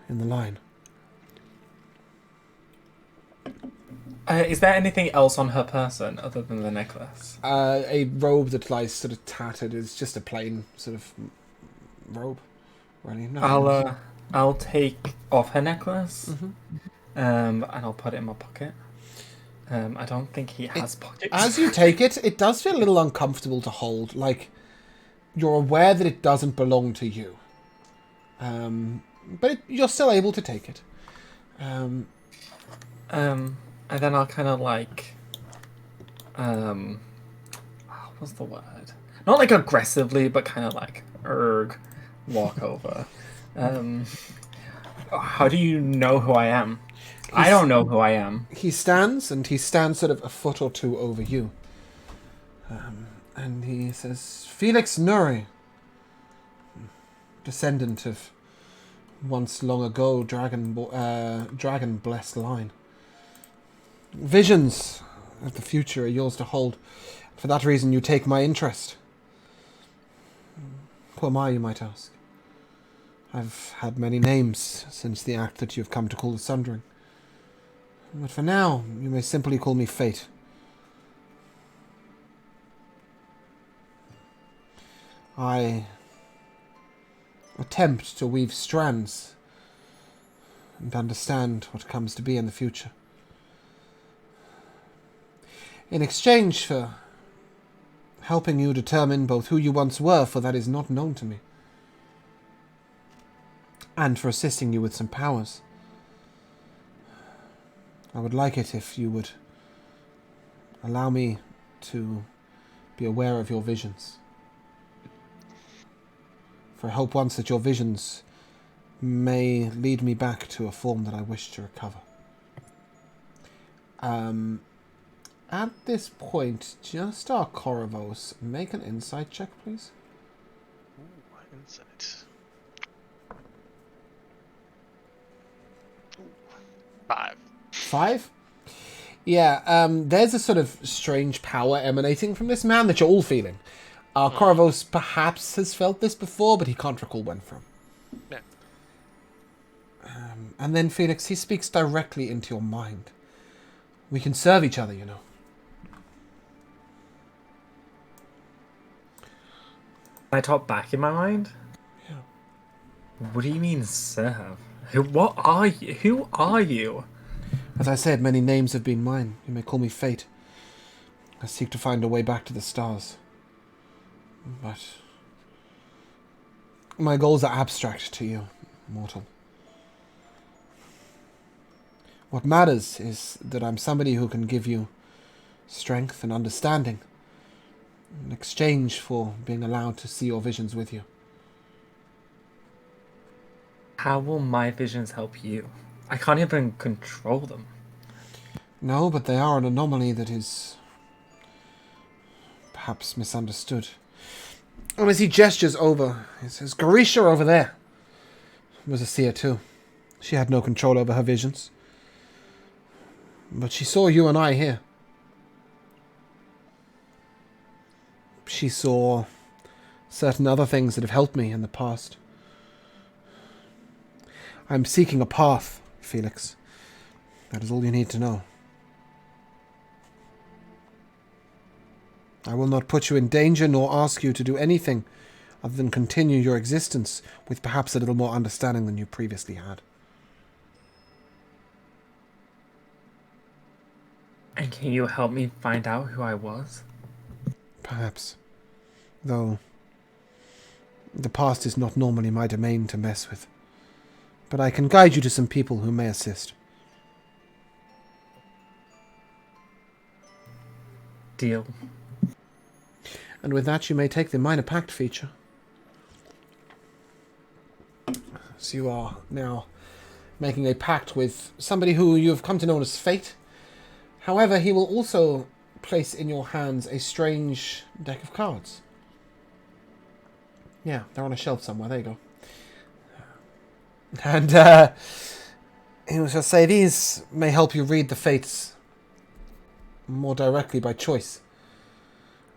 in the line. Is there anything else on her person other than the necklace? A robe that lies sort of tattered is just a plain sort of robe. Really, I'll take off her necklace, and I'll put it in my pocket. I don't think he has pockets. As you take it, it does feel a little uncomfortable to hold. Like, you're aware that it doesn't belong to you. But you're still able to take it. And then I'll kind of like, what's the word? Not like aggressively, but kind of like, walk over. How do you know who I am? I don't know who I am. He stands sort of a foot or two over you. And he says, Felix Nuri, descendant of once long ago dragon-blessed line. Visions of the future are yours to hold. For that reason you take my interest. Who am I, you might ask? I've had many names since the act that you've come to call the Sundering. But for now, you may simply call me Fate. I attempt to weave strands and understand what comes to be in the future. In exchange for helping you determine both who you once were, for that is not known to me, and for assisting you with some powers. I would like it if you would allow me to be aware of your visions. For I hope once that your visions may lead me back to a form that I wish to recover. At this point, just our Corvos, make an insight check, please. Ooh, insight. Ooh, 5. 5? Yeah, there's a sort of strange power emanating from this man that you're all feeling. Corvos perhaps has felt this before, but he can't recall when from. Yeah. And then Felix, he speaks directly into your mind. We can serve each other, you know. Can I talk back in my mind? Yeah. What do you mean serve? What are you? Who are you? As I said, many names have been mine. You may call me Fate. I seek to find a way back to the stars. But my goals are abstract to you, mortal. What matters is that I'm somebody who can give you strength and understanding in exchange for being allowed to see your visions with you. How will my visions help you? I can't even control them. No, but they are an anomaly that is perhaps misunderstood. And as he gestures over, he says, Garisha over there was a seer too. She had no control over her visions. But she saw you and I here. She saw certain other things that have helped me in the past. I'm seeking a path, Felix. That is all you need to know. I will not put you in danger nor ask you to do anything other than continue your existence with perhaps a little more understanding than you previously had. And can you help me find out who I was? Perhaps. Though the past is not normally my domain to mess with. But I can guide you to some people who may assist. Deal. And with that you may take the minor pact feature. So you are now making a pact with somebody who you have come to know as Fate. However, he will also place in your hands a strange deck of cards. Yeah, they're on a shelf somewhere. There you go. And he will just say, these may help you read the fates more directly by choice.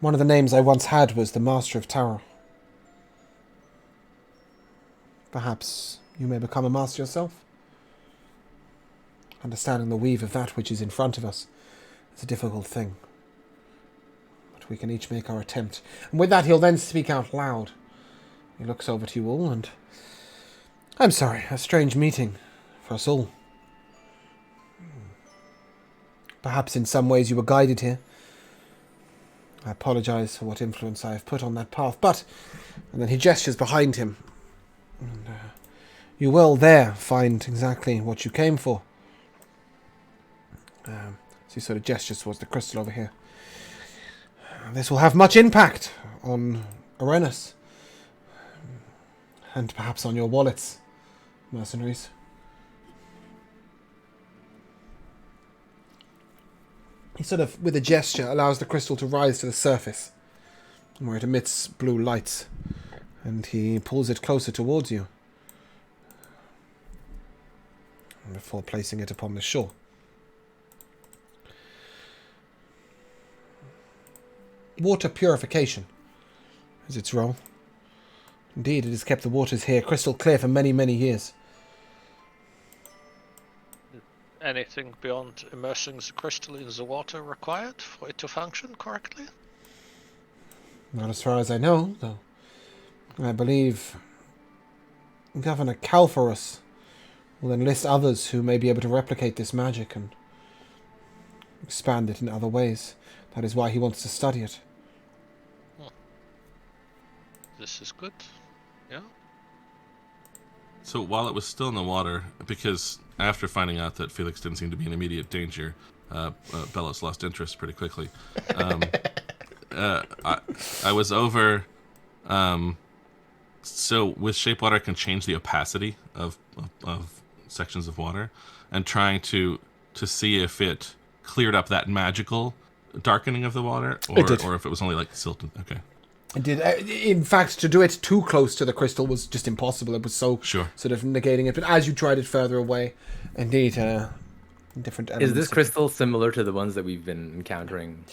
One of the names I once had was the Master of Tarot. Perhaps you may become a master yourself. Understanding the weave of that which is in front of us is a difficult thing. But we can each make our attempt. And with that, he'll then speak out loud. He looks over to you all and... I'm sorry, a strange meeting for us all. Perhaps in some ways you were guided here. I apologize for what influence I have put on that path, but... And then he gestures behind him. And, you will there find exactly what you came for. So he sort of gestures towards the crystal over here. This will have much impact on Arenas. And perhaps on your wallets, mercenaries. He sort of, with a gesture, allows the crystal to rise to the surface, where it emits blue lights, and he pulls it closer towards you, before placing it upon the shore. Water purification is its role. Indeed, it has kept the waters here crystal clear for many, many years. Anything beyond immersing the crystal in the water required for it to function correctly? Not as far as I know, though. I believe Governor Calphorus will enlist others who may be able to replicate this magic and expand it in other ways. That is why he wants to study it. This is good. Yeah. So while it was still in the water, because after finding out that Felix didn't seem to be in immediate danger, Bellos lost interest pretty quickly. I was over. So with Shapewater, I can change the opacity of sections of water, and trying to see if it cleared up that magical darkening of the water, or if it was only like silted. Okay. It did. In fact, to do it too close to the crystal was just impossible. It was so sort of negating it. But as you tried it further away, indeed, different elements. Is this crystal similar to the ones that we've been encountering?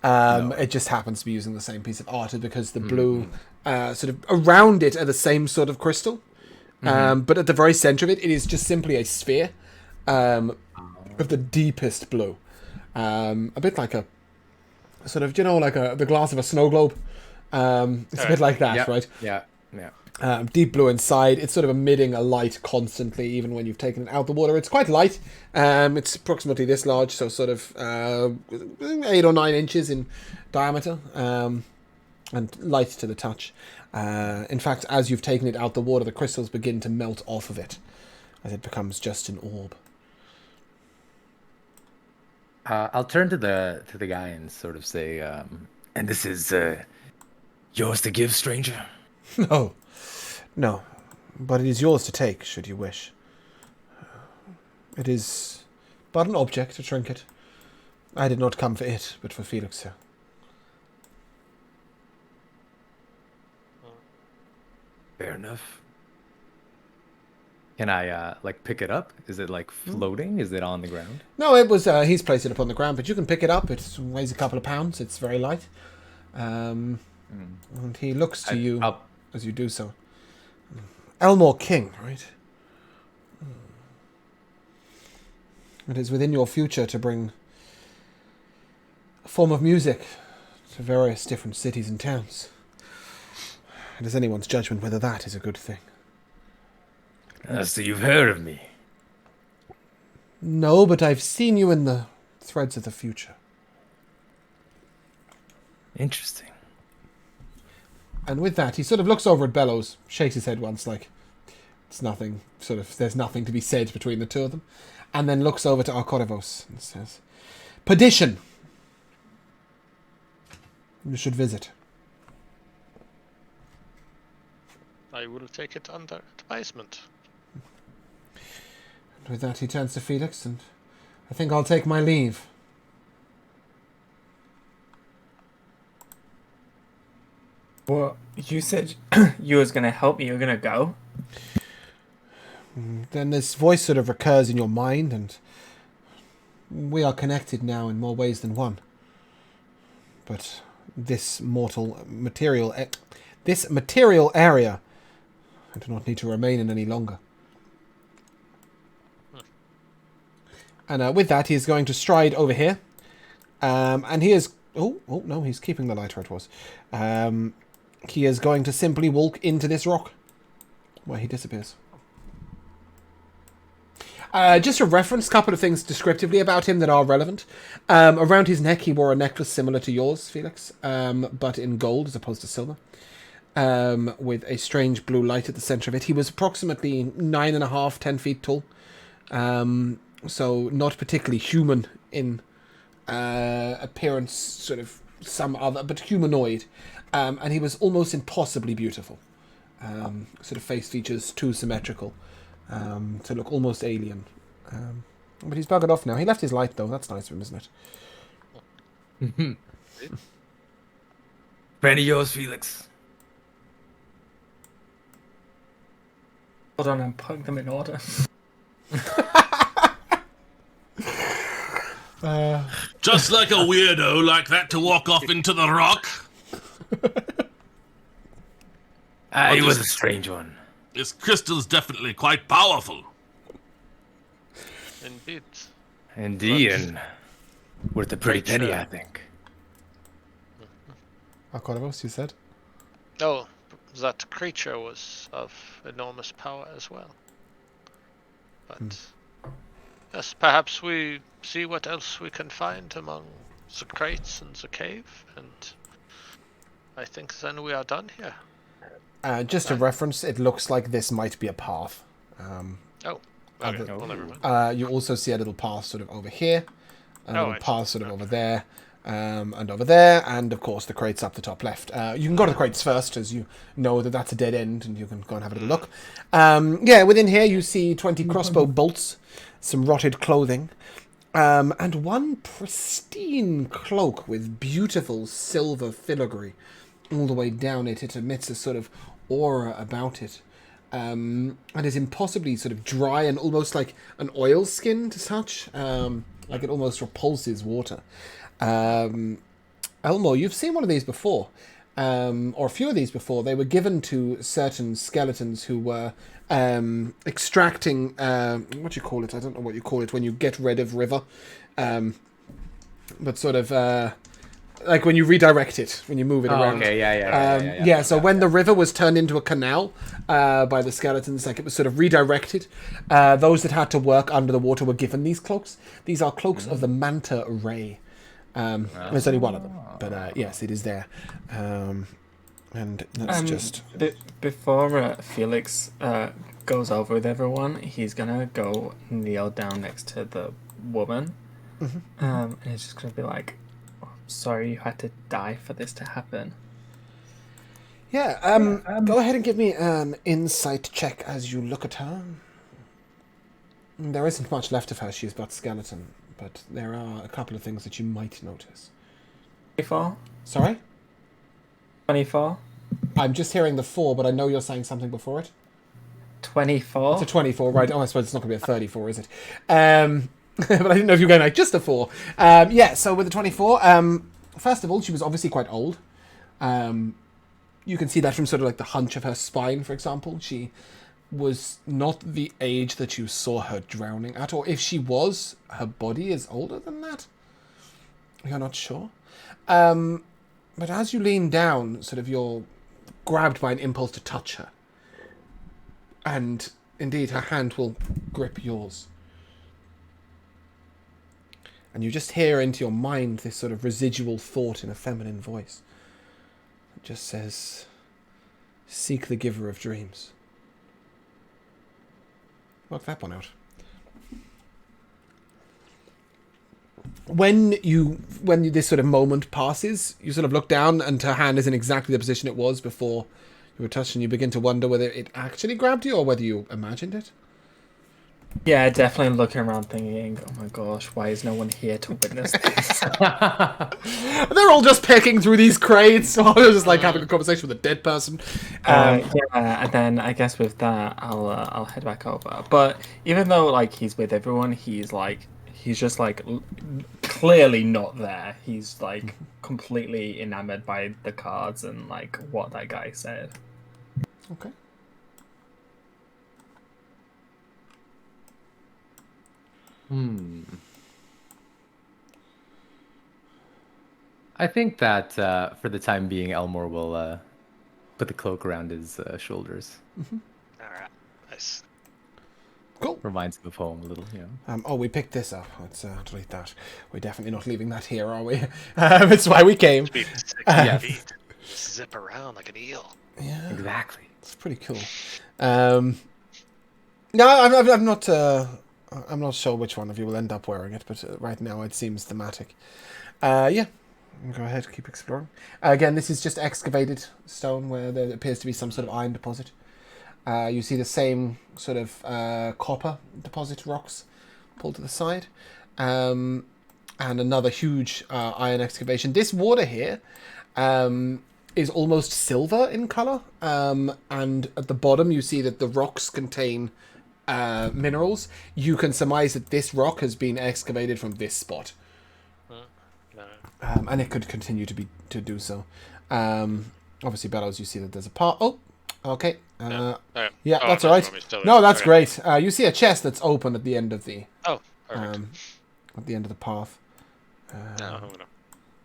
No. It just happens to be using the same piece of art because the blue sort of around it are the same sort of crystal. But at the very center of it, it is just simply a sphere of the deepest blue. A bit like a sort of, like the glass of a snow globe. It's a bit like that, right? Yeah. Deep blue inside. It's sort of emitting a light constantly, even when you've taken it out the water. It's quite light. It's approximately this large, so sort of 8 or 9 inches in diameter, and light to the touch. In fact, as you've taken it out the water, the crystals begin to melt off of it, as it becomes just an orb. I'll turn to the guy and sort of say, and this is yours to give, stranger? No, but it is yours to take, should you wish. It is but an object, a trinket. I did not come for it, but for Felix here. Fair enough. Can I, pick it up? Is it, floating? Is it on the ground? No, it was, he's placed it upon the ground, but you can pick it up. It weighs a couple of pounds. It's very light. And he looks to you as you do so. Elmore King, right? It is within your future to bring a form of music to various different cities and towns. It is anyone's judgment whether that is a good thing. So you've heard of me? No, but I've seen you in the threads of the future. Interesting. And with that, he sort of looks over at Bellows, shakes his head once, like it's nothing, sort of, there's nothing to be said between the two of them, and then looks over to Arkorivos and says, Perdition! You should visit. I will take it under advisement. And with that, he turns to Felix, and I think I'll take my leave. Well, you said you was gonna help me. You're gonna go. Then this voice sort of recurs in your mind, and we are connected now in more ways than one. But this material area, I do not need to remain in any longer. And with that, he is going to stride over here, and he is. Oh no, he's keeping the light where it was. He is going to simply walk into this rock, where he disappears. Just a reference, couple of things descriptively about him that are relevant. Around his neck, he wore a necklace similar to yours, Felix, but in gold as opposed to silver, with a strange blue light at the center of it. He was approximately 9.5, 10 feet tall, so not particularly human in appearance, sort of some other, but humanoid, and he was almost impossibly beautiful. Sort of face features too symmetrical. To look almost alien. But he's buggered off now. He left his light, though. That's nice of him, isn't it? Friend of yours, Felix. Hold on, and put them in order. Just like a weirdo like that to walk off into the rock. He was a strange one. This crystal's definitely quite powerful. Indeed. Indeed, and worth a pretty penny, I think. Akorovos, you said? Oh, that creature was of enormous power as well. But yes, perhaps we see what else we can find among the crates and the cave, and I think then we are done here. Just a reference, it looks like this might be a path. Oh, okay. Well, never mind. You also see a little path sort of over here, a little I path see. sort of over there, and over there, and of course the crates up the top left. You can go to the crates first, as you know that that's a dead end, and you can go and have a little look. Yeah, within here you see 20 crossbow bolts, some rotted clothing, and one pristine cloak with beautiful silver filigree all the way down it. It emits a sort of aura about it, and is impossibly sort of dry and almost like an oil skin to touch, like it almost repulses water. Elmo, you've seen one of these before, or a few of these before. They were given to certain skeletons who were extracting, what do you call it? I don't know what you call it when you get rid of river, but sort of like when you redirect it, when you move it around. Okay, yeah. So when the river was turned into a canal by the skeletons, like it was sort of redirected, those that had to work under the water were given these cloaks. These are cloaks of the manta ray. There's only one of them, but yes, it is there. And that's just... Before Felix goes over with everyone, he's gonna go kneel down next to the woman. And he's just gonna be like, sorry you had to die for this to happen. Yeah, go ahead and give me an insight check as you look at her. There isn't much left of her. She is but skeleton, but there are a couple of things that you might notice. 24? Sorry? 24? I'm just hearing the 4, but I know you're saying something before it. 24? It's a 24, right? Oh, I suppose it's not going to be a 34, is it? But I didn't know if you were going like just a 4. Yeah, so with the 24, first of all, she was obviously quite old. You can see that from sort of like the hunch of her spine, for example. She was not the age that you saw her drowning at, or if she was, her body is older than that. You're not sure. But as you lean down, sort of you're grabbed by an impulse to touch her. And indeed, her hand will grip yours. And you just hear into your mind this sort of residual thought in a feminine voice. It just says, seek the giver of dreams. Work that one out. When this sort of moment passes, you sort of look down and her hand is in exactly the position it was before You were touched and you begin to wonder whether it actually grabbed you or whether you imagined it. Yeah, definitely looking around thinking, oh my gosh, why is no one here to witness this? They're all just pecking through these crates, while they're just like having a conversation with a dead person. Yeah, and then I guess with that, I'll head back over. But even though like he's with everyone, he's just like clearly not there. He's like completely enamored by the cards and like what that guy said. Okay. I think that for the time being, Elmore will put the cloak around his shoulders. All right. Nice. Cool. Reminds him of home a little, Oh, we picked this up. Let's delete that. We're definitely not leaving that here, are we? It's why we came. Be 60 feet. Zip around like an eel. Yeah, Exactly. it's pretty cool. No, I'm not. I'm not sure which one of you will end up wearing it, but right now it seems thematic. Yeah. Go ahead, keep exploring. Again, this is just excavated stone where there appears to be some sort of iron deposit. You see the same sort of copper deposit rocks pulled to the side. And another huge iron excavation. This water here is almost silver in colour. And at the bottom you see that the rocks contain minerals. You can surmise that this rock has been excavated from this spot. And it could continue to do so. Obviously, Bellows, you see that there's a part. Oh, okay. Yeah, that's all right. No, that's great. You see a chest that's open at the end of the. Oh, perfect. At the end of the path. No, I'm gonna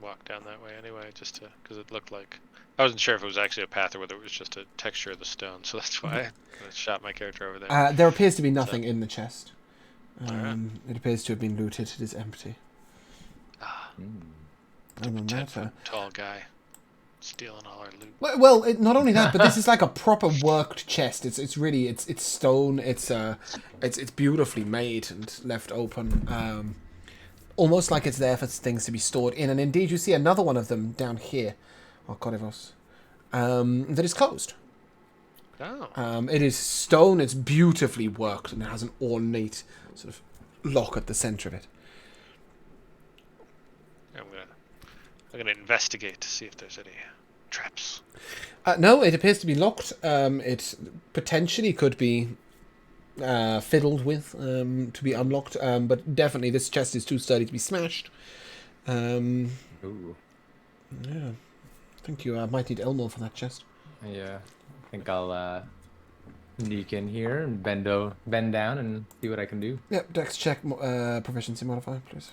walk down that way anyway, just because it looked like I wasn't sure if it was actually a path or whether it was just a texture of the stone, so that's why I shot my character over there. There appears to be nothing in the chest. It appears to have been looted. It is empty. Tall guy stealing all our loot. Well, not only that, but this is like a proper worked chest. It's really it's stone. It's beautifully made and left open, almost like it's there for things to be stored in. And indeed, you see another one of them down here, Corivos, that is closed. Oh. It is stone. It's beautifully worked and it has an ornate sort of lock at the center of it. I'm gonna investigate to see if there's any traps. No, it appears to be locked. It potentially could be fiddled with to be unlocked, but definitely this chest is too sturdy to be smashed. Ooh. Yeah, I think you might need Elmo for that chest. Yeah. I think I'll sneak in here and bend down and see what I can do. Yep, Dex check proficiency modifier, please.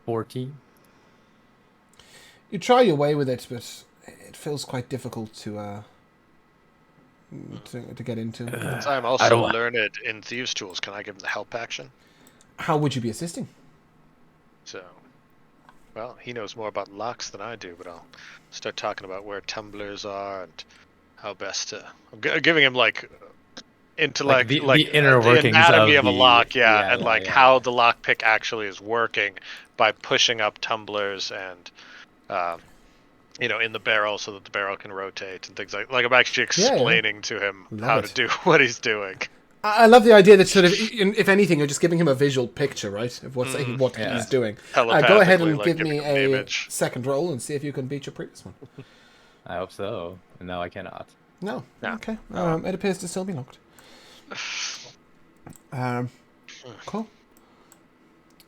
14. You try your way with it, but it feels quite difficult to get into. Since I'm also learned in Thieves' Tools, can I give him the help action? How would you be assisting? So, well, he knows more about locks than I do, but I'll start talking about where tumblers are and how best to. I'm giving him like intellect, the inner workings anatomy of a lock, and yeah. how the lockpick actually is working by pushing up tumblers and in the barrel so that the barrel can rotate and things like I'm actually explaining to him how to do what he's doing. I love the idea that sort of, if anything, you're just giving him a visual picture, right, of what he's doing. Go ahead and give me a second roll and see if you can beat your previous one. I hope so. No, I cannot. No. Okay. It appears to still be locked. Cool.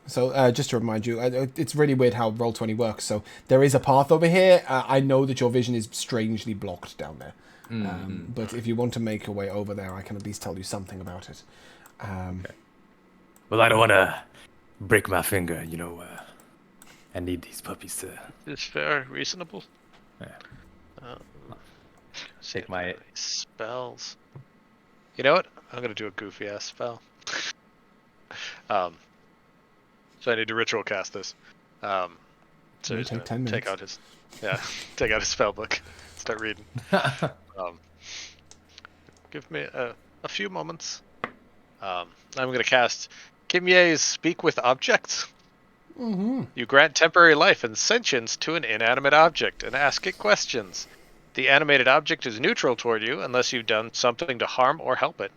So, just to remind you, it's really weird how Roll20 works. So, there is a path over here. I know that your vision is strangely blocked down there. But if you want to make your way over there, I can at least tell you something about it. Okay. Well, I don't want to break my finger, I need these puppies to... It's fair, reasonable. Yeah. Take my... spells. You know what? I'm going to do a goofy-ass spell. So I need to ritual cast this. So he's take 10 gonna minutes. take out his spell book, start reading. Give me a few moments. I'm gonna cast Kimye's Speak with Objects. Mm-hmm. You grant temporary life and sentience to an inanimate object and ask it questions. The animated object is neutral toward you unless you've done something to harm or help it.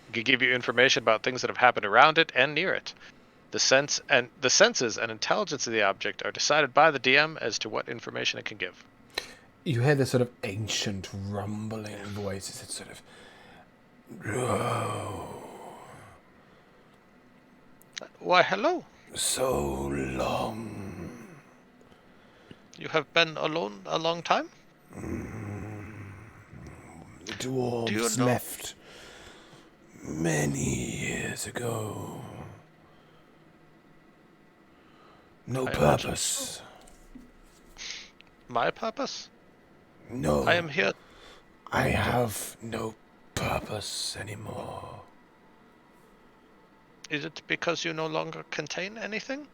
It can give you information about things that have happened around it and near it. The senses and intelligence of the object are decided by the DM as to what information it can give. You hear this sort of ancient rumbling voice as it sort of... Oh, Why, hello. so long. You have been alone a long time? The dwarves left many years ago. No purpose. My purpose? No. I am here. I have no purpose anymore. Is it because you no longer contain anything?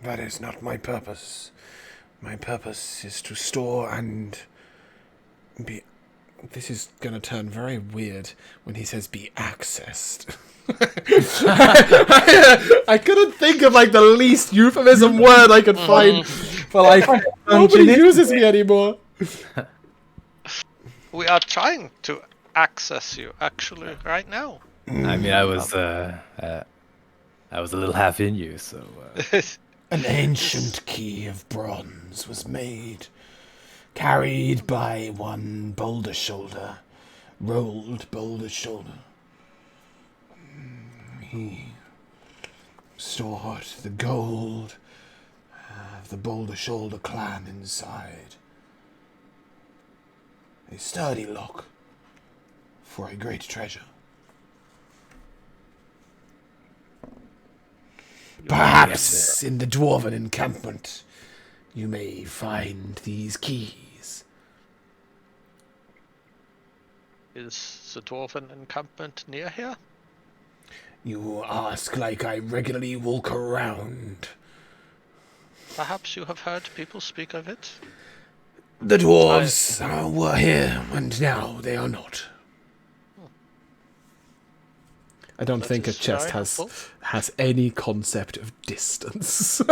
That is not my purpose. My purpose is to store and be... This is going to turn very weird when he says be accessed. I couldn't think of like the least euphemism word I could find for like nobody uses me anymore. We are trying to access you actually right now. I mean, I was a little half in you, so. An ancient key of bronze was made, carried by one Boulder Shoulder, rolled Boulder Shoulder. He stored the gold of the Boulder Shoulder clan inside. A sturdy lock for a great treasure. Perhaps in the dwarven encampment you may find these keys. Is the dwarven encampment near here? You ask like I regularly walk around. Perhaps you have heard people speak of it? The dwarves were here, and now they are not. I don't think a chest has any concept of distance.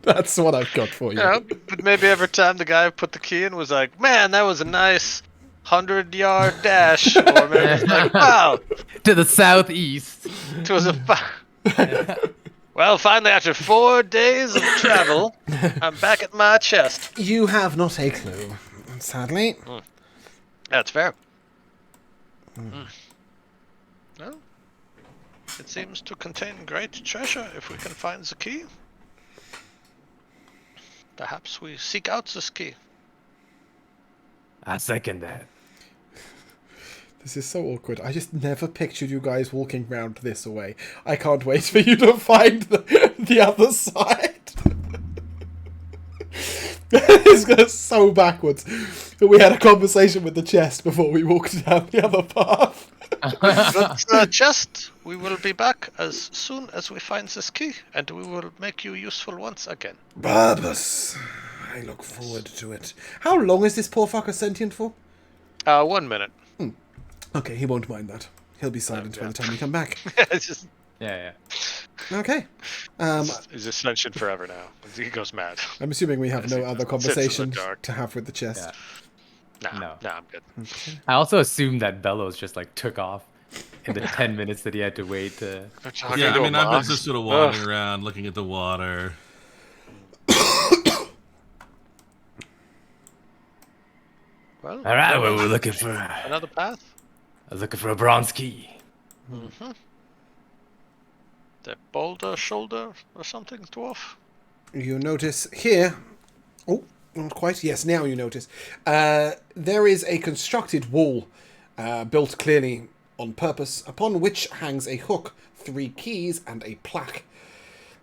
That's what I've got for you. Yeah, but maybe every time the guy put the key in was like, man, that was a nice 100-yard dash. Or maybe it's like, wow. To the southeast. It was a... Well, finally, after 4 days of travel, I'm back at my chest. You have not a clue, sadly. That's fair. Well, it seems to contain great treasure if we can find the key. Perhaps we seek out this key. I second that. This is so awkward. I just never pictured you guys walking round this way. I can't wait for you to find the other side. It's so backwards. We had a conversation with the chest before we walked down the other path. But chest, we will be back as soon as we find this key, and we will make you useful once again. Barbus. I look forward to it. How long is this poor fucker sentient for? 1 minute. Okay, he won't mind that. He'll be silent by the time we come back. It's just... Yeah. Okay. He's just sentient forever now. He goes mad. I'm assuming we have no other conversation dark. to have with the chest. Yeah. No. Nah, I'm good. Okay. I also assumed that Bellows just like took off in the 10 minutes that he had to wait to. Yeah, I mean, I've been just sort of wandering around, looking at the water. Well, All right, well, we're looking for another path. a bronze key. Mm-hmm. The Boulder Shoulder or something, dwarf? You notice here... Oh, not quite. Yes, now you notice. There is a constructed wall built clearly on purpose, upon which hangs a hook, 3 keys, and a plaque.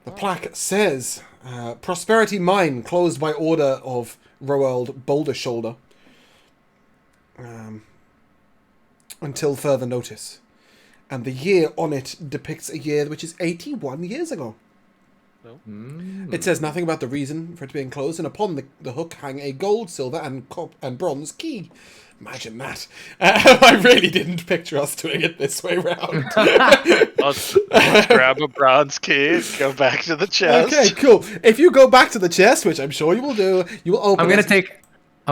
The plaque says, Prosperity Mine, closed by order of Roald Boulder Shoulder. Until further notice. And the year on it depicts a year which is 81 years ago. It says nothing about the reason for it being closed, and upon the hook hang a gold, silver, and bronze key. Imagine that. I really didn't picture us doing it this way round. Let's grab a bronze key and go back to the chest. Okay, cool. If you go back to the chest, which I'm sure you will do, you will open I'm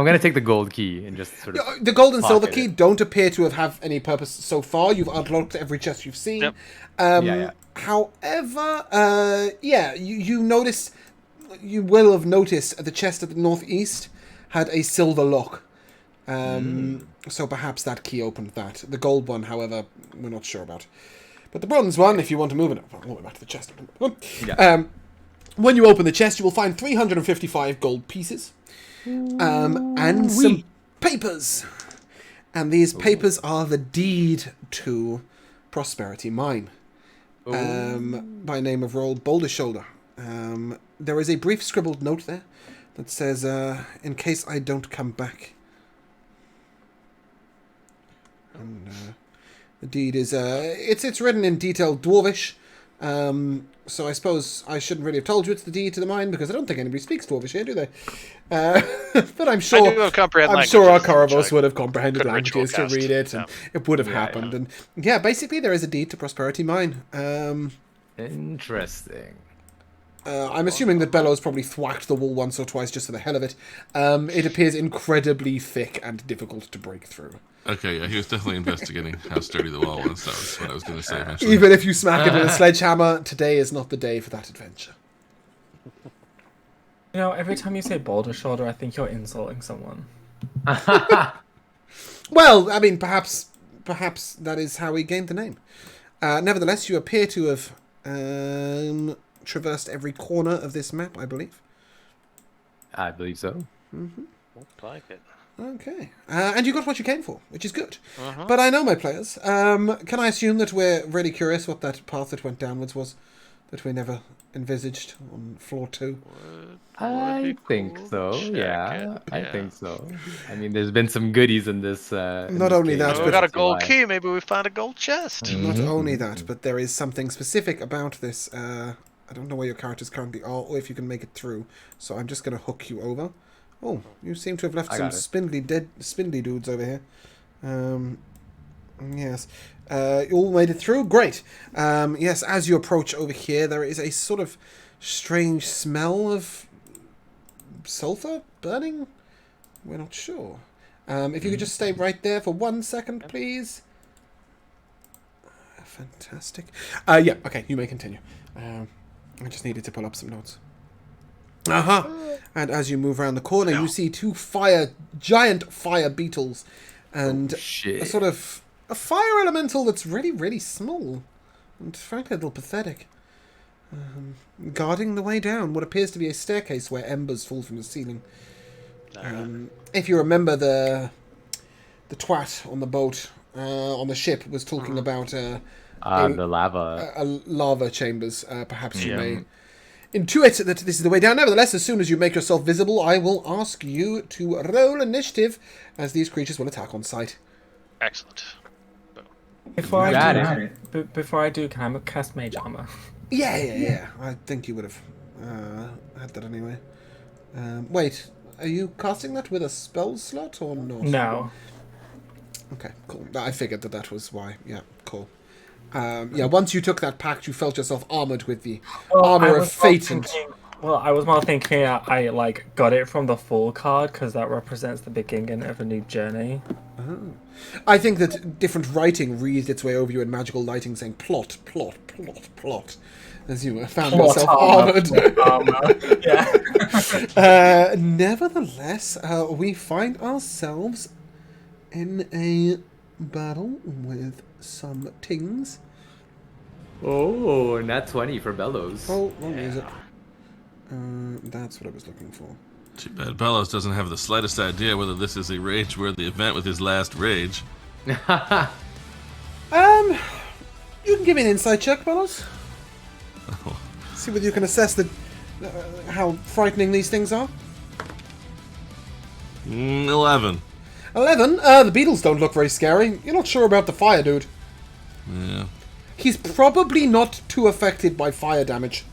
gonna take the gold key and just sort of. the gold and silver pocket key it. don't appear to have any purpose so far. You've unlocked every chest you've seen. Yep. Yeah. However, you notice, you will have noticed the chest at the northeast had a silver lock. So perhaps that key opened that. The gold one, however, we're not sure about. But the bronze one, if you want to move it up, all the way back to the chest. Yeah. When you open the chest, you will find 355 gold pieces. And some papers. And these papers are the deed to Prosperity Mine. By name of Roll Boulder Shoulder. There is a brief scribbled note there that says, in case I don't come back. And the deed is, it's written in detailed Dwarvish. So I suppose I shouldn't really have told you it's the deed to the mine, because I don't think anybody speaks Dwarvish here, do they? But I'm sure I do have comprehend I'm sure our languages, Corvos which I would have comprehended could ritual languages to cast, read it, and it would have happened. And basically there is a deed to Prosperity Mine. Interesting. I'm assuming that Bellows probably thwacked the wall once or twice just for the hell of it. It appears incredibly thick and difficult to break through. Okay, yeah, he was definitely investigating how sturdy the wall was. That was what I was going to say eventually. Even if you smack it with a sledgehammer, today is not the day for that adventure. You know, every time you say Boulder Shoulder, I think you're insulting someone. Well, I mean, perhaps that is how he gained the name. Nevertheless, you appear to have traversed every corner of this map, I believe. I believe so. Looked like it. Okay. And you got what you came for, which is good. But I know my players. Can I assume that we're really curious what that path that went downwards was, that we never envisaged on floor 2? I think so. check Yeah, it, I yeah. think so. I mean, there's been some goodies in this. Not only that, Oh, we but- got a gold key. Maybe we found a gold chest. Not only that, but there is something specific about this. I don't know where your characters currently are, or if you can make it through. So I'm just going to hook you over. Oh, you seem to have left I some got it. spindly dudes over here. Yes. You all made it through? Great. Yes, as you approach over here, there is a sort of strange smell of sulfur burning? We're not sure. If you could just stay right there for 1 second, please. Fantastic. Yeah, okay, you may continue. I just needed to pull up some notes. And as you move around the corner, you see two giant fire beetles, and shit. a sort of a fire elemental that's really, really small, and frankly a little pathetic. Guarding the way down what appears to be a staircase where embers fall from the ceiling. If you remember, the twat on the boat, on the ship, was talking about the lava. lava chambers. Perhaps you may intuit that this is the way down. Nevertheless, as soon as you make yourself visible, I will ask you to roll initiative, as these creatures will attack on sight. Excellent. Before Got before I do, can I cast Mage Armor? Yeah. I think you would have had that anyway. Wait, are you casting that with a spell slot or not? No. Okay, cool. I figured that was why. Yeah, cool. Once you took that pact, you felt yourself armored with the armor of fate. I was more thinking I got it from the Fool card because that represents the beginning of a new journey. I think that different writing reads its way over you in magical lighting, saying plot, plot, plot, plot, as you found yourself armored. Yeah. Nevertheless, we find ourselves in a battle with some tings. Oh, nat 20 for Bellows. Oh, wrong music. That's what I was looking for. Too bad Bellows doesn't have the slightest idea whether this is a rage-worthy event with his last rage. You can give me an insight check, Bellows. See whether you can assess how frightening these things are. 11. 11? The beetles don't look very scary. You're not sure about the fire dude. Yeah. He's probably not too affected by fire damage.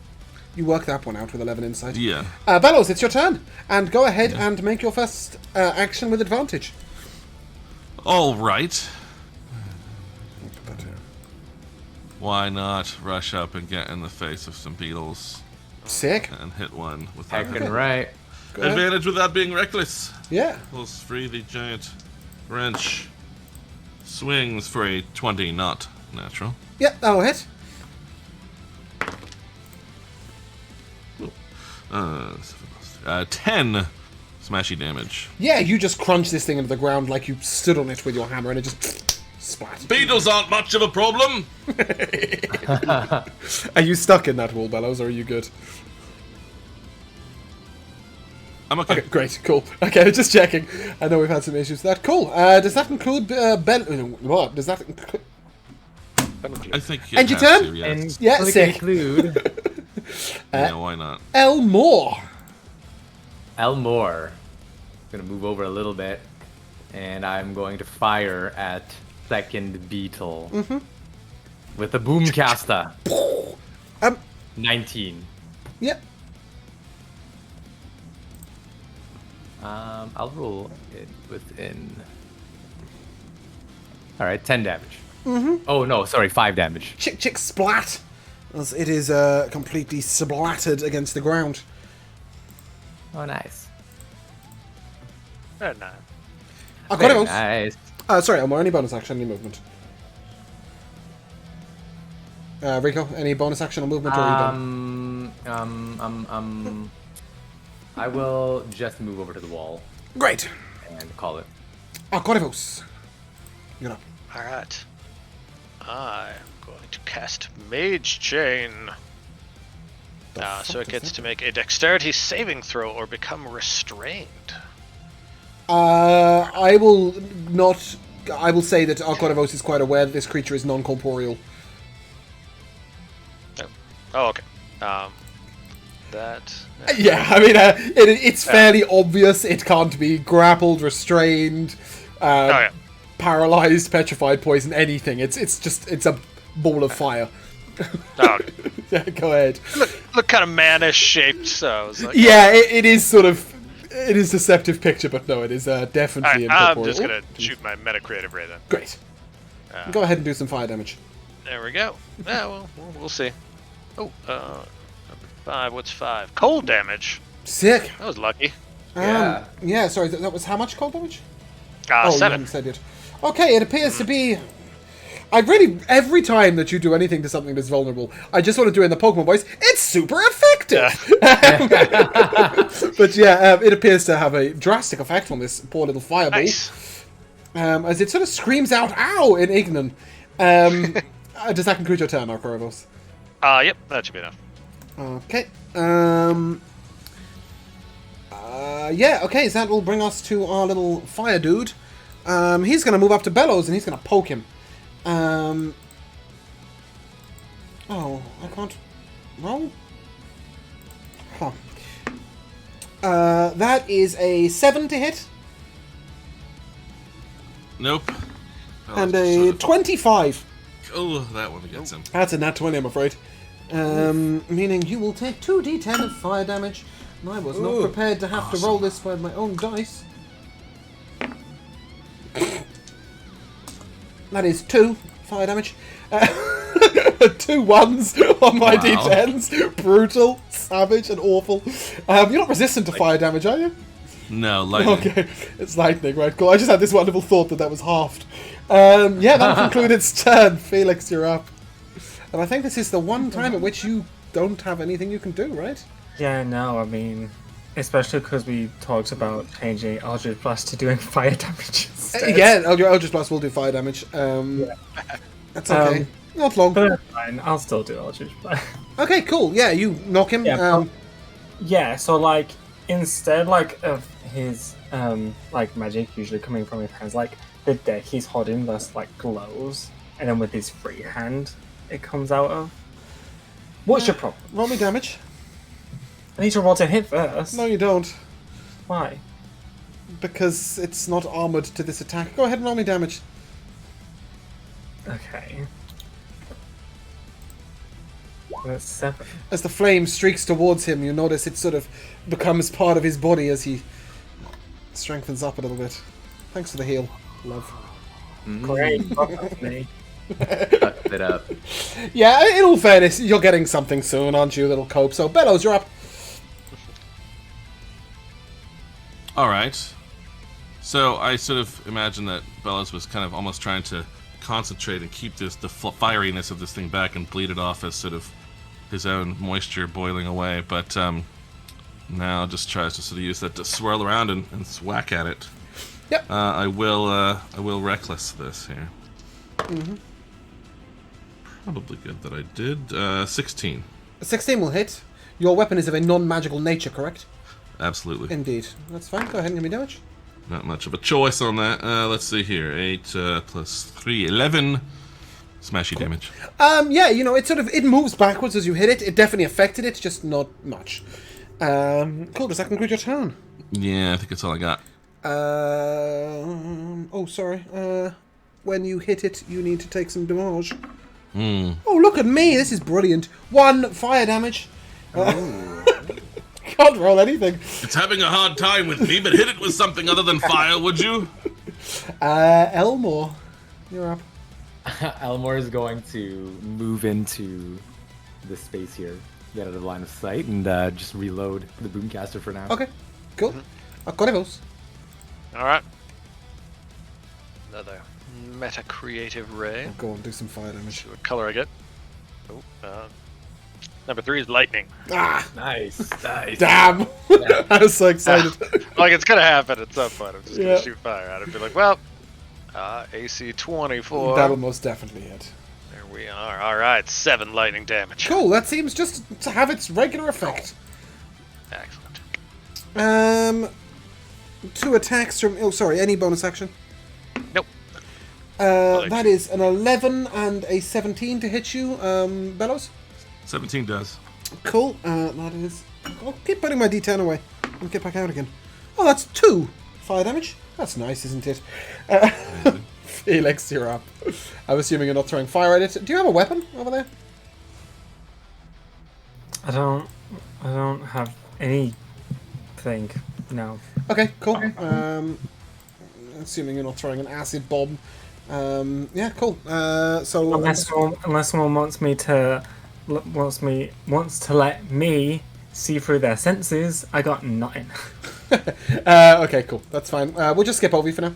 You work that one out with 11 insight. Yeah. Bellows, it's your turn. And go ahead and make your first action with advantage. All right. Why not rush up and get in the face of some beetles Sick. and hit one without Heckin' right. Go ahead. advantage without being reckless? Yeah. Pulls free the giant wrench. Swings for a 20, not natural. Yeah, that'll hit. 10 smashy damage. Yeah, you just crunch this thing into the ground like you stood on it with your hammer and it just splat. Beetles aren't much of a problem. Are you stuck in that wall, Bellows, or are you good? I'm okay. Okay, great, cool. Okay, just checking. I know we've had some issues with that. Cool. Does that include what? Does that include... I think it And your has turn? to, yes. And Yeah, click sick. include Yeah, why not? Elmore. Elmore. Gonna move over a little bit, and I'm going to fire at second beetle with the boomcaster. 19. Yep. I'll roll it within. All right, 10 damage. Oh no, sorry, 5 damage. Chick splat. As it is completely splattered against the ground. Oh, nice. Very nice. Very Aquativos. nice. Sorry, Elmore, any bonus action, any movement? Rico, any bonus action or movement, or are you done? I will just move over to the wall Great. and call it. Aquativos. You're up. Alright. I'm going to cast Mage Chain. So it gets to make a dexterity saving throw or become restrained. I will not... I will say that Aquativos is quite aware that this creature is non-corporeal. Oh, okay. That... Yeah, I mean, it's fairly obvious it can't be grappled, restrained, paralyzed, petrified, poison, anything. It's a ball of fire. Oh, Yeah, go ahead. look kind of mannish shaped, so I was like... Yeah, it is sort of... It is a deceptive picture, but no, it is definitely Alright, incorporeal. I'm just gonna shoot my Metacreative Ray then. Great. Go ahead and do some fire damage. There we go. Yeah, well, we'll see. Oh, number 5. What's 5? Cold damage. Sick. That was lucky. Yeah, sorry, that was how much cold damage? 7. You haven't said yet. Okay, it appears to be... I really, every time that you do anything to something that's vulnerable, I just want to do it in the Pokemon voice, it's super effective! But yeah, it appears to have a drastic effect on this poor little fireball. Nice. As it sort of screams out, ow, in Ignan. Does that conclude your turn, Arcorovos? Yep, that should be enough. Okay. Yeah, okay, so that will bring us to our little fire dude. He's going to move up to Bellows and he's going to poke him. Oh, I can't roll? Huh. That is a 7 to hit. Nope. And a 25. Oh, that one gets him. That's a nat 20, I'm afraid. Meaning you will take 2d10 of fire damage. And I was not prepared to have to roll this by my own dice. That is 2 fire damage. 2 ones on my d10s. Brutal, savage, and awful. You're not resistant to fire damage, are you? No, lightning. Okay, it's lightning, right? Cool. I just had this wonderful thought that was halved. Yeah, that'll conclude its turn. Felix, you're up. And I think this is the one time at which you don't have anything you can do, right? Yeah, no, I mean, especially because we talked about changing Eldritch Blast to doing fire damage instead. Yeah, Eldritch Blast will do fire damage. That's okay. Not long. But that's fine, I'll still do Eldritch Blast. Okay, cool. Yeah, you knock him. Yeah, yeah, so like, instead like of his like magic usually coming from his hands, like the deck he's holding thus like glows, and then with his free hand it comes out of. What's your problem? Roll me damage. I need to roll to hit first. No, you don't. Why? Because it's not armored to this attack. Go ahead and roll me damage. Okay. That's 7. As the flame streaks towards him, you notice it sort of becomes part of his body as he strengthens up a little bit. Thanks for the heal, love. Great. Fuck me. Sucked it up. Yeah, in all fairness, you're getting something soon, aren't you, little cope? So, Bellows, you're up. All right. So I sort of imagine that Bellows was kind of almost trying to concentrate and keep the fieriness of this thing back and bleed it off as sort of his own moisture boiling away. But now just tries to sort of use that to swirl around and whack at it. Yep. I will reckless this here. Probably good that I did. 16. 16 will hit. Your weapon is of a non-magical nature, correct? Absolutely. Indeed. That's fine. Go ahead and give me damage. Not much of a choice on that. Let's see here. 8 plus 3, 11. Smashy damage. Yeah, you know, it moves backwards as you hit it. It definitely affected it, just not much. Cool, does that conclude your turn? Yeah, I think that's all I got. Oh, sorry. When you hit it, you need to take some damage. Hmm. Oh, look at me! This is brilliant. 1 fire damage. Can't roll anything. It's having a hard time with me, but hit it with something other than fire, would you? Elmore, you're up. Elmore is going to move into the space here, get out of line of sight, and just reload the boomcaster for now. Okay, cool. Corvus. Alright. Another meta creative ray. Go on, do some fire damage. See what color I get. Oh, number 3 is lightning. Ah! Nice, nice. Damn! I was so excited. Like, it's gonna happen at some point. I'm just Yeah. gonna shoot fire at it and be like, well, AC 24. That'll most definitely hit. There we are. Alright, 7 lightning damage. Cool, that seems just to have its regular effect. Excellent. 2 attacks from... Oh, sorry, any bonus action? Nope. That is an 11 and a 17 to hit you, Bellows. 17 does. Cool, that is... I'll keep putting my D10 away and get back out again. Oh, that's 2 fire damage. That's nice, isn't it? Felix, you're up. I'm assuming you're not throwing fire at it. Do you have a weapon over there? I don't have anything. No. Okay, cool. Assuming you're not throwing an acid bomb. Yeah, cool. So Unless someone wants to let me see through their senses, I got nothing. okay, cool. That's fine. We'll just skip over you for now.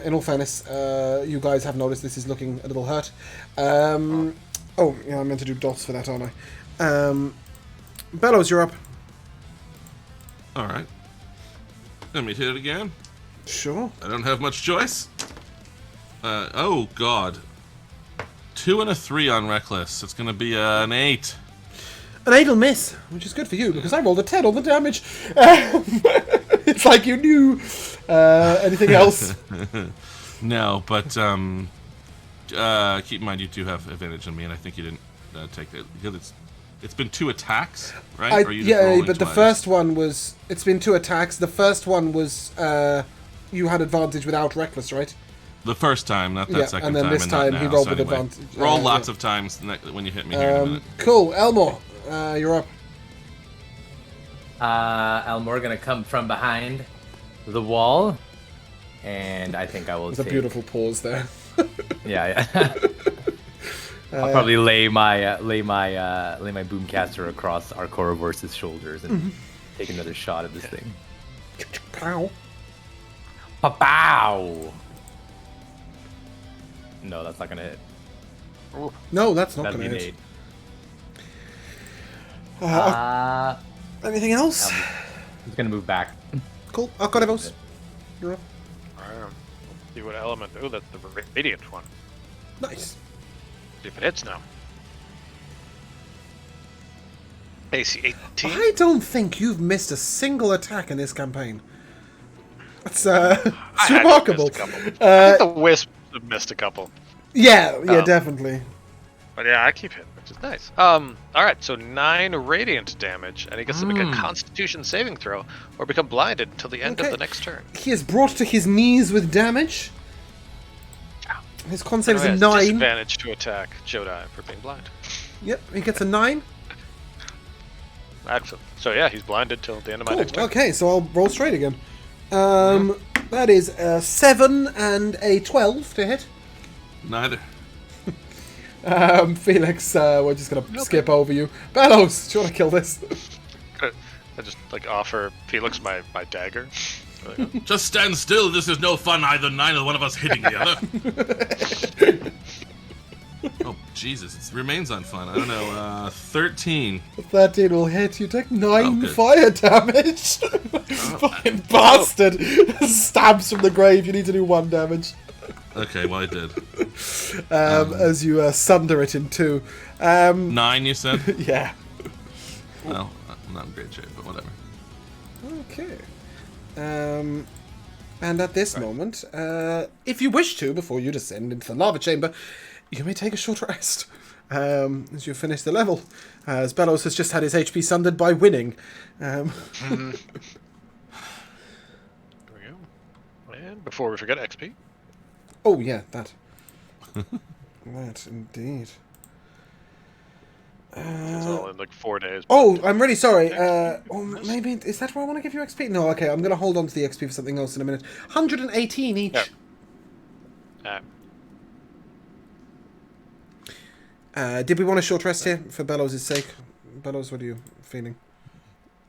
In all fairness, you guys have noticed this is looking a little hurt. Oh, yeah, I meant to do dots for that, aren't I? Bellows, you're up. Alright. Let me hit it again. Sure. I don't have much choice. Oh, God. 2 and a 3 on Reckless. It's going to be an 8. An 8 will miss, which is good for you, because I rolled a 10 on the damage. It's like you knew. Anything else? No, but keep in mind you do have advantage on me, and I think you didn't take that. Because it's been 2 attacks, right? Or are you just yeah, rolling but the twice? first one was... It's been 2 attacks. The first one was... you had advantage without Reckless, right? The first time, not that second and then time. this and time not he now, rolled so with anyway. advantage. Roll lots yeah. of times when you hit me here in a minute. Cool. Elmore, you're up. Elmore gonna come from behind the wall, and I think I will. There's a beautiful pause there. Yeah. I'll probably lay my boomcaster across our Corvors's shoulders and take another shot at this thing. Pow. Pow! No, that's not gonna hit. No, that's not That'd going be to an hit. 8. Anything else? He's gonna move back. Cool. Corvus, you're up. See what element. Oh, that's the radiant one. Nice. See if it hits now. AC 18. I don't think you've missed a single attack in this campaign. It's it's remarkable. I think the wisps have missed a couple. Yeah, definitely. But yeah, I keep hitting, which is nice. Alright, so 9 radiant damage, and he gets to make a constitution saving throw, or become blinded until the end of the next turn. He is brought to his knees with damage. His con save is a 9. Disadvantage to attack Jodai for being blind. Yep, he gets a 9. Excellent. So yeah, he's blinded till the end of my Cool. next turn. Okay, so I'll roll straight again. That is a 7 and a 12 to hit. Neither. Felix, we're just gonna skip over you. Bellows, do you want to kill this? I just offer Felix my dagger. Just stand still. This is no fun. Either neither one of us hitting the other. Oh Jesus! It remains unfun. I don't know. 13. 13 will hit. You take 9 good. fire damage. Fucking bastard! Stabs from the grave. You need to do 1 damage. Okay, well I did. As you sunder it in 2. 9, you said? Yeah. Well, I'm not in great shape, but whatever. Okay. And at this moment, if you wish to, before you descend into the lava chamber, you may take a short rest as you finish the level. As Bellows has just had his HP sundered by winning. There we go. And before we forget XP. Oh, yeah, that. That, indeed. It's all in like 4 days. Oh, I'm really sorry. Or maybe, is that where I want to give you XP? No, okay, I'm going to hold on to the XP for something else in a minute. 118 each. Did we want a short rest here for Bellows' sake? Bellows, what are you feeling?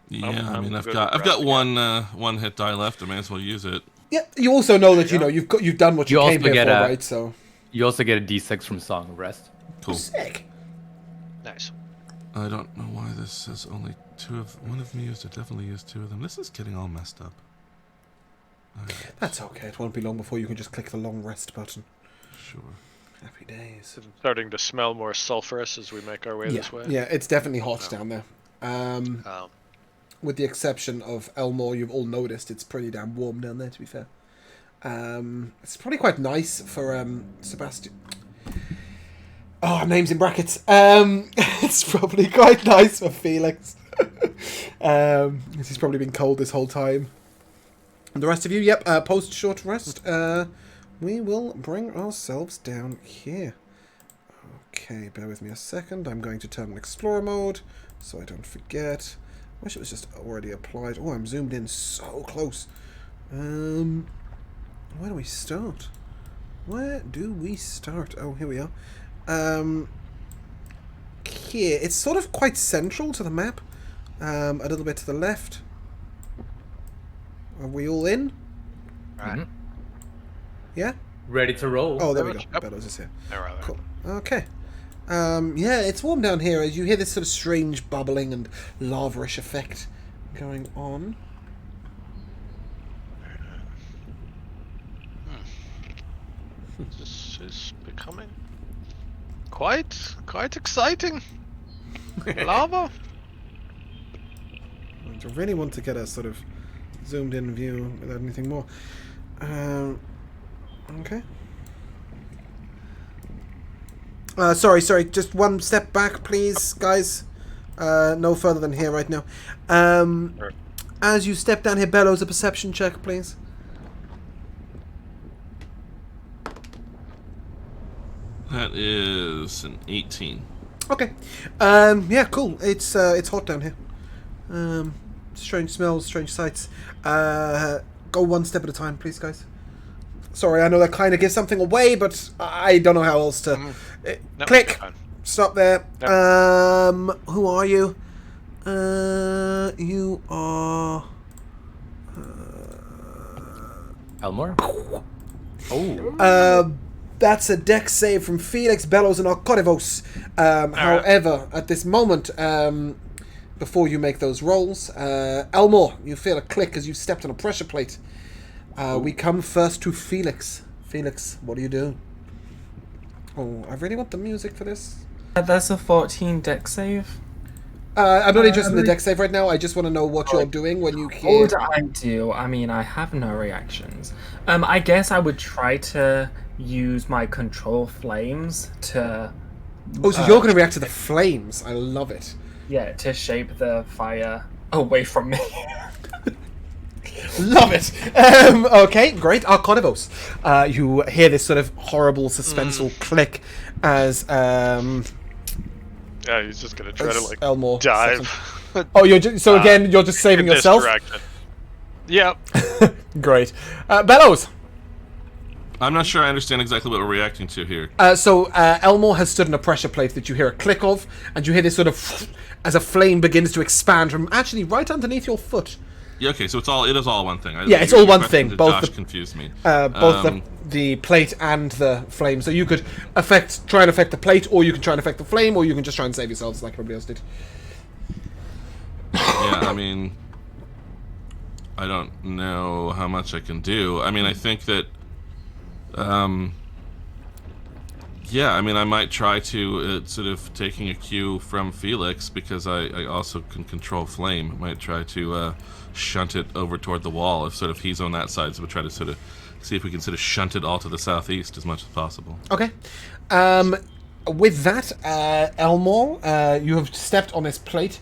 Yeah, I'm I've good got with one hit die left. I may as well use it. Yeah, you also know that you've done what you You came also here get for, a- right? So You also get a D6 from Song of Rest. Cool. sick. Nice. I don't know why this says only 2 of... One of them used it. Definitely used 2 of them. This is getting all messed up. That's okay. It won't be long before you can just click the long rest button. Sure. Happy days. It's starting to smell more sulfurous as we make our way this way. Yeah, it's definitely hot down there. With the exception of Elmore, you've all noticed it's pretty damn warm down there, to be fair. It's probably quite nice for Sebastian. Oh, names in brackets. It's probably quite nice for Felix. He's probably been cold this whole time. And the rest of you, yep, post short rest. We will bring ourselves down here. Okay, bear with me a second. I'm going to turn on Explorer mode so I don't forget. Wish it was just already applied. Oh, I'm zoomed in so close. Where do we start? Where do we start? Oh, here we are. Here. It's sort of quite central to the map. A little bit to the left. Are we all in? Right. Yeah? Ready to roll. Oh, there we go. Yep. Bellows is here. There we are. Cool. Okay. Yeah, it's warm down here as you hear this sort of strange bubbling and lava-ish effect going on. This is becoming quite exciting. Lava. I really want to get a sort of zoomed in view without anything more. Okay. Sorry, just one step back, please, guys. No further than here right now. Sure. As you step down here, Bellows, a perception check, please. That is an 18. Okay. Yeah, cool. It's hot down here. Strange smells, strange sights. Go one step at a time, please, guys. Sorry, I know that kind of gives something away, but I don't know how else to... No, click! fine. Stop there. Yep. Who are you? You are... Elmore? Oh. That's a dex save from Felix, Bellows, and Arcodivos. However, at this moment, before you make those rolls, Elmore, you feel a click as you stepped on a pressure plate. We come first to Felix. Felix, what do you do? Oh, I really want the music for this. That's a 14 dex save. I'm not interested in the dex save right now. I just want to know what you're doing when you hear... What would I do? I mean, I have no reactions. I guess I would try to use my control flames to... Oh, so you're going to react to the flames. I love it. Yeah, to shape the fire away from me. Love it. Okay, great. Arcodivos. You hear this sort of horrible, suspenseful click as Yeah, he's just gonna try to like Elmore dive. Oh, you're again, you're just saving in this yourself. direction. Yep. Great, Bellows. I'm not sure I understand exactly what we're reacting to here. So Elmore has stood on a pressure plate that you hear a click of, and you hear this sort of as a flame begins to expand from actually right underneath your foot. Yeah, okay, so it is all one thing. It's all one thing. Both Josh confused me. Both the plate and the flame. So you could try and affect the plate, or you can try and affect the flame, or you can just try and save yourselves like everybody else did. Yeah, I mean, I don't know how much I can do. I mean, I think that, yeah, I mean, I might try to, sort of taking a cue from Felix, because I also can control flame. I might try to shunt it over toward the wall if sort of he's on that side, so we'll try to sort of see if we can sort of shunt it all to the southeast as much as possible. Okay. With that, Elmore, you have stepped on this plate,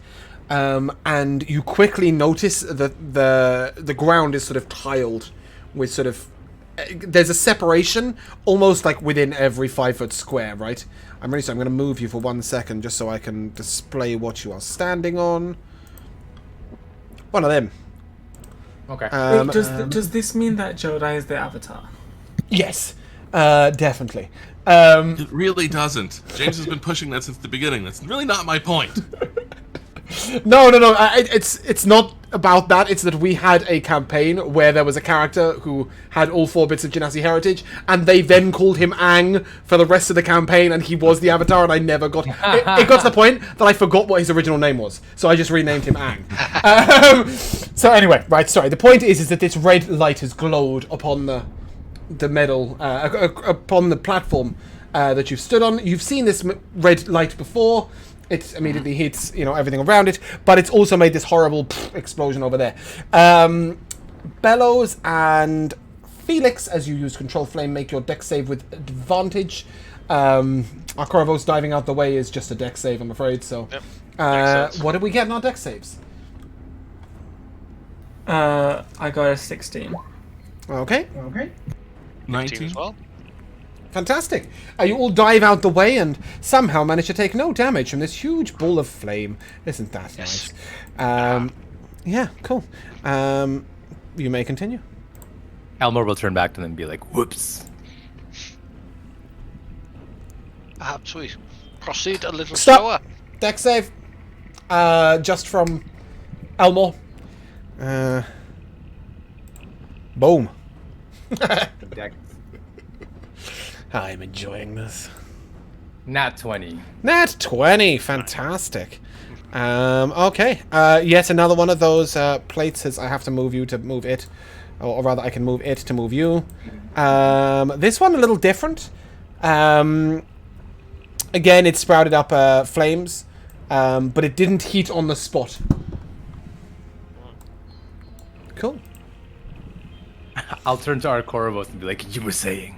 and you quickly notice that the ground is sort of tiled with sort of... There's a separation almost like within every 5-foot square, right? I'm going to move you for 1 second just so I can display what you are standing on. One of them. Okay. Wait, does this mean that Jodai is the Avatar? Yes, definitely. It really doesn't. James has been pushing that since the beginning. That's really not my point. No. It's not about that. It's that we had a campaign where there was a character who had all 4 bits of Genasi heritage, and they then called him Aang for the rest of the campaign, and he was the Avatar, and I never got... it got to the point that I forgot what his original name was, so I just renamed him Aang. So anyway, right, sorry. The point is that this red light has glowed upon the metal, upon the platform that you've stood on. You've seen this red light before. It immediately hits, everything around it, but it's also made this horrible explosion over there. Bellows and Felix, as you use Control Flame, make your dex save with advantage. Our Corvos diving out the way is just a dex save, I'm afraid, so... Yep. What did we get in our dex saves? I got a 16. Okay. 19 as well. Fantastic. You all dive out the way and somehow manage to take no damage from this huge ball of flame. Isn't that nice? Yeah, cool. You may continue. Elmore will turn back to them and be like, whoops. Perhaps we proceed a little Stop. slower. Dex save. Just from Elmore. Boom. I'm enjoying this. Nat 20. Nat 20. Fantastic. Okay. Yet another one of those plates says I have to move you to move it. Or rather, I can move it to move you. This one a little different. Again, it sprouted up flames. But it didn't heat on the spot. Cool. I'll turn to our Corvos and be like, you were saying.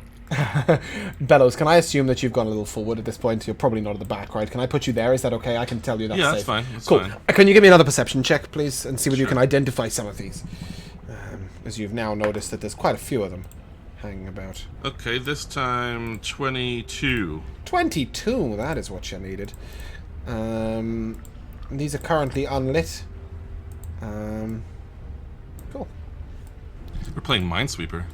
Bellows, can I assume that you've gone a little forward at this point? You're probably not at the back, right? Can I put you there? Is that okay? I can tell you that's Yeah, safe. that's fine. That's cool. fine. Can you give me another perception check, please? And see whether you can identify some of these. As you've now noticed that there's quite a few of them hanging about. Okay, this time 22. 22, that is what you needed. These are currently unlit. Cool. We're playing Minesweeper.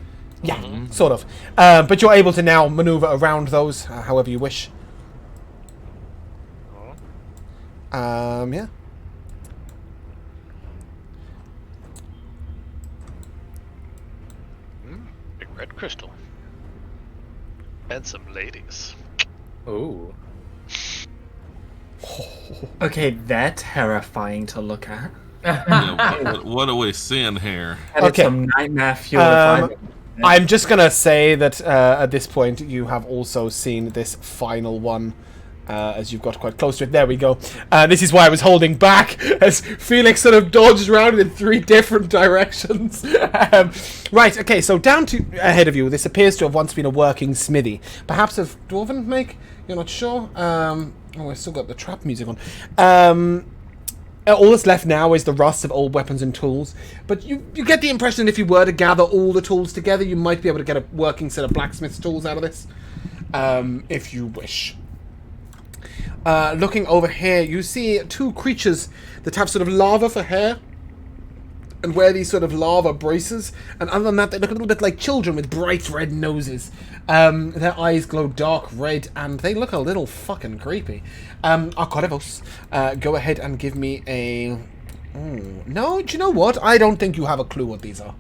Yeah, sort of. But you're able to now maneuver around those however you wish. Yeah. Big red crystal. And some ladies. Ooh. Okay, they're terrifying to look at. Yeah, what are we seeing here? And Okay. it's some nightmare fuel. I'm just gonna say that at this point you have also seen this final one, as you've got quite close to it. There we go. This is why I was holding back, as Felix sort of dodged around in 3 different directions. Right, okay, so down to ahead of you, this appears to have once been a working smithy. Perhaps of dwarven make? You're not sure? Oh, I've still got the trap music on. All that's left now is the rust of old weapons and tools, but you get the impression that if you were to gather all the tools together, you might be able to get a working set of blacksmith's tools out of this, if you wish. looking over here, you see two creatures that have sort of lava for hair and wear these sort of lava braces. And other than that, they look a little bit like children with bright red noses. Their eyes glow dark red, and they look a little fucking creepy. Arkorevos, go ahead and give me a... no, do you know what? I don't think you have a clue what these are.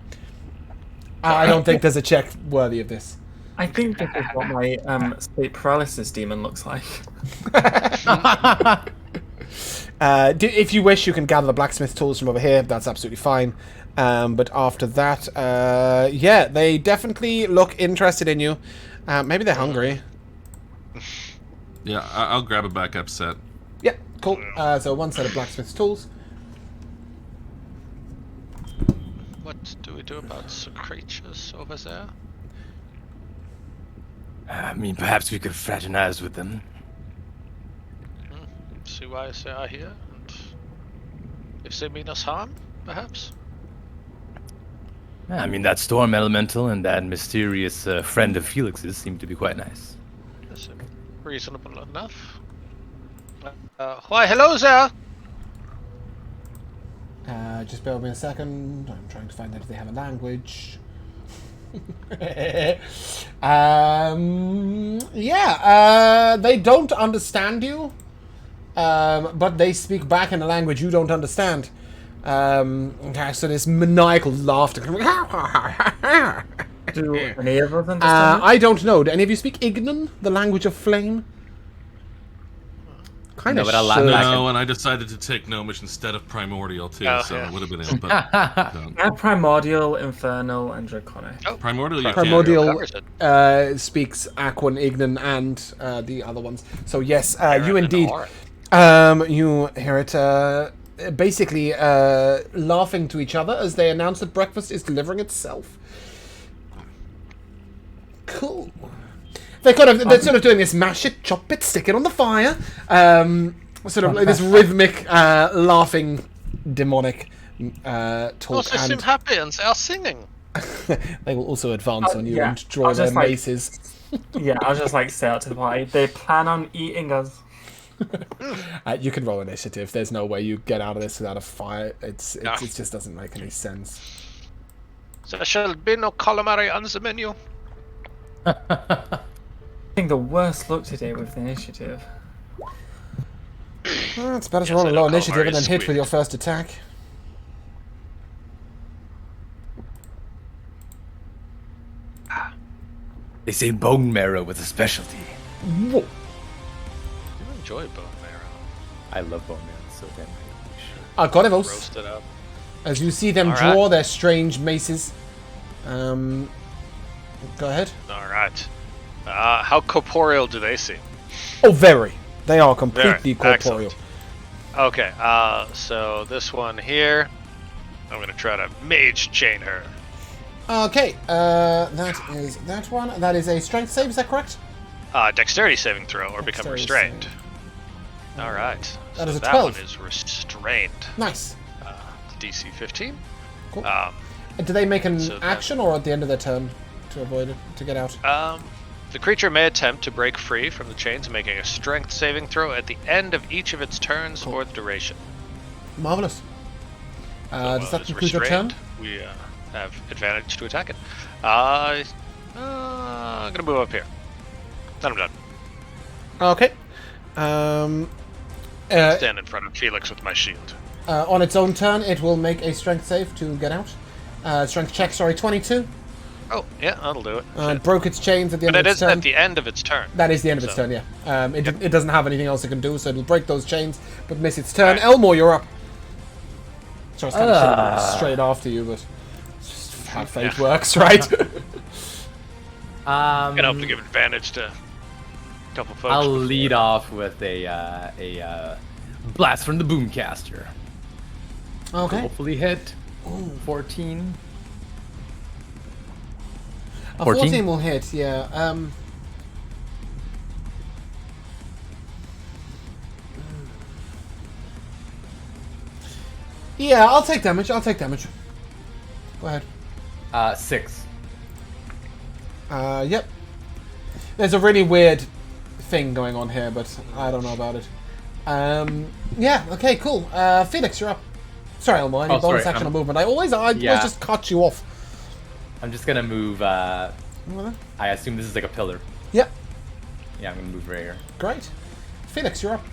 I don't think there's a check worthy of this. I think this is what my sleep paralysis demon looks like. If you wish, you can gather the blacksmith tools from over here. That's absolutely fine. But after that, yeah, they definitely look interested in you. Maybe they're hungry. Yeah, I'll grab a backup set. Yeah, cool. So one set of blacksmith's tools. What do we do about some creatures over there? I mean, perhaps we could fraternize with them. See why they are here, and if they mean us harm, perhaps? I mean, that storm elemental and that mysterious friend of Felix's seem to be quite nice. That's reasonable enough. Why, hello there! Just bear with me a second. I'm trying to find out if they have a language. Yeah, they don't understand you. But they speak back in a language you don't understand. So this maniacal laughter. Do any of us understand? I don't know. Do any of you speak Ignan, the language of flame? Kind of. No, and I decided to take Gnomish instead of Primordial too, so it would have been in. But Primordial, Infernal, and Draconic. Oh, Primordial, you Primordial speaks Aquan, Ignan, and the other ones. So yes, you indeed. You hear it basically laughing to each other as they announce that breakfast is delivering itself. Cool. They're sort of doing this mash it, chop it, stick it on the fire. Sort of like this rhythmic, laughing, demonic talk. Also seem happy and they are singing. They will also advance on you yeah. and draw their maces. Yeah, I'll just say out to the party. They plan on eating us. You can roll initiative. There's no way you get out of this without a fire. It just doesn't make any sense. There shall be no calamari on the menu. I think the worst luck today with the initiative. Well, it's better to roll a low initiative and then hit with your first attack. They say bone marrow with a specialty. Whoa. I enjoy bone marrow. I love bone marrow, so damn Argonivos, Roast it up. as you see them draw their strange maces. Go ahead. Alright. How corporeal do they seem? Oh, very. They are completely corporeal. Excellent. Okay, so this one here, I'm gonna try to mage chain her. Okay, that is that one. That is a strength save, is that correct? Dexterity saving throw or become Dexterity restrained. Alright, That so is a that 12. one is restrained. Nice. DC 15. Cool. Do they make an so action or at the end of their turn to avoid it, to get out? The creature may attempt to break free from the chains, making a strength saving throw at the end of each of its turns or the duration. Marvelous. Does that it's conclude your turn? restrained, We have advantage to attack it. I'm gonna move up here. Then I'm done. Okay. Stand in front of Felix with my shield. On its own turn, it will make a strength save to get out. Strength check, sorry, 22. Oh, yeah, that'll do it. It broke its chains at the end But of it its is turn. at the end of its turn. That is the end of its So- turn, yeah. It doesn't have anything else it can do, so it'll break those chains, but miss its turn. Right. Elmore, you're up. So I was kind of shooting straight after you, but it's just how fate works, right? Can help to give advantage to a couple folks. I'll before. lead off with a blast from the boomcaster. Okay. Hopefully hit. 14. A 14? 14 will hit, yeah. Yeah, I'll take damage. Go ahead. 6. Yep. There's a really weird thing going on here, but I don't know about it. Yeah. Okay. Cool. Felix, you're up. Sorry, Elmo. I need bonus sorry, action mouvement. I always just cut you off. I'm just gonna move. I assume this is like a pillar. Yeah. Yeah, I'm gonna move right here. Great. Felix, you're up.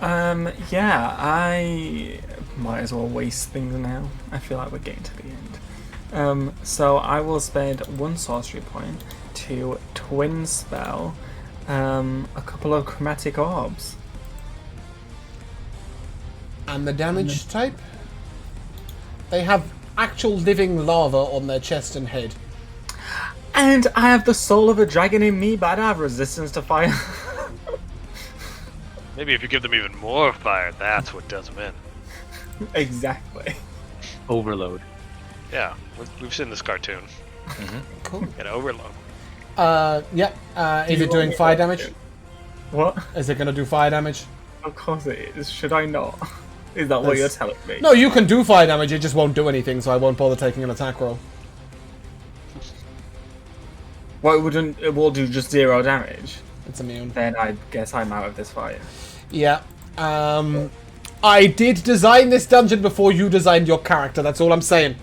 Yeah, I might as well waste things now. I feel like we're getting to the end. So I will spend 1 sorcery point to twin spell a couple of chromatic orbs. And the damage type? They have actual living lava on their chest and head. And I have the soul of a dragon in me, but I have resistance to fire. Maybe if you give them even more fire, that's what does them in. Exactly. Overload. Yeah, we've seen this cartoon. Cool. Get overload. Yeah. Is it doing fire damage? What? Is it gonna do fire damage? Of course it is. Should I not? Is that what you're telling me? No, you can do fire damage, it just won't do anything, so I won't bother taking an attack roll. Well, it will do just 0 damage. It's immune. Then I guess I'm out of this fight. Yeah. I did design this dungeon before you designed your character, that's all I'm saying.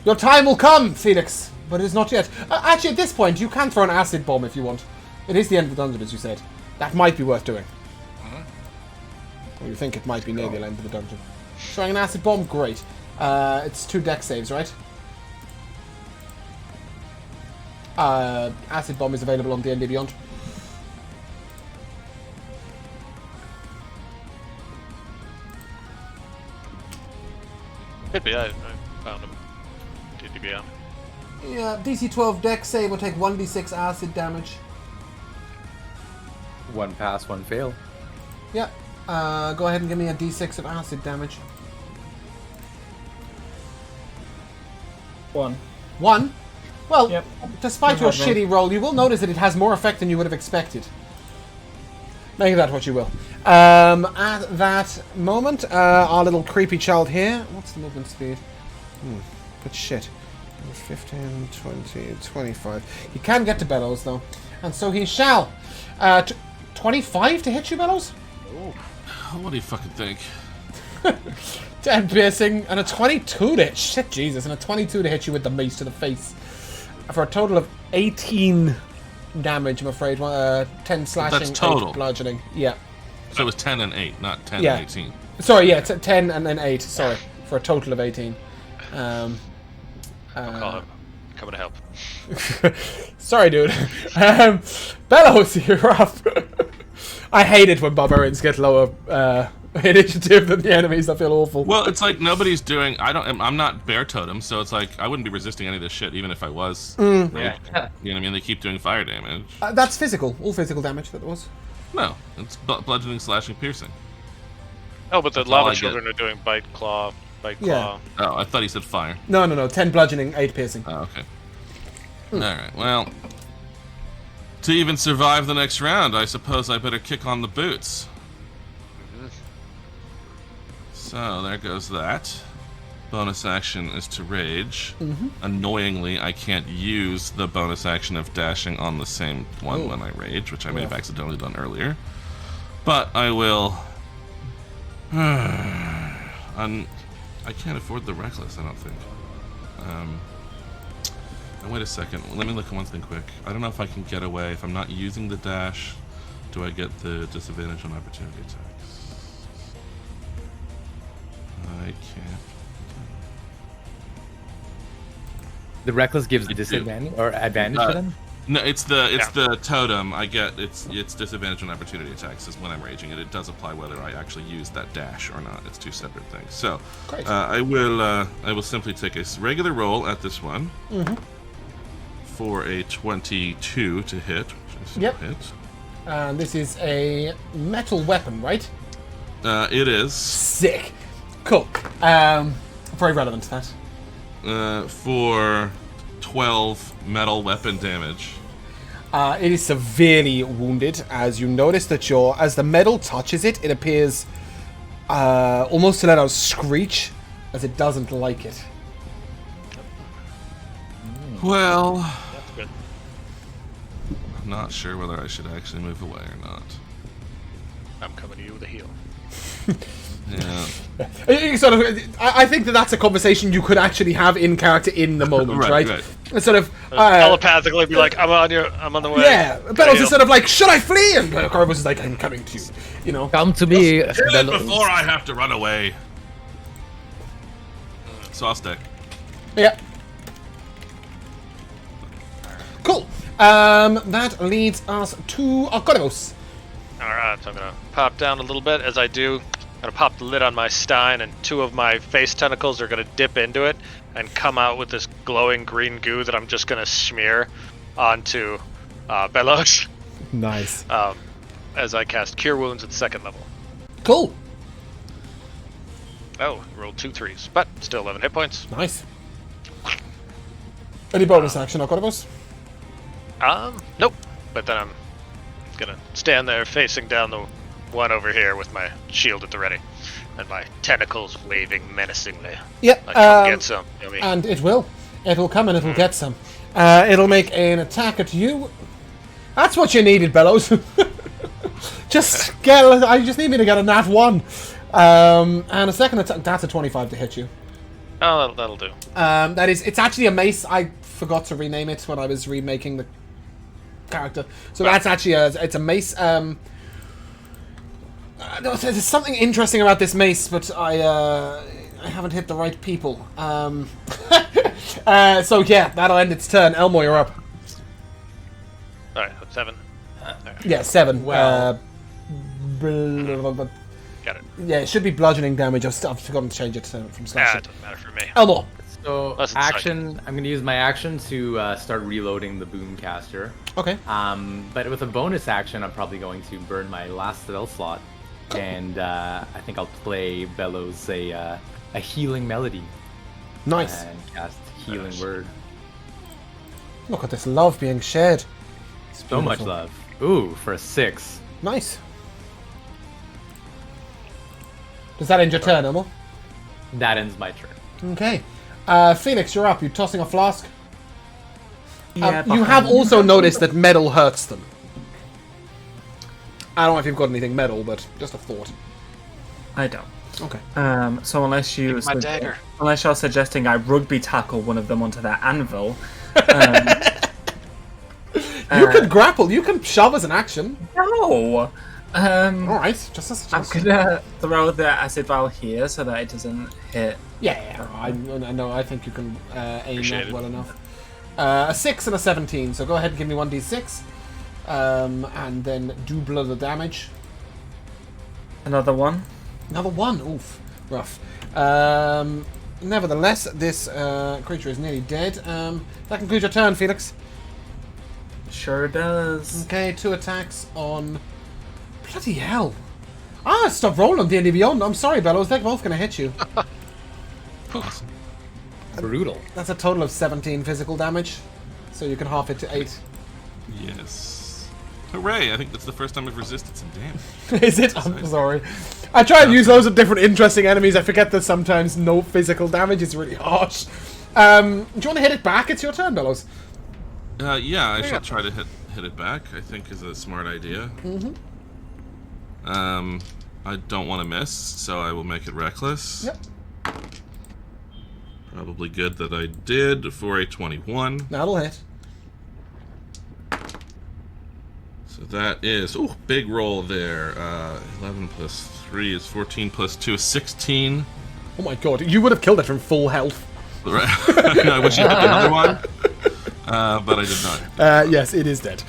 Your time will come, Felix, but it is not yet. Actually, at this point, you can throw an acid bomb if you want. It is the end of the dungeon, as you said. That might be worth doing. Or you think it might be near the end of the dungeon. Throwing an acid bomb? Great. It's 2 dex saves, right? Acid bomb is available on D&D Beyond. Could be, I found him. DDBM. Yeah, DC 12 dex save will take 1d6 acid damage. 1 pass, 1 fail. Yeah. Go ahead and give me a d6 of acid damage. 1. 1? Well, Yep. despite your shitty roll, you will notice that it has more effect than you would have expected. Make that what you will. At that moment, our little creepy child here... What's the movement speed? Good shit. 15, 20, 25. He can get to Bellows, though. And so he shall. 25 to hit you, Bellows? What do you fucking think? 10 piercing, and a 22 to hit. Shit, Jesus. And a 22 to hit you with the mace to the face. For a total of 18 damage, I'm afraid. 10 slashing, That's total. 8 bludgeoning. Yeah. So it was 10 and 8, not 10 Yeah. and 18. Sorry, yeah, 10 and then 8. Sorry. For a total of 18. I'll call him. Coming to help. Sorry, dude. Bellows, you're up. I hate it when barbarians get lower initiative than the enemies. I feel awful. Well, it's like nobody's doing. I'm not bear totem, so it's like I wouldn't be resisting any of this shit, even if I was. Yeah. You know what I mean? They keep doing fire damage. That's physical. All physical damage that was. No, it's bludgeoning, slashing, piercing. Oh, but the That's all lava I get. children are doing bite claw. Yeah. Oh, I thought he said fire. No. 10 bludgeoning, 8 piercing. Oh, okay. All right. Well, to even survive the next round, I suppose I better kick on the boots. So there goes that. Bonus action is to rage. Annoyingly, I can't use the bonus action of dashing on the same one when I rage, which I may have accidentally done earlier. But I will. I can't afford the reckless, I don't think. Wait a second. Let me look at one thing quick. I don't know if I can get away. If I'm not using the dash, do I get the disadvantage on opportunity attacks? I can't. The reckless gives disadvantage or advantage to them. No, it's the totem. I get it's disadvantage on opportunity attacks is when I'm raging, and it does apply whether I actually use that dash or not. It's 2 separate things. So I will simply take a regular roll at this one for a 22 to hit. Which is Yep. hit. This is a metal weapon, right? It is Sick. Cool. Very relevant to that. for 12 metal weapon damage. It is severely wounded, as you notice that as the metal touches it, it appears almost to let out a screech, as it doesn't like it. Well, That's good. not sure whether I should actually move away or not. I'm coming to you with a heal. Yeah. I think that's a conversation you could actually have in character in the moment, right? It's sort of telepathically be like, I'm on the way. Yeah, Bellows is sort of like, should I flee? And Corvus is like, I'm coming to you. You know, Come to me, Kill it Bellows. before I have to run away. So I'll stay. yeah. Cool. That leads us to Corvus. Alright, so I'm gonna pop down a little bit. As I do, I'm gonna pop the lid on my stein, and 2 of my face tentacles are gonna dip into it and come out with this glowing green goo that I'm just gonna smear onto Bellows. Nice. As I cast Cure Wounds at 2nd level. Cool. Oh, rolled 2 3s, but still 11 hit points. Nice. Any bonus action, Corvus? Nope. But then I'm gonna stand there facing down the one over here with my shield at the ready. And my tentacles waving menacingly. Yep. Like, come get some, yummy. And it will. It'll come and it'll get some. It'll make an attack at you. That's what you needed, Bellows. I just need me to get a nat 1. And a second attack. That's a 25 to hit you. Oh, that'll do. It's actually a mace. I forgot to rename it when I was remaking the character. So that's actually it's a mace. There's something interesting about this mace, but I haven't hit the right people. So yeah, that'll end its turn. Elmo, you're up. Alright, 7. Yeah, 7. Well. Got it. Yeah, it should be bludgeoning damage. I've forgotten to change it from Ah, slashing. it doesn't matter for me. Elmo. So Unless it's action, I'm going to use my action to start reloading the Boomcaster. Okay. But with a bonus action, I'm probably going to burn my last spell slot, and I think I'll play Bellows a healing melody Nice. and cast Healing Word. Look at this love being shared. It's So much beautiful. love. Ooh, for a 6. Nice. Does that end your turn, Elmo? That ends my turn. Okay. Felix, you're up. You're tossing a flask. Yeah, You have also noticed that metal hurts them. I don't know if you've got anything metal, but just a thought. I don't. Okay. So unless My dagger. unless you're suggesting I rugby tackle one of them onto their anvil, You can grapple. You can shove as an action. no. All right. Just a I'm suggestion. gonna throw the acid vial here so that it doesn't hit. Yeah. I know. I think you can aim Appreciate that it. well enough. A 6 and a 17. So go ahead and give me 1d6. And then double the damage. Another one. Another 1. Oof. Rough. Nevertheless, this creature is nearly dead. That concludes your turn, Felix. Sure does. Okay, 2 attacks on... Bloody hell. Stop rolling on D&D Beyond. I'm sorry, Bellows. They're both going to hit you. Awesome. Brutal. That's a total of 17 physical damage. So you can half it to 8. Yes. Hooray! I think that's the first time I've resisted some damage. Is it? I'm sorry. I try and use loads of different interesting enemies. I forget that sometimes no physical damage is really harsh. Do you want to hit it back? It's your turn, Bellows. Yeah, I shall try to hit it back. I think is a smart idea. Mm-hmm. I don't want to miss, so I will make it reckless. Yep. Probably good that I did for a 21. That'll hit. So that is big roll there. 11 plus 3 is 14 plus 2 is 16. Oh my god, you would have killed it from full health. Right. I wish you had another one, but I did not. Yes, it is dead.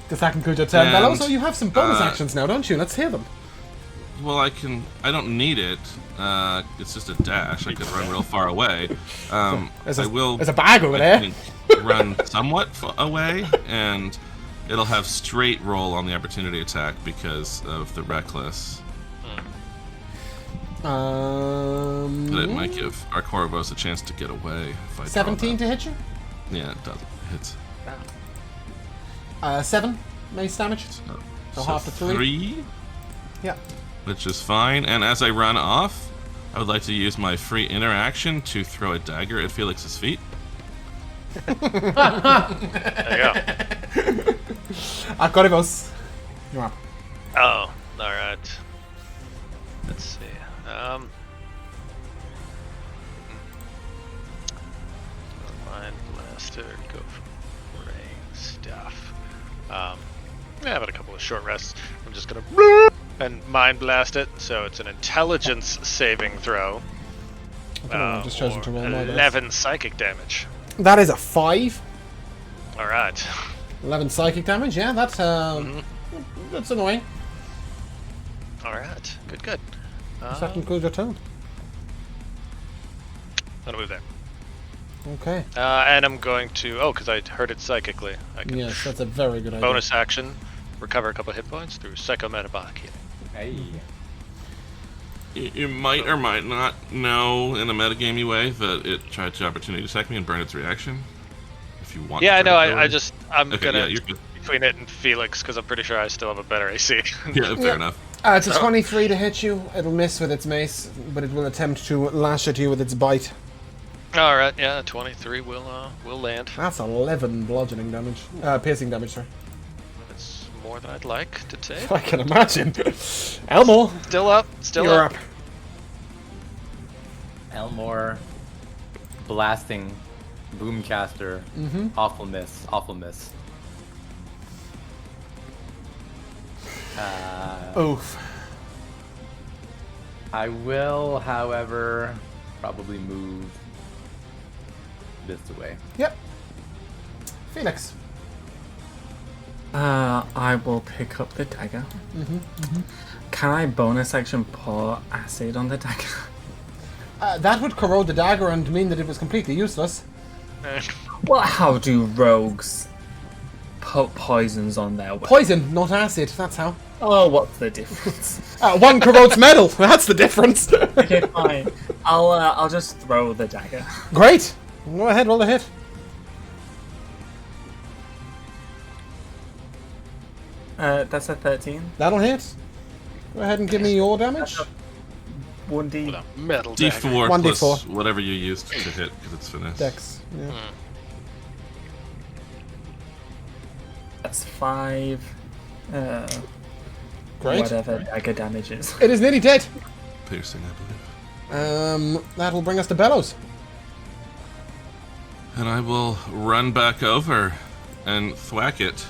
Does that conclude your turn, And, Bellows? So you have some bonus actions now, don't you? Let's hear them. Well, I don't need it. It's just a dash. I could run real far away. There's I will. a bag over I there. think, run somewhat away, and it'll have straight roll on the opportunity attack because of the reckless. But it might give our Corvus a chance to get away if I draw 17 that. to hit you? Yeah, it does. It hits. 7 mace damage. So half to 3. 3, Yeah. which is fine. And as I run off, I would like to use my free interaction to throw a dagger at Felix's feet. There you go. Acoribos. You're up. Oh, alright. Let's see. Mind Blaster, go for praying stuff. Yeah, I've had a couple of short rests. I'm just gonna and Mind Blast it, so it's an intelligence saving throw. I don't know, I've just chosen to roll my dice. 11 psychic damage. That is a 5. Alright. 11 psychic damage, yeah, that's that's annoying. Alright, good. Does that conclude your turn? I'll move there. Okay. And I'm going to... because I heard it psychically. I can Yes, that's a very good idea. bonus action, recover a couple hit points through psychometabolic healing. Hey. You might or might not know in a metagamey way that it tried to opportunity attack me and burn its reaction. If you want. Yeah, I to know. burn it that way. I'm Okay, gonna yeah, you're good. between it and Felix because I'm pretty sure I still have a better AC. Yeah, fair enough. It's a 23 to hit you. It'll miss with its mace, but it will attempt to lash at you with its bite. All right, yeah, 23 will land. That's 11 bludgeoning damage. Piercing damage, sorry. That's more than I'd like to take. I can imagine. Elmore, Still up. you're up. Elmore blasting Boomcaster. Awful miss. Oof. I will, however, probably move this away. Yep. Felix. I will pick up the dagger. Can I bonus action pour acid on the dagger? That would corrode the dagger and mean that it was completely useless. Well, how do rogues put poisons on their weapons? Poison, not acid, that's how. Oh, what's the difference? One corrodes metal, that's the difference. Okay, fine. I'll just throw the dagger. Great. Go ahead, roll the hit. That's a 13. That'll hit. Go ahead and give me your damage. 1d. With a metal dagger. D4 1d4. plus whatever you used to hit because it's finesse. Dex. Yeah. That's 5. Great. Whatever dagger damage is. It is nearly dead. Piercing, I believe. That'll bring us to Bellows. And I will run back over and thwack it.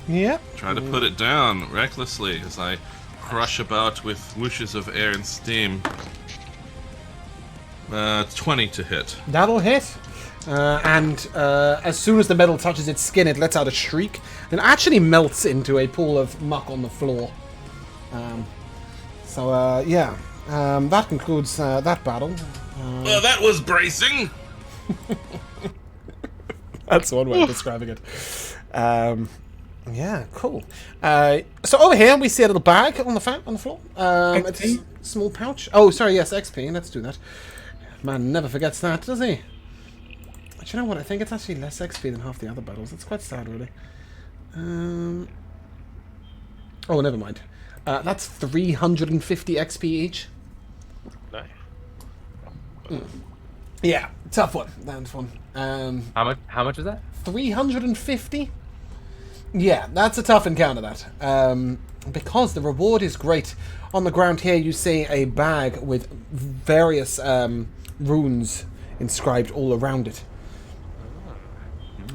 Yep. Try to put it down recklessly as I crush about with whooshes of air and steam. 20 to hit. That'll hit. And as soon as the metal touches its skin, it lets out a shriek and actually melts into a pool of muck on the floor. Yeah. That concludes that battle. Well, that was bracing! That's one way of describing it. Yeah, cool. So over here we see a little bag on the floor. It's a small pouch. Oh, sorry, yes, XP. Let's do that. Man never forgets that, does he? Do you know what? I think it's actually less XP than half the other battles. It's quite sad, really. Oh, never mind. That's 350 XP each. Nice. Yeah, tough one. That's one. How much is that? 350? Yeah, that's a tough encounter, that. Because the reward is great. On the ground here, you see a bag with various runes inscribed all around it.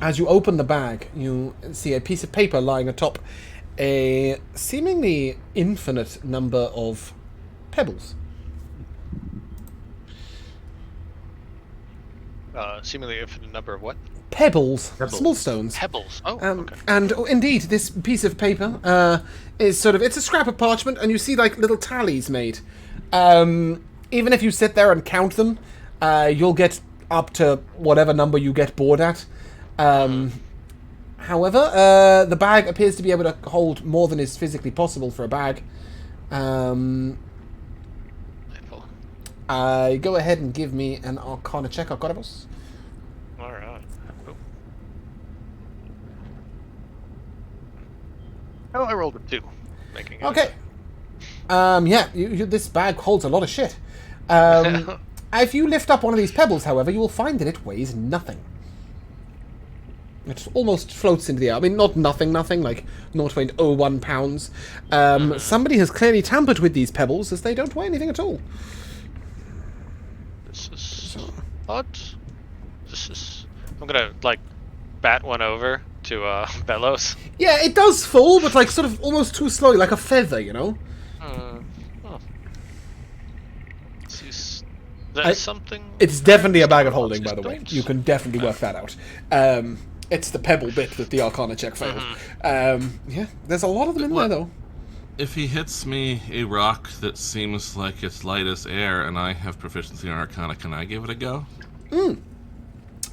As you open the bag, you see a piece of paper lying atop a seemingly infinite number of pebbles. Seemingly infinite number of what? Pebbles. Small stones. Pebbles. Oh, okay. And indeed, this piece of paper is it's a scrap of parchment, and you see like little tallies made. Even if you sit there and count them, you'll get up to whatever number you get bored at. However, the bag appears to be able to hold more than is physically possible for a bag. Go ahead and give me an Arcana check, Arcanibus. Alright. Oh, I rolled a 2. Making it Okay. Yeah, this bag holds a lot of shit. If you lift up one of these pebbles, however, you will find that it weighs nothing. It almost floats into the air. I mean, not nothing, like 0.01 pounds. Somebody has clearly tampered with these pebbles, as they don't weigh anything at all. This is odd. This is... I'm gonna, like, bat one over to, Bellows. Yeah, it does fall, but, like, sort of almost too slowly, like a feather, you know? There's something... It's definitely a bag of holding, by the way. You can definitely work that out. It's the pebble bit that the Arcana check failed. Yeah, there's a lot of them in there, though. If he hits me a rock that seems like it's light as air and I have proficiency in Arcana, can I give it a go?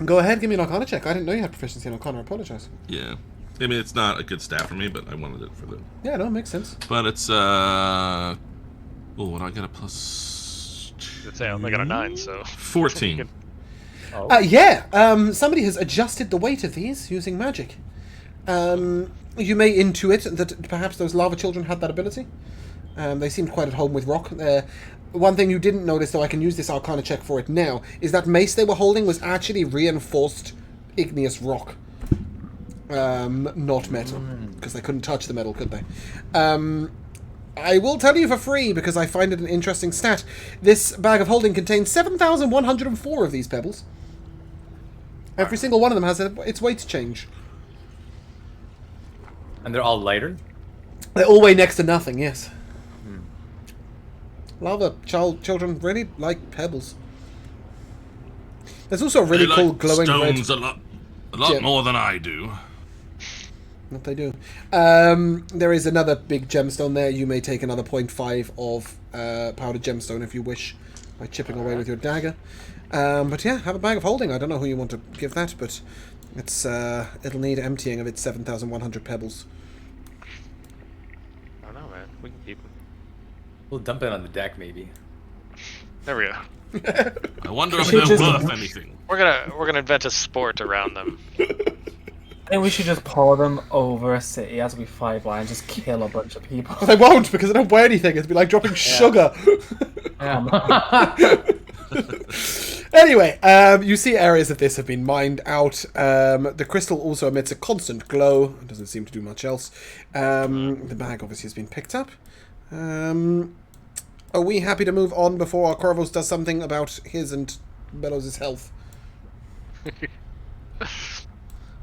Go ahead, give me an Arcana check. I didn't know you had proficiency in Arcana. I apologize. Yeah. I mean, it's not a good stat for me, but I wanted it for the... Yeah, no, it makes sense. But it's, Oh, what do I get? A plus... I'd say I only got a 9, so... 14. Somebody has adjusted the weight of these using magic. You may intuit that perhaps those lava children had that ability. They seemed quite at home with rock. One thing you didn't notice, though I can use this Arcana check for it now, is that mace they were holding was actually reinforced igneous rock. Not metal. Because they couldn't touch the metal, could they? I will tell you for free, because I find it an interesting stat. This bag of holding contains 7,104 of these pebbles. Every single one of them has its weight change. And they're all lighter? They all weigh next to nothing, yes. Lava children really like pebbles. There's also a really cool glowing stones red... a lot more than I do. What they do. There is another big gemstone there. You may take another 0.5 of powdered gemstone if you wish, by chipping away with your dagger. But yeah, have a bag of holding. I don't know who you want to give that, but it's it'll need emptying of its 7,100 pebbles. I don't know, man. We can keep them. We'll dump it on the deck, maybe. There we go. I wonder if they're worth anything. We're gonna invent a sport around them. I think we should just pour them over a city as we fly by and just kill a bunch of people. But they won't, because they don't weigh anything. It'd be like dropping sugar. Anyway, you see areas of this have been mined out. The crystal also emits a constant glow. It doesn't seem to do much else. The bag obviously has been picked up. Are we happy to move on before our Corvus does something about his and Bellows' health?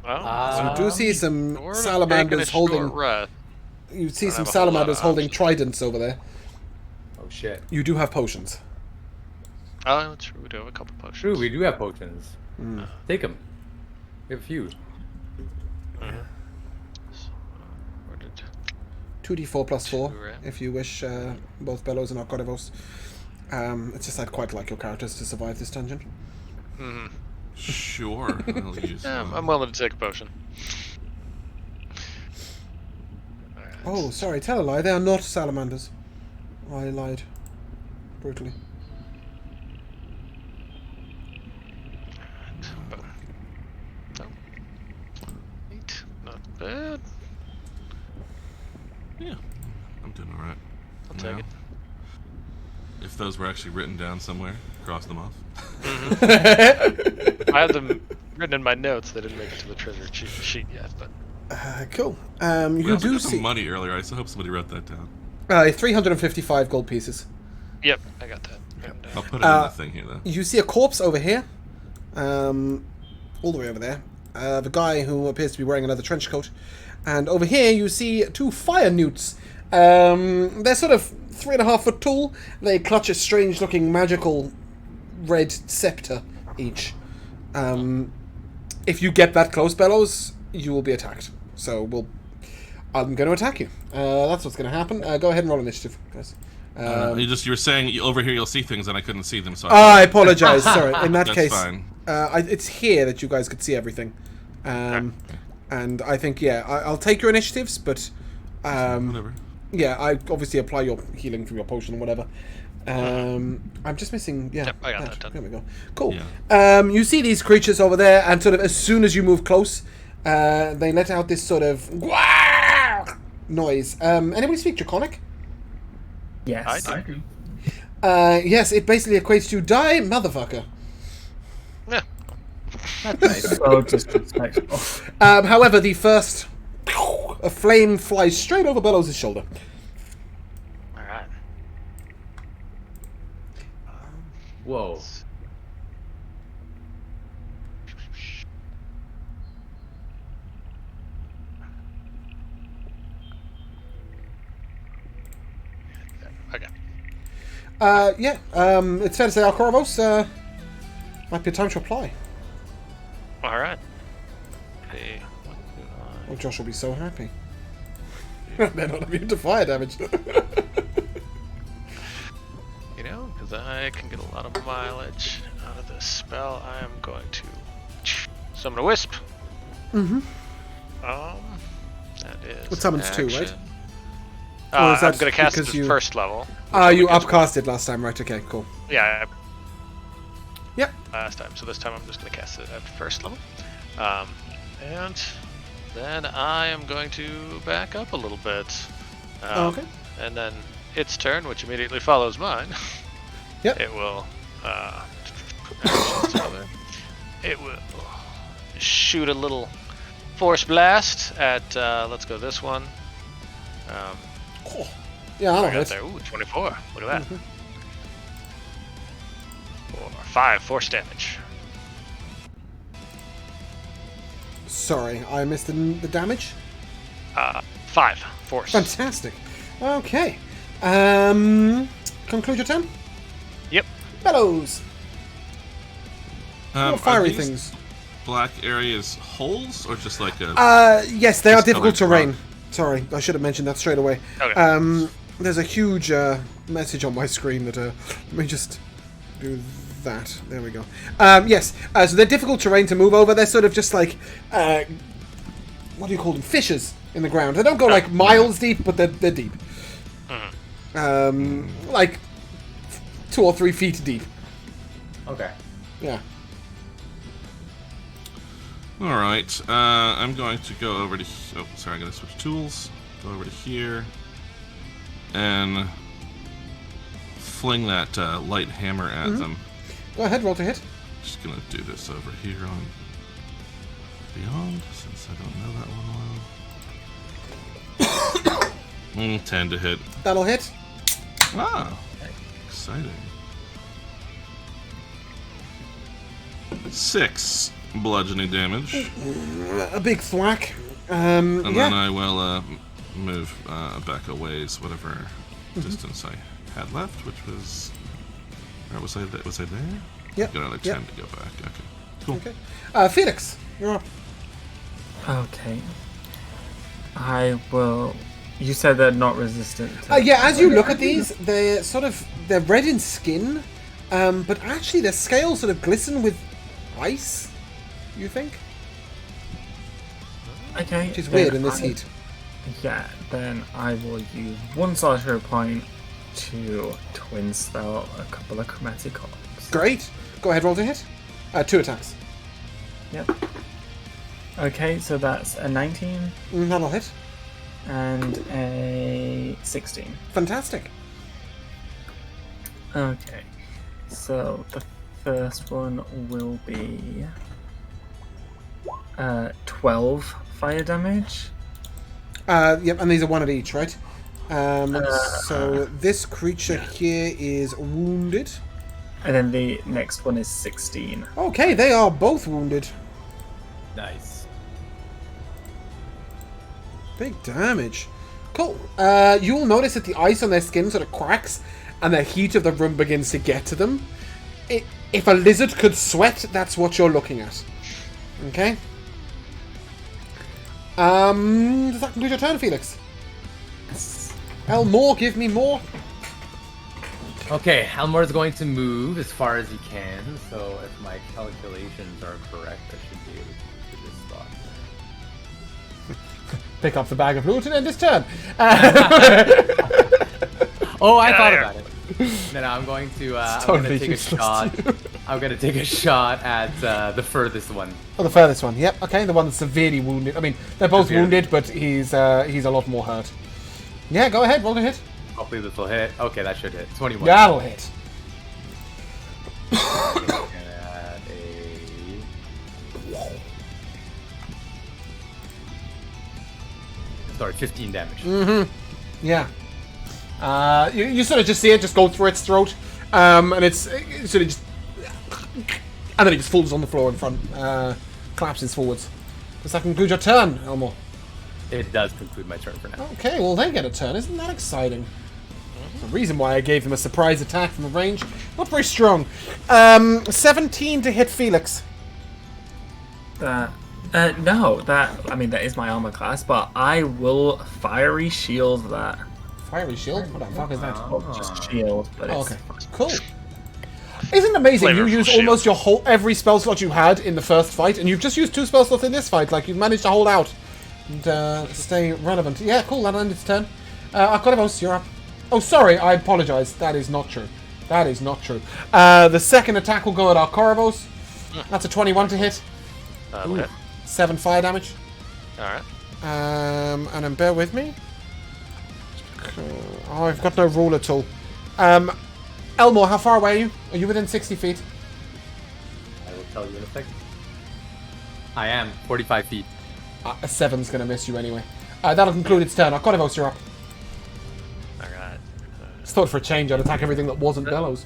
Well, you do see some salamanders holding... You see some salamanders holding tridents over there. Oh shit. You do have potions. Oh, that's true. We do have a couple potions. True, we do have potions. Take them. We have a few. 2d4 plus 4, if you wish, both Bellows and Arcorivos. It's just I'd quite like your characters to survive this dungeon. Sure. I'll use I'm willing to take a potion. Right. Oh, sorry, tell a lie. They are not salamanders. I lied. Brutally. Not bad. Yeah, I'm doing alright. I'll take it. If those were actually written down somewhere, cross them off. I have them written in my notes. They didn't make it to the treasure sheet yet, but... Cool. We You also do got some see... money earlier. I still hope somebody wrote that down. 355 gold pieces. Yep, I got that. And, I'll put it in the thing here, though. You see a corpse over here. All the way over there. The guy who appears to be wearing another trench coat. And over here you see two fire newts. They're sort of 3.5 foot tall. They clutch a strange looking magical red scepter each. If you get that close, Bellows, you will be attacked. So I'm going to attack you. That's what's going to happen. Go ahead and roll initiative, guys. You were saying over here you'll see things and I couldn't see them, so I apologize. Sorry. In that That's case, fine. It's here that you guys could see everything. And I think, yeah, I'll take your initiatives, but whatever. yeah, I obviously apply your healing from your potion or whatever. I'm just missing, yeah. Yep, I got that done. There we go. Cool. Yeah. You see these creatures over there, and sort of as soon as you move close, they let out this sort of noise. Anybody speak Draconic? Yes. I do. Yes, it basically equates to die, motherfucker. Yeah. That's nice. So disrespectful. However, the first a flame flies straight over Bellows' shoulder. All right. Whoa. Okay. It's fair to say Alcoravos might be a time to apply. All right. Hey, 1, 2, Oh, Josh will be so happy. They're not immune to fire damage. You know, because I can get a lot of mileage out of this spell, I am going to summon a wisp. Mm-hmm. That is. It summons action. 2, right? I'm is that going to cast it because at you- first level. You upcasted last time, right? Okay, cool. Yeah, Yep. last time. So this time I'm just going to cast it at first level. And then I am going to back up a little bit. Okay. And then its turn, which immediately follows mine. Yep. It will. It will shoot a little force blast at. Let's go this one. Oh. Yeah, I I don't got know. there. Ooh, 24. Look at that. 5 force damage. Sorry, I missed the damage. 5 force. Fantastic. Okay. Conclude your turn. Yep. Bellows. What Are fiery these things? black areas holes or just like a? Yes, they are Just difficult colored terrain. rock. Sorry, I should have mentioned that straight away. Okay. There's a huge message on my screen that let me just do that. There we go. Yes, so they're difficult terrain to move over. They're sort of just like what do you call them? Fissures in the ground. They don't go like miles deep, but they're deep. Like 2 or 3 feet deep. Okay. Yeah. All right. I'm going to go over to. Oh, sorry. I gotta switch tools. Go over to here, and fling that light hammer at them. Go ahead, roll to hit. Just gonna do this over here on Beyond, since I don't know that one well. 10 to hit. That'll hit. Ah, exciting. 6 bludgeoning damage, A big thwack. and Yeah. then I will move back a ways, whatever distance I had left, which was. Or was I there? Yep. Got another 10 to go back. Okay. Cool. Okay. Felix, you're up. Okay. I will. You said they're not resistant. To Yeah, as you look at these, they're red in skin, but actually their scales sort of glisten with ice. You think? Okay. Which is then weird in this I- heat. Yeah, then I will use 1 sorcery point to twin spell a couple of chromatic orbs. Great. Go ahead, roll to hit. 2 attacks. Yep. Okay, so that's a 19 That'll hit. and a 16. Fantastic. Okay, so the first one will be 12 fire damage. Yep, and these are 1 at each, right? So this creature here is wounded. And then the next one is 16. Okay, they are both wounded. Nice. Big damage. Cool. You'll notice that the ice on their skin sort of cracks, and the heat of the room begins to get to them. If a lizard could sweat, that's what you're looking at. Okay? Does that conclude your turn, Felix? Hell, more, give me more. Okay, Helmor is going to move as far as he can, so if my calculations are correct, I should be able to do this spot. Pick up the bag of loot and end his turn. Oh, I Get thought out about it. No, I'm going to. I'm totally going to take a useless shot. to you. I'm going to take a shot at the furthest one. Oh, the furthest one. Yep. Okay, the one that's severely wounded. I mean, they're both Severely. wounded, but he's a lot more hurt. Yeah, go ahead. Roll to hit. Hopefully this will hit. Okay, that should hit. 21. That'll hit. Looking at a Sorry, 15 damage. Yeah. You sort of just see it just go through its throat, and it sort of just, and then it just falls on the floor in front, collapses forwards. Does that conclude your turn, Elmore? It does conclude my turn for now. Okay, well they get a turn. Isn't that exciting? The reason why I gave them a surprise attack from a range. Not very strong. 17 to hit Felix. No, that is my armor class, but I will fiery shield that. Fiery shield? What the fuck is that? Just shield, but it's... Okay, cool. Isn't it amazing? You Flavorful used shield. almost your every spell slot you had in the first fight, and you've just used 2 spell slots in this fight. Like, you've managed to hold out and stay relevant. Yeah, cool, that ended its turn. Arconivos, you're up. Oh, sorry, I apologize. That is not true. That is not true. The second attack will go at Arcorivos. That's a 21 to hit. Okay. 7 fire damage. Alright. And then bear with me. Oh, I've got no rule at all. Elmore, how far away are you? Are you within 60 feet? I will tell you in a second. I am 45 feet. A 7's going to miss you anyway. That'll conclude its turn. Arconivos, you're up. Alright. Just thought for a change I'd attack everything that wasn't Bellows.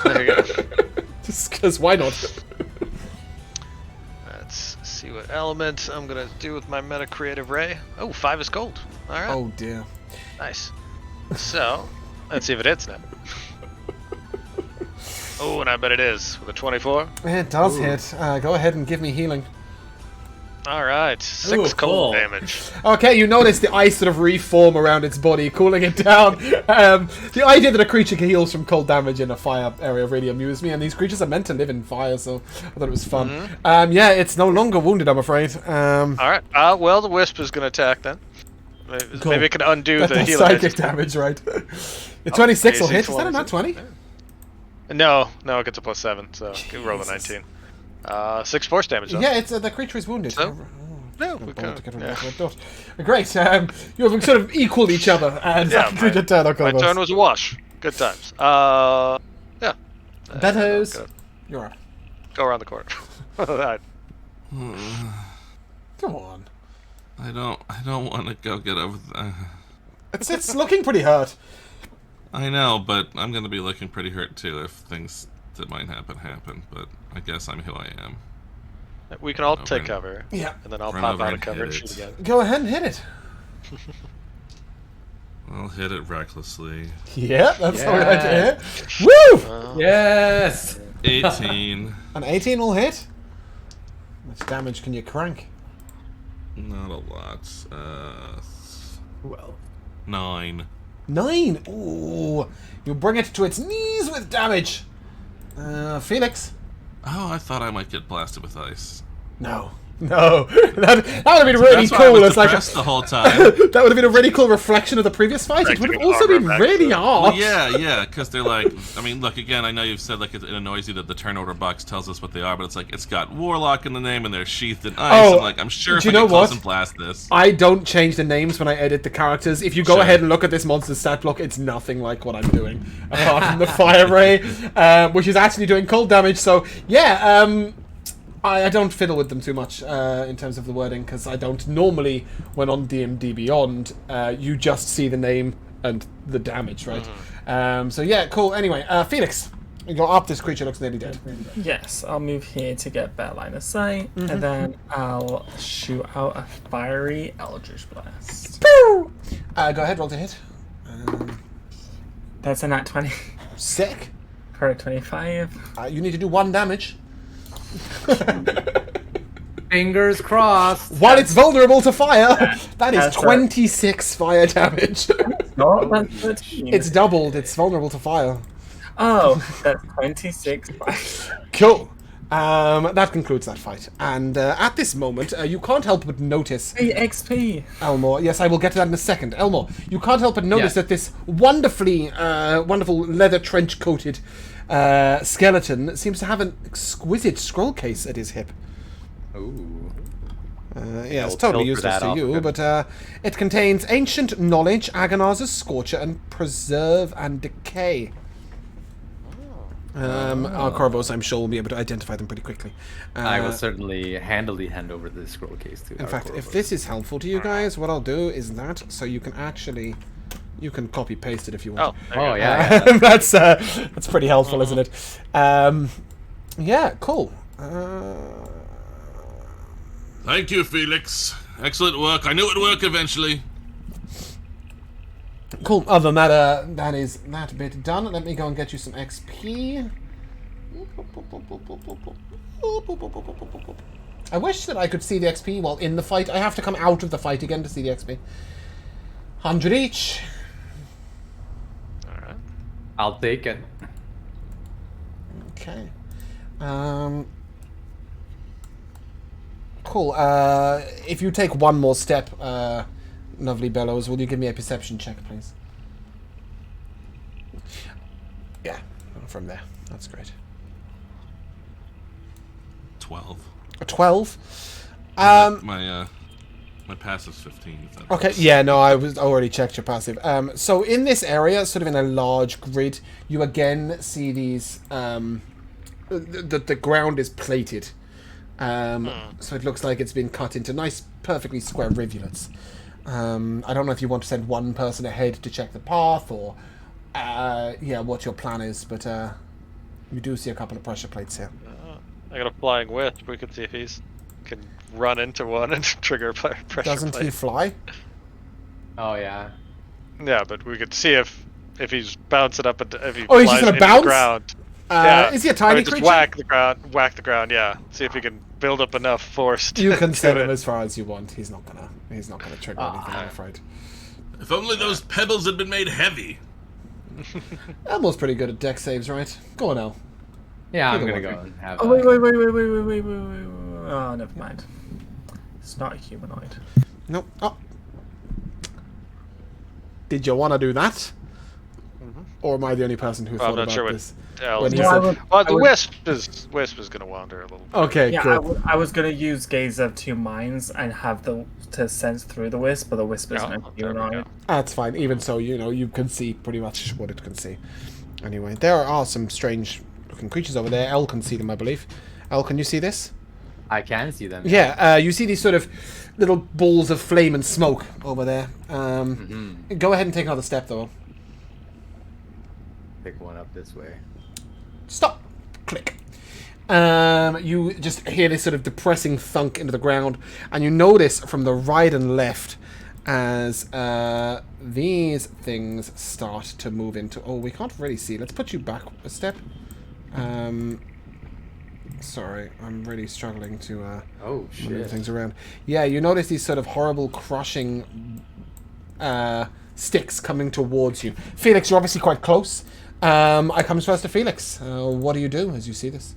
There you go. Just because, why not? Let's see what element I'm gonna do with my meta creative ray. Oh, 5 is gold. Alright. Oh dear. Nice. So, let's see if it hits now. Oh, and I bet it is with a 24. It does hit. Go ahead and give me healing. Alright, 6 Ooh, cold cool. damage. Okay, you notice the ice sort of reform around its body, cooling it down. The idea that a creature heals from cold damage in a fire area really amused me, and these creatures are meant to live in fire, so I thought it was fun. Yeah, it's no longer wounded, I'm afraid. Alright, well, the wisp is gonna attack then. Maybe it can undo That's the healing. psychic damage, right? The 26 will hit. Is that a nat 20? No, it gets a +7, so you roll a 19. 6 force damage though. Yeah, it's the creature is wounded. So? No, Oh, we bother can. to get rid Yeah. of that dot. Great. You have sort of equaled each other, and Yeah, that concludes your turn. My turn was a wash. Good times. Yeah. Betos, Good. you're up. Go around the corner. Alright. Come on. I don't want to go get over that. It's looking pretty hurt. I know, but I'm going to be looking pretty hurt too if things that might happen, but I guess I'm who I am. We can all Run take over. cover. Yeah. And then I'll Run pop over out and of cover and hit shoot it. again. Go ahead and hit it. I'll hit it recklessly. Yeah, that's Yeah. what I had to hear. Woo! Yes! 18. An 18 will hit. How much damage can you crank? Not a lot. Well. 9. 9. Ooh. You bring it to its knees with damage. Felix. Oh, I thought I might get blasted with ice. No. No. That would have been really That's why I cool. was It's like depressed the whole time. that would have been a really cool reflection of the previous fight. It would have Practically also been armor really back hard. Yeah, because they're like, I mean, look, again, I know you've said, like, it annoys you that the turn order box tells us what they are, but it's like, it's got Warlock in the name and they're sheathed in ice. Oh, I'm like, I'm sure if do I you know get close what? and blast this. I don't change the names when I edit the characters. If you go Sure. ahead and look at this monster's stat block, it's nothing like what I'm doing. Apart from the fire ray, which is actually doing cold damage. So, yeah, I don't fiddle with them too much in terms of the wording, because I don't normally, when on D&D Beyond, you just see the name and the damage, right? So, yeah, cool. Anyway, Felix, you're up. This creature looks nearly dead. Yes, I'll move here to get better line of sight, and then I'll shoot out a fiery Eldritch Blast. Go ahead, roll to hit. That's a nat 20 Sick. for a 25. You need to do 1 damage. Fingers crossed. While it's vulnerable to fire, that is That's right. 26 fire damage. No, that's 13. It's doubled. It's vulnerable to fire. Oh, that's 26. Cool. That concludes that fight. And at this moment, you can't help but notice, 3 XP. Elmore. Yes, I will get to that in a second. Elmore, you can't help but notice Yeah. that this wonderful leather trench-coated skeleton seems to have an exquisite scroll case at his hip. Ooh. Yeah, it's I'll totally filter useless that to off. you, but it contains ancient knowledge, agonizer's scorcher, and preserve and decay. Our Corvos, I'm sure, will be able to identify them pretty quickly. I will certainly handily hand over the scroll case to. In fact, if this is helpful to you guys, what I'll do is that, so you can actually, you can copy paste it if you want. Oh yeah. That's pretty helpful, isn't it? Yeah, cool. Thank you, Felix. Excellent work. I knew it would work eventually. Cool. Other than that, that is that bit done. Let me go and get you some XP. I wish that I could see the XP while in the fight. I have to come out of the fight again to see the XP. 100 each. Alright. I'll take it. Okay. Cool. If you take one more step, Lovely Bellows, will you give me a perception check, please? Yeah, from there. That's great. 12. A 12. My passive's 15. If that Okay, helps. yeah, no, I already checked your passive. So in this area, sort of in a large grid, you again see these. The ground is plated, so it looks like it's been cut into nice, perfectly square rivulets. I don't know if you want to send one person ahead to check the path, or yeah, what your plan is, but you do see a couple of pressure plates here. I got a flying wisp. We can see if he's can run into one and trigger a pressure Doesn't plate. he fly? Oh yeah. Yeah, but we could see if he's bouncing up and if he Oh, he's flies just gonna into bounce? the ground. Is he a tiny just creature? whack the ground. Yeah. See if he can build up enough force. To You can do send him it. as far as you want. He's not gonna trigger anything, I'm afraid. If only those pebbles had been made heavy. Elmo's pretty good at deck saves, right? Go on, El. Yeah, I'm Either gonna one. go and have. Oh wait. Oh, never mind. It's not a humanoid. Nope. Oh. Did you want to do that? Or am I the only person who Well, I'm thought not about sure what this? else. When he No, said- Well, the I would- wisp is gonna wander a little. Okay, Yeah, cool. I was gonna use Gaze of Two Minds and have to sense through the wisp, but the wisp is Yeah, no there we humanoid. go. That's fine. Even so, you can see pretty much what it can see. Anyway, there are some strange looking creatures over there. El can see them, I believe. El, can you see this? I can see them. Yeah, you see these sort of little balls of flame and smoke over there. Go ahead and take another step, though. Pick one up this way. Stop. Click. You just hear this sort of depressing thunk into the ground, and you notice from the right and left as these things start to move into... Oh, we can't really see. Let's put you back a step. Sorry, I'm really struggling to Oh move shit. things around. Yeah, you notice these sort of horrible crushing sticks coming towards you. Felix, you're obviously quite close. I comes first to Felix. What do you do as you see this?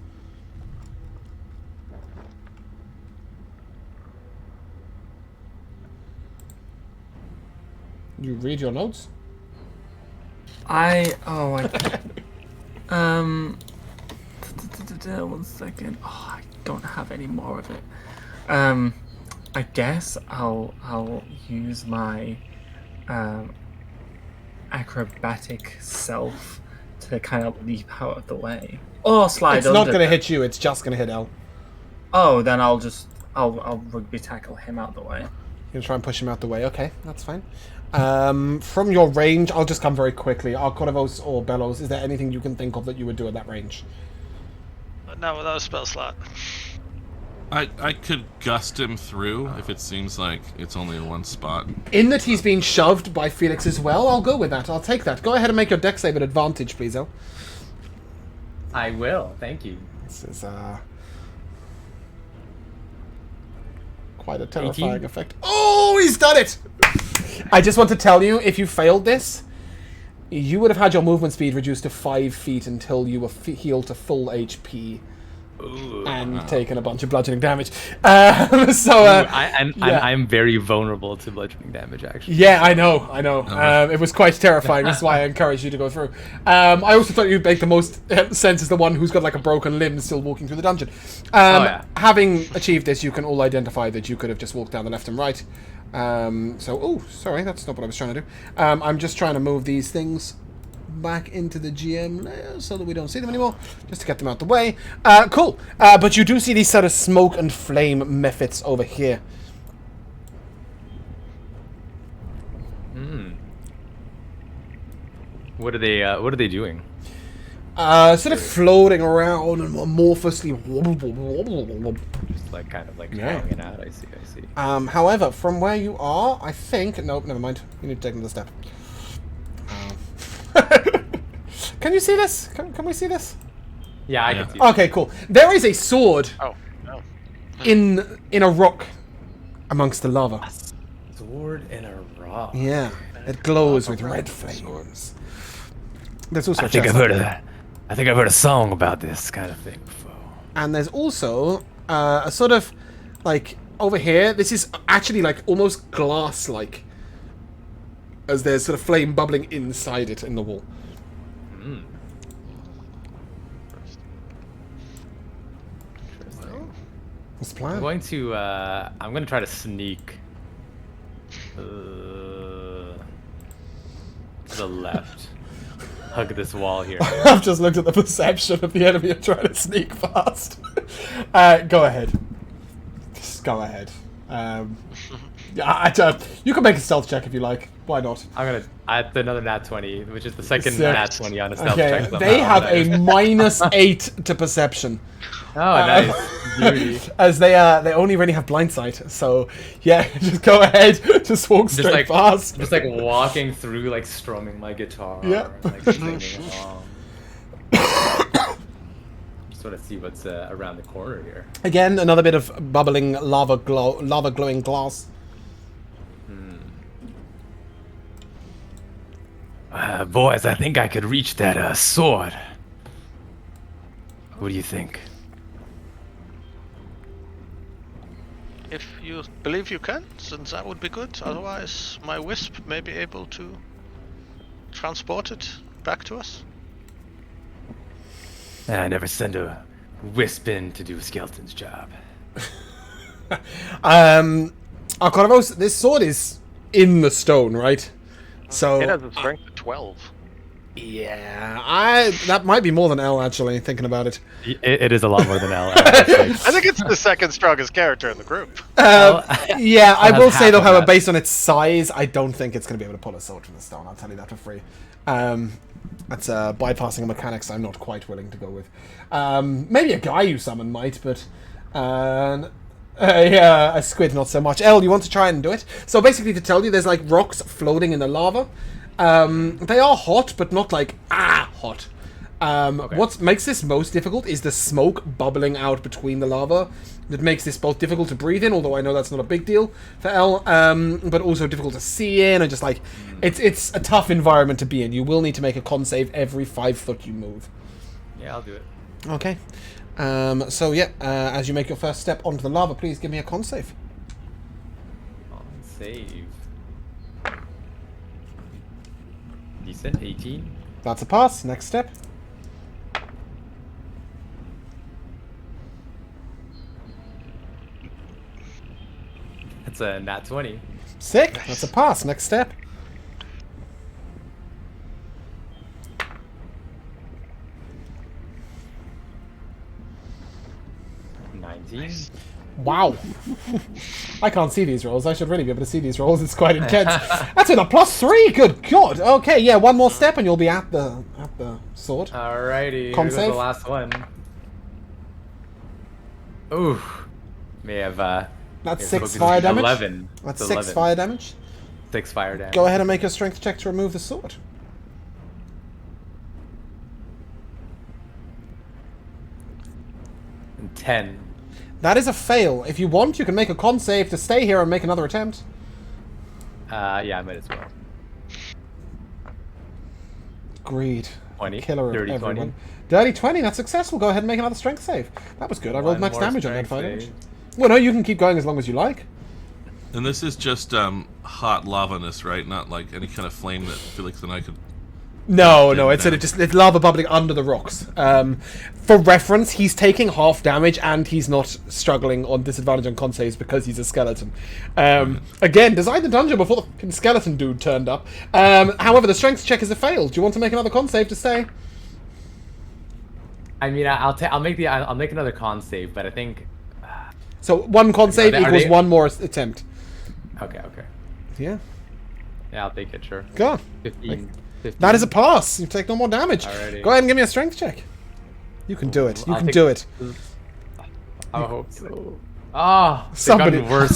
You read your notes? I 1 second. Oh, I don't have any more of it. I guess I'll use my acrobatic self to kind of leap out of the way. Or slide It's under. not going to hit you. It's just going to hit El. Oh, then I'll rugby tackle him out the way. You're going to try and push him out the way. Okay, that's fine. From your range, I'll just come very quickly. Corvos or Bellows, is there anything you can think of that you would do at that range? Not without a spell slot. I could gust him through if it seems like it's only in one spot. In that he's being shoved by Felix as well, I'll go with that. I'll take that. Go ahead and make your deck save at advantage, please, El. I will. Thank you. This is quite a terrifying 18? effect. Oh, he's done it! I just want to tell you, if you failed this, you would have had your movement speed reduced to 5 feet until you were healed to full HP. And taken a bunch of bludgeoning damage. I'm very vulnerable to bludgeoning damage, actually. Yeah, I know. It was quite terrifying. That's why I encouraged you to go through. I also thought you'd make the most sense as the one who's got like a broken limb still walking through the dungeon. Having achieved this, you can all identify that you could have just walked down the left and right. Sorry, that's not what I was trying to do. I'm just trying to move these things back into the GM layer so that we don't see them anymore, just to get them out the way. Cool. But you do see these sort of smoke and flame methods over here. What are they doing? Sort of floating around and amorphously. Just like kind of like hanging out. I see. However, from where you are, I think. Nope, never mind. You need to take another step. Can you see this? Can we see this? Yeah, I can see. Okay, cool. There is a sword. Oh no. In a rock, amongst the lava. A sword in a rock. Yeah, it glows with red flames. There's also. I think I've heard of that. I think I've heard a song about this kind of thing before. And there's also a sort of like over here. This is actually like almost glass-like, as there's sort of flame bubbling inside it in the wall. Interesting. What's the plan? I'm going to try to sneak to the left. Hug this wall here. I've just looked at the perception of the enemy and trying to sneak past. Go ahead. Just go ahead. You can make a stealth check if you like. Why not? I have another nat 20, which is the second nat 20 on a stealth check. Somehow. They have a -8 to perception. Oh, nice. Beauty. As they only really have blind sight, so yeah, just go ahead, just walk straight past. Just like walking through, like strumming my guitar. Yeah. Like singing along. Just want to see what's around the corner here. Again, another bit of bubbling lava glowing glass. Boys, I think I could reach that sword. What do you think? If you believe you can, then that would be good. Otherwise, my wisp may be able to transport it back to us. I never send a wisp in to do a skeleton's job. Arconovos, this sword is in the stone, right? So It has a strength of 12. yeah, that might be more than L actually. Thinking about it, It is a lot more than L. I think it's the second strongest character in the group. yeah, I have will say half though, of however, that. based on its size, I don't think it's going to be able to pull a sword from the stone. I'll tell you that for free. That's bypassing a mechanics I'm not quite willing to go with. Maybe a guy you summon might, but yeah, a squid not so much. Elle, you want to try and do it? So basically, to tell you, there's like rocks floating in the lava. They are hot, but not like hot. What makes this most difficult is the smoke bubbling out between the lava. That makes this both difficult to breathe in, although I know that's not a big deal for Elle, but also difficult to see in, and just like it's a tough environment to be in. You will need to make a con save every 5 foot you move. Yeah, I'll do it. Okay. So yeah, as you make your first step onto the lava, please give me a con save. On save. Decent, 18. That's a pass. Next step. That's a nat 20. Sick. That's a pass. Next step. Wow. I can't see these rolls. I should really be able to see these rolls. It's quite intense. That's with a +3. Good God. Okay, yeah, one more step and you'll be at the sword. Alrighty. Con Here goes save? the last one. Ooh. May have That's may 6 have fire damage. 11. That's It's 6 11. fire damage. 6 fire damage. Go ahead and make a strength check to remove the sword. And 10. That is a fail. If you want, you can make a con save to stay here and make another attempt. Yeah, I might as well. Greed. 20. Killer of Dirty everyone. 20. Dirty 20, that's successful. Go ahead and make another strength save. That was good. I rolled One max more damage on that strength fire damage. save. Well, no, you can keep going as long as you like. And this is just hot lavaness, right? Not like any kind of flame that Felix and I could No, it's lava bubbling under the rocks. For reference, he's taking half damage and he's not struggling on disadvantage on con saves because he's a skeleton. Again, designed the dungeon before the fucking skeleton dude turned up. However, the strength check is a fail. Do you want to make another con save to stay? I mean, I'll make another con save, but I think. So one con save equals one more attempt. Okay. Yeah. Yeah, I'll take it. Sure. Go on. 15. That is a pass. You take no more damage. Alrighty. Go ahead and give me a strength check. You can do it. You can do it. I hope so. Ah, Somebody call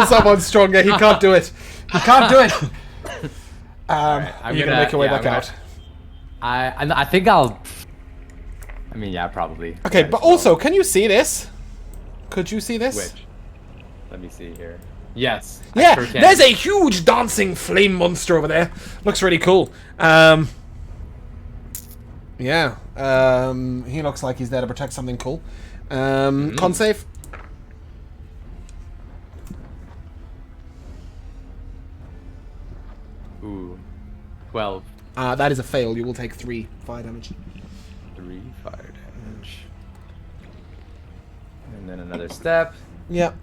someone stronger. He can't do it. He can't do it. You're gonna make your way back out. I think I'll. I mean, yeah, probably. Okay, but also, can you see this? Could you see this? Which? Let me see here. Yes. Yeah, sure there's a huge dancing flame monster over there. Looks really cool. Yeah. He looks like he's there to protect something cool. Con save. Ooh. 12. That is a fail. You will take 3 fire damage. 3 fire damage. And then another step. Yeah.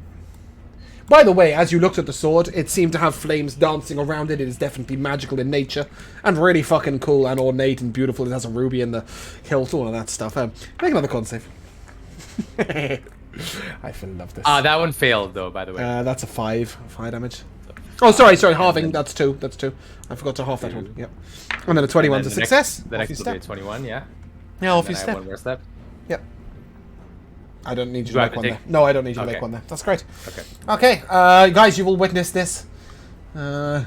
By the way, as you looked at the sword, it seemed to have flames dancing around it. It is definitely magical in nature. And really fucking cool and ornate and beautiful. It has a ruby in the hilt, all of that stuff. Make another con save. I fucking love this. That one failed, though, by the way. That's a 5 fire damage. Oh, sorry, halving. That's 2. I forgot to half that one. Yep. And then a 21's a success. The next will be a 21, yeah. Yeah, off you I have step. one more step. Yep. I don't need you Do I to have make to one take- there. No, I don't need you to Okay. make one there. That's great. Okay. Okay, guys, you will witness this. Doesn't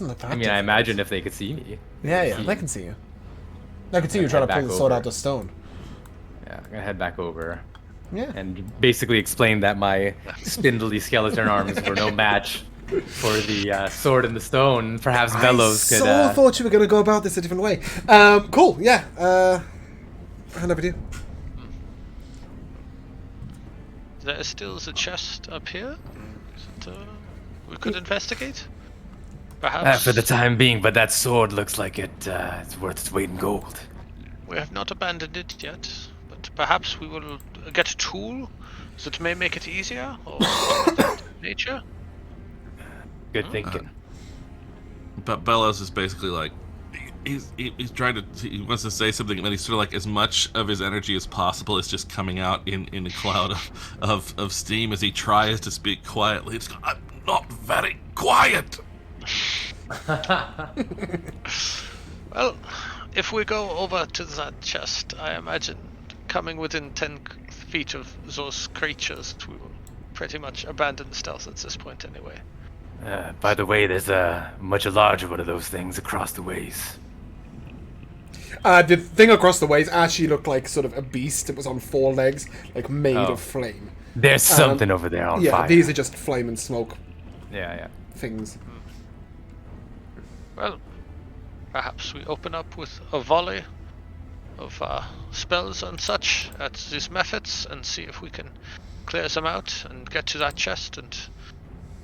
look that I mean, I imagine if they could see me. Yeah, they can see you. They can see you trying to pull the sword out the stone. Yeah, I'm gonna head back over. Yeah. And basically explain that my spindly skeleton arms were no match for the sword in the stone. Perhaps Bellows could. I thought you were going to go about this a different way. Cool, yeah. Hand over to you. There still is a chest up here that we could investigate. Perhaps. For the time being, but that sword looks like it's worth its weight in gold. We have not abandoned it yet, but perhaps we will get a tool that may make it easier, or something of that nature. Good thinking. But Bellows is basically like, he's trying to, he wants to say something, and then he's sort of like, as much of his energy as possible is just coming out in a cloud of steam as he tries to speak quietly. It's, I'm not very quiet. Well, if we go over to that chest, I imagine coming within 10 feet of those creatures, we will pretty much abandon stealth at this point anyway. By the way, there's a much larger one of those things across the ways. The thing across the ways actually looked like sort of a beast. It was on 4 legs, like made of flame. There's something over there on fire. Yeah, these are just flame and smoke Yeah. things. Well, perhaps we open up with a volley of spells and such at these methods and see if we can clear them out and get to that chest and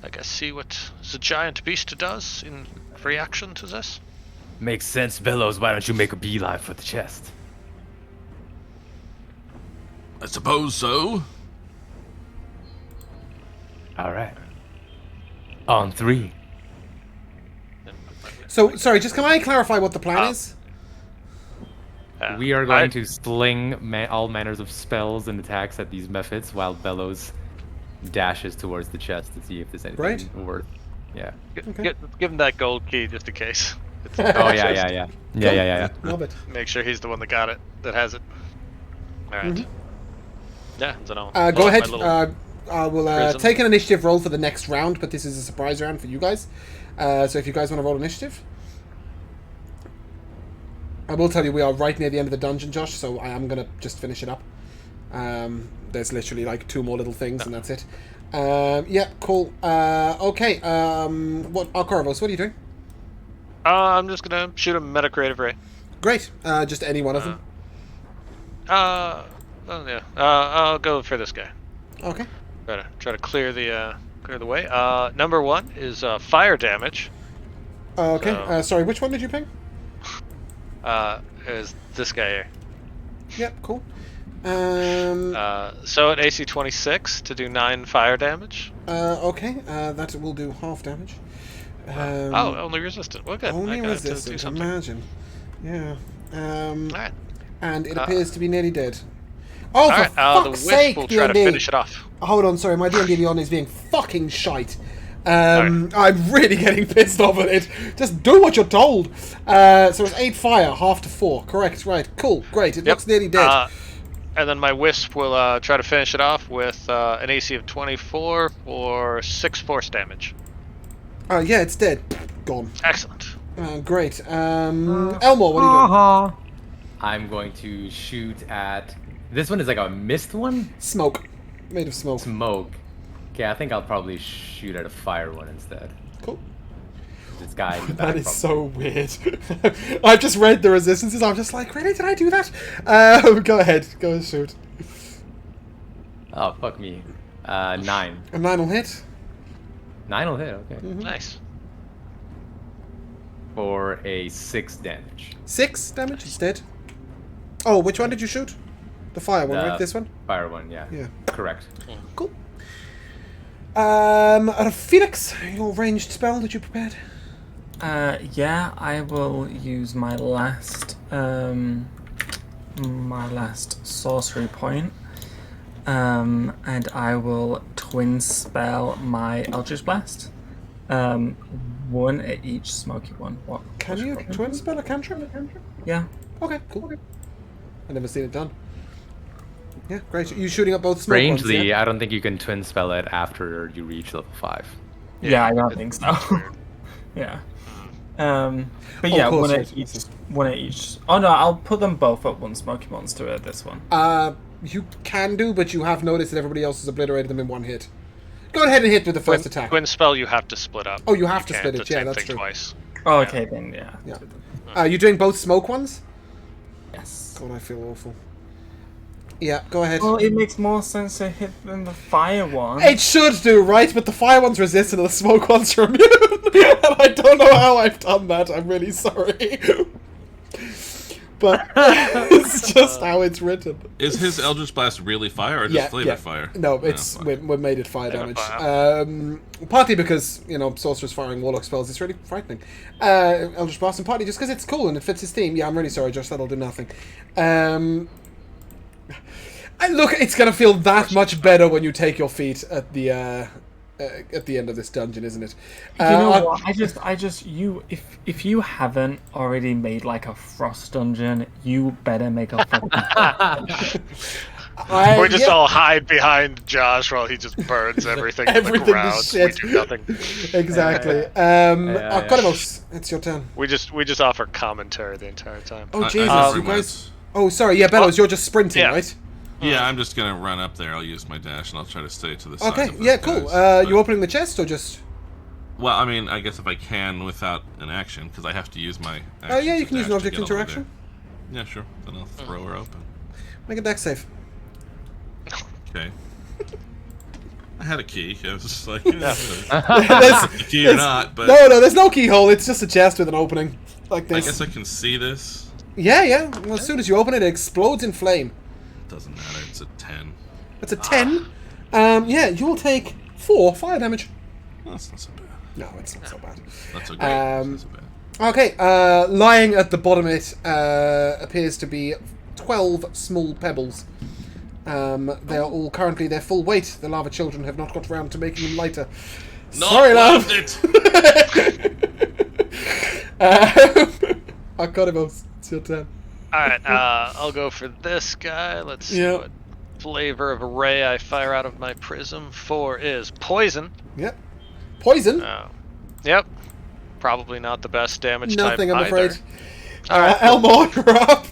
I guess see what the giant beast does in reaction to this. Makes sense, Bellows. Why don't you make a beeline for the chest? I suppose so. All right. On 3. So, sorry, just can I clarify what the plan is? We are going to sling all manners of spells and attacks at these methods while Bellows dashes towards the chest to see if there's anything worth. Yeah. Give him that gold key just in case. Oh yeah. Love it. Make sure he's the one that got it, that has it. All right. Yeah, I don't know. Go ahead. My little I will prison. take an initiative roll for the next round, but this is a surprise round for you guys. So if you guys want to roll initiative. I will tell you we are right near the end of the dungeon, Josh, so I am going to just finish it up. There's literally like 2 more little things and that's it. Yeah, cool. Okay, Arkorovos, what are you doing? I'm just gonna shoot a Metacreative Ray. Great. Just any one of them? Well, yeah. I'll go for this guy. Okay. Try to clear the way. Number 1 is fire damage. Okay. So, Sorry, which one did you ping? it was this guy here. Yep. Cool. So at AC 26 to do 9 fire damage. Okay. That will do half damage. Only resistant. Well, good. Only I got it to do resistant. something. Imagine. Yeah. Alright. And it appears to be nearly dead. Oh, Alright, for the fuck's wisp sake, will try to D&D. finish it off. Hold on, sorry, my D&D Beyond is being fucking shite. I'm really getting pissed off at it. Just do what you're told. So it's 8 fire, half to 4. Correct, right. Cool, great. It looks nearly dead. And then my wisp will try to finish it off with an AC of 24 for 6 force damage. Yeah, it's dead. Gone. Excellent. Great. Elmore, what are you doing? I'm going to shoot at... This one is like a mist one? Smoke. Made of smoke. Smoke. Okay, I think I'll probably shoot at a fire one instead. Cool. This guy in the back. That is so weird. I've just read the resistances. I'm just like, really? Did I do that? Go ahead. Go and shoot. Oh, fuck me. 9. A 9 will hit. 9 will hit, okay. Nice. For a 6 damage. 6 damage? He's dead. Oh, which one did you shoot? The fire one, right? This one? Fire one, yeah. Yeah. Correct. Cool. Out of Phoenix, your ranged spell that you prepared? Yeah, I will use my last sorcery point. And I will twin spell my Eldritch Blast. One at each smoky one. What? Can you twin spell a cantrip? Yeah. Okay, cool. I've never seen it done. Yeah, great. You shooting up both smoke ones, Strangely, yeah? I don't think you can twin spell it after you reach level 5. Yeah, I don't think so. Yeah. But yeah, course, one right, at each. One at each. Oh no, I'll put them both at one smoky monster at this one. You can do, but you have noticed that everybody else has obliterated them in one hit. Go ahead and hit with the first attack. Twin spell you have to split up. Oh, you have to can't split do it. the Yeah, same that's thing true. Twice. Oh, okay then. Yeah. Yeah. You doing both smoke ones? Yes. God, I feel awful. Yeah, go ahead. Well, it makes more sense to hit than the fire one. It should do, right? But the fire one's resistant and the smoke one's immune. And I don't know how I've done that. I'm really sorry. But it's just how it's written. Is his Eldritch Blast really fire or just flavor fire? No, it's we made it fire damage. Fire. Partly because, sorcerers firing warlock spells is really frightening. Eldritch Blast, and partly just because it's cool and it fits his theme. Yeah, I'm really sorry, Josh, that'll do nothing. Look, it's gonna feel that much better when you take your feet at the end of this dungeon, isn't it? You know what? If you haven't already made like a frost dungeon, you better make a fucking. We just all hide behind Josh while he just burns everything in the ground. Shit. We do nothing. Exactly. Codimos, it's your turn. We just offer commentary the entire time. Oh Jesus, I you guys. Oh, sorry. Yeah, Bellows, you're just sprinting, right? Yeah, I'm just gonna run up there. I'll use my dash and I'll try to stay to the side. Okay. of those Yeah. Cool. guys, You opening the chest or just? Well, I mean, I guess if I can without an action, because I have to use my. Oh yeah, action you can to use an dash object to get over interaction. there. Yeah, sure. Then I'll throw her open. Make a dex save. Okay. I had a key. I was just like, There's- a key or not, but No, there's no keyhole. It's just a chest with an opening like I this. guess I can see this. Yeah. Well, as soon as you open it, it explodes in flame. Doesn't matter. It's a 10. It's a 10. Yeah, you will take 4 fire damage. Well, that's not so bad. No, it's not so bad. That's okay. That's not so bad. Okay, lying at the bottom of it appears to be 12 small pebbles. They are all currently their full weight. The lava children have not got around to making them lighter. Sorry, love. Arcanimos, it's your turn. Alright, I'll go for this guy. Let's see what flavor of array I fire out of my prism. 4 is poison. Yep. Poison? Yep. Probably not the best damage Nothing, type I'm afraid. Alright. Elmore, you're up.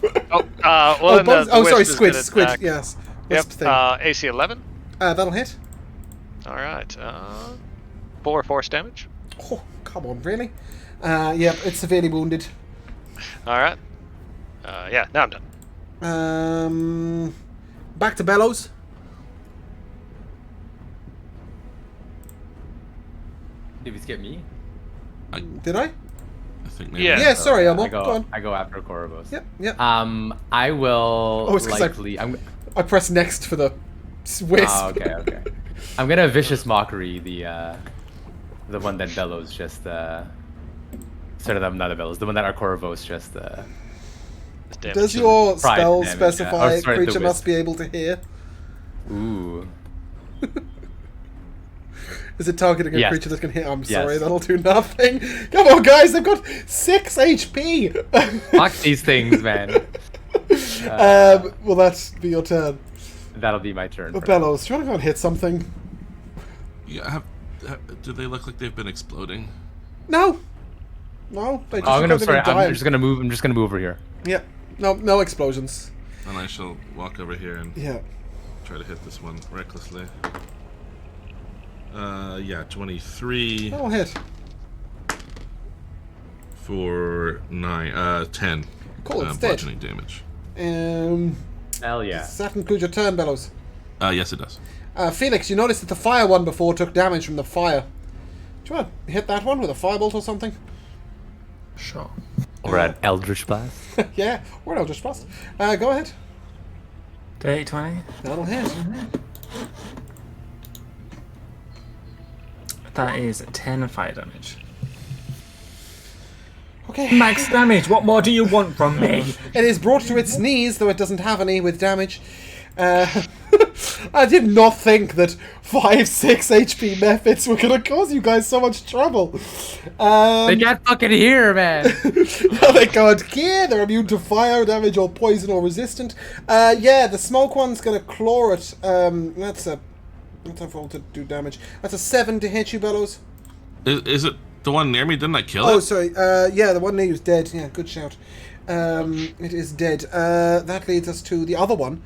Sorry, squid, attack. yes. Yep, What's the thing? AC 11. That'll hit. Alright, 4 force damage. Oh, come on, really? Yep, it's severely wounded. Alright. Yeah, now I'm done. Back to Bellows. Did we skip me? Did I? I think maybe. Yeah. Yeah, sorry, Elmo. I Go on. I go after Corvus. Yep, yep. I will Oh, it's 'cause likely. I press next for the wisp. Oh, okay. I'm gonna vicious mockery the one that Bellows just sort of not the Bellows, the one that our Corvus just Does your Pride spell damage, specify yeah. Or, sorry, the creature must wisp. be able to hear? Ooh. Is it targeting a Yes. creature that can hit? I'm Yes. sorry, that'll do nothing. Come on, guys, they've got 6 HP. Fuck these things, man. Will that be your turn? That'll be my turn. for now. Bellows, do you want to go and hit something? Yeah. Do they look like they've been exploding? No. No, they just Oh, I'm look like they've been I'm dying. just gonna move. I'm just gonna move over here. Yeah. No explosions. And I shall walk over here and Yeah. try to hit this one recklessly. Yeah, 23 That'll hit. for 10. Cool, it's dead. Bludgeoning damage. Hell yeah. Does that include your turn, Bellows? Yes, it does. Felix, you noticed that the fire one before took damage from the fire. Do you want to hit that one with a firebolt or something? Sure. Or an Eldritch Blast. Yeah, or an Eldritch Blast. Go ahead. Dirty 20. That'll hit. That is 10 fire damage. Okay. Max damage. What more do you want from me? It is brought to its knees, though it doesn't have any with damage. I did not think that 5-6 HP methods were going to cause you guys so much trouble. They can't fucking hear, man. They can't hear. They're immune to fire damage or poison or resistant. Yeah, the smoke one's going to claw it. That's a roll to do damage. That's a 7 to hit you, Bellows. Is it the one near me? Didn't I kill Oh, it? sorry. Yeah, the one near you is dead. Yeah, good shout. It is dead. That leads us to the other one,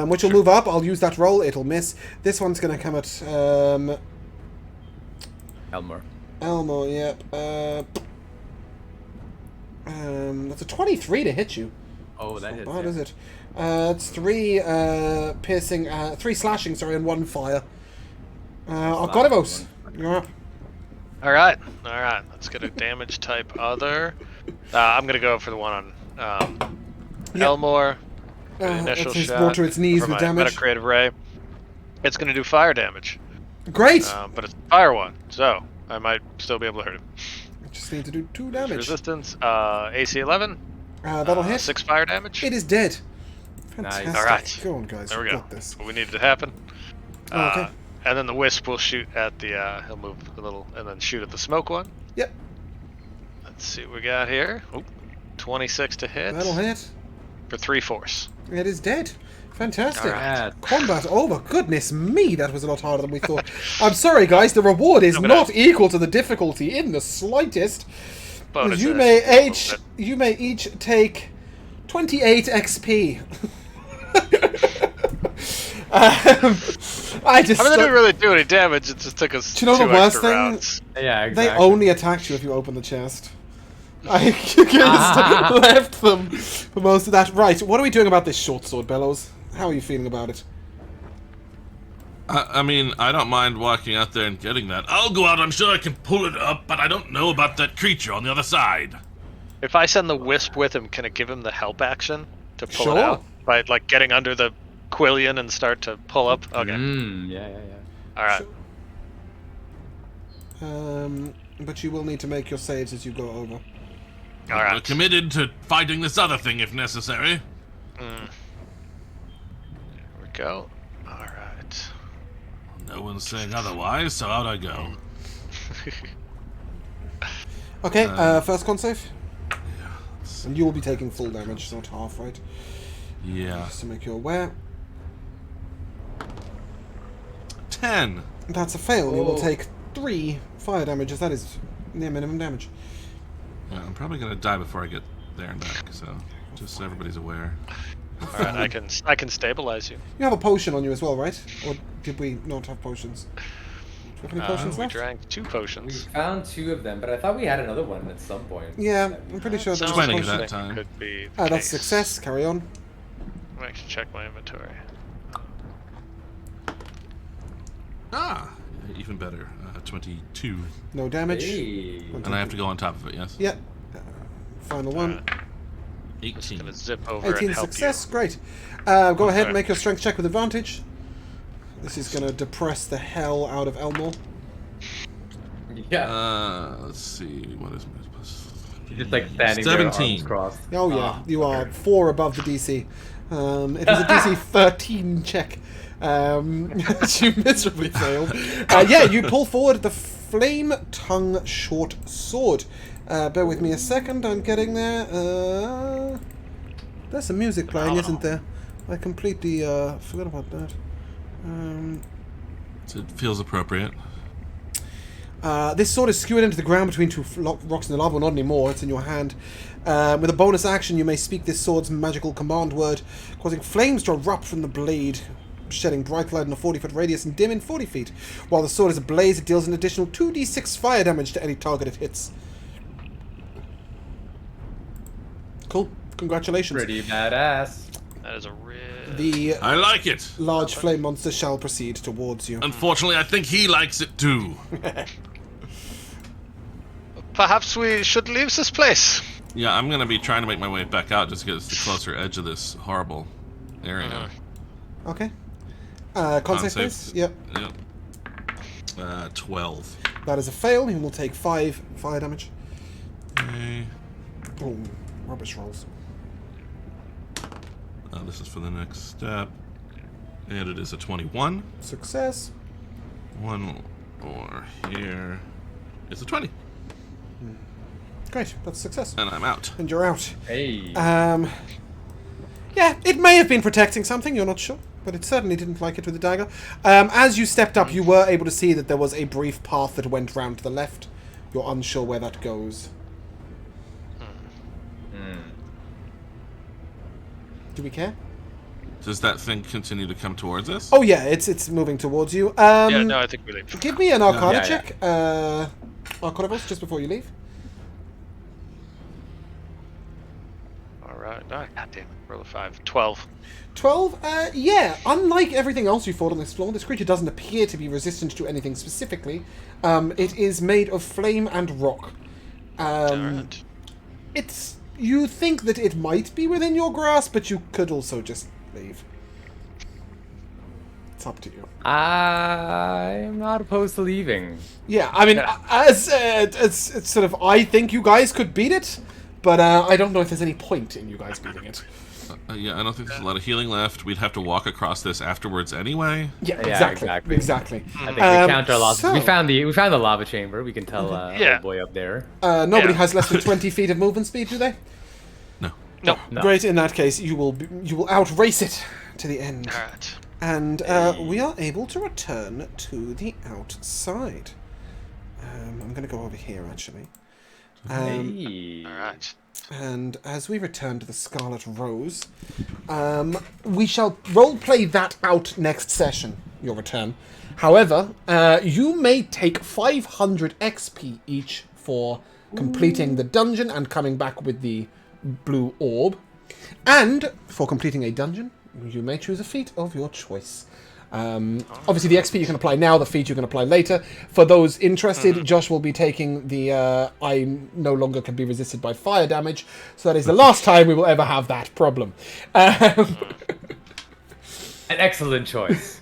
which will move up. I'll use that roll. It'll miss. This one's going to come at Elmo. Yep. That's a 23 to hit you. Oh, that hits. What Yeah. is it? It's 3 piercing, 3 slashing, sorry, and 1 fire. Argonivos, you're up. All right. Let's get a damage type other. I'm gonna go for the one on Elmore. Initial it's shot. brought to its knees for with my damage. Metacreative Ray. It's gonna do fire damage, Great. but it's a fire one, so I might still be able to hurt him. Just need to do 2 damage. Resistance, AC 11. That'll hit. 6 fire damage. It is dead. Nice. Fantastic. Alright. Go on, guys. There we We've go. got this. What we needed to happen. Okay. And then the wisp will shoot at the. He'll move a little and then shoot at the smoke one. Yep. Let's see what we got here. Oop, 26 to hit. That'll hit. For 3 force. It is dead. Fantastic. Alright. Combat over. Goodness me, that was a lot harder than we thought. I'm sorry, guys. The reward is I'm gonna- not equal to the difficulty in the slightest. Bonus You action. may each take 28 XP. I just. I mean, they didn't really do any damage. It just took us. Do you know 2 the worst extra thing? rounds. Yeah, They exactly. only attacked you if you open the chest. I just left them for most of that. Right, what are we doing about this short sword, Bellows? How are you feeling about it? I mean, I don't mind walking out there and getting that. I'll go out, I'm sure I can pull it up, but I don't know about that creature on the other side. If I send the wisp with him, can it give him the help action to pull Sure. it out by like getting under the quillion and start to pull up? Okay. Yeah. All right. But you will need to make your saves as you go over. All We're right. committed to fighting this other thing if necessary. There we go. All right. No one's saying otherwise, so out I go. Okay, first con save. And you will be taking full damage, not half, right? Yeah. Just to make you aware. 10. That's a fail. You will Oh. take 3 fire damages. That is near minimum damage. Yeah, I'm probably gonna die before I get there and back, so just so everybody's aware. All right. I can stabilize you. You have a potion on you as well, right? Or did we not have potions? Do you have any potions We left? drank 2 We potions. found 2 of them, but I thought we had another one at some point. Yeah, I'm pretty sure there was Sounds a Explaining potion. that time. Could be. The That's case. success. Carry on. Let me actually check my inventory. Ah, even better. 22. No damage. Hey. And I have to go on top of it, yes? Yeah. Final one. Just 18. gonna zip over 18 and help success. you. Great. Go ahead and Okay. make your strength check with advantage. This is going to depress the hell out of Elmore. Yeah. Let's see. What is my He's just like standing there, arms 17. crossed. Oh, yeah. Ah, You are fucker. 4 above the DC. It was a DC 13 check. You miserably failed. Yeah, you pull forward the flame tongue short sword. Bear with me a second. I'm getting there. There's some music playing, isn't there? I completely forgot about that. It feels appropriate. This sword is skewered into the ground between two rocks in the lava. Well, not anymore. It's in your hand. With a bonus action, you may speak this sword's magical command word, causing flames to erupt from the blade, shedding bright light in a 40-foot radius and dim in 40 feet. While the sword is ablaze, it deals an additional 2d6 fire damage to any target it hits. Cool. Congratulations. Pretty badass. That is a real. The I like it. large flame monster shall proceed towards you. Unfortunately, I think he likes it too. Perhaps we should leave this place. Yeah, I'm gonna be trying to make my way back out just to get us to the closer edge of this horrible area. Okay. Con save, save. please. Yep. Yep. 12. That is a fail. He will take 5 fire damage. Okay. Oh, rubbish rolls. This is for the next step. And it is a 21. Success. One more here. It's a 20. Great, that's a success. And I'm out. And you're out. Hey. Yeah, it may have been protecting something, you're not sure. But it certainly didn't like it with the dagger. As you stepped up, you were able to see that there was a brief path that went round to the left. You're unsure where that goes. Do we care? Does that thing continue to come towards us? Oh yeah, it's moving towards you. Yeah, no, I think we leave. Give me an Arcana Yeah, check. Arcana rolls just before you leave. Alright, God damn it. Roll a 5. 12. 12? Yeah. Unlike everything else you fought on this floor, this creature doesn't appear to be resistant to anything specifically. It is made of flame and rock. Alright. It's... You think that it might be within your grasp, but you could also just leave. It's up to you. I'm not opposed to leaving. Yeah, I mean, as it's sort of, I think you guys could beat it, but I don't know if there's any point in you guys beating it. Yeah, I don't think there's a lot of healing left. We'd have to walk across this afterwards anyway. Yeah, Yeah, exactly. exactly. I think we counter our losses. so- We found the lava chamber. We can tell Yeah. old boy up there. Nobody Yeah. has less than 20 feet of movement speed, do they? No. No. No. Great. In that case, you will outrace it to the end, Alright. and we are able to return to the outside. I'm going to go over here actually. Hey. Alright. And as we return to the Scarlet Rose, we shall roleplay that out next session, your return. However, you may take 500 XP each for completing the dungeon and coming back with the blue orb. And for completing a dungeon, you may choose a feat of your choice. Obviously, the XP you can apply now, the feat you can apply later. For those interested, Josh will be taking the I no longer can be resisted by fire damage, so that is the last time we will ever have that problem. An excellent choice.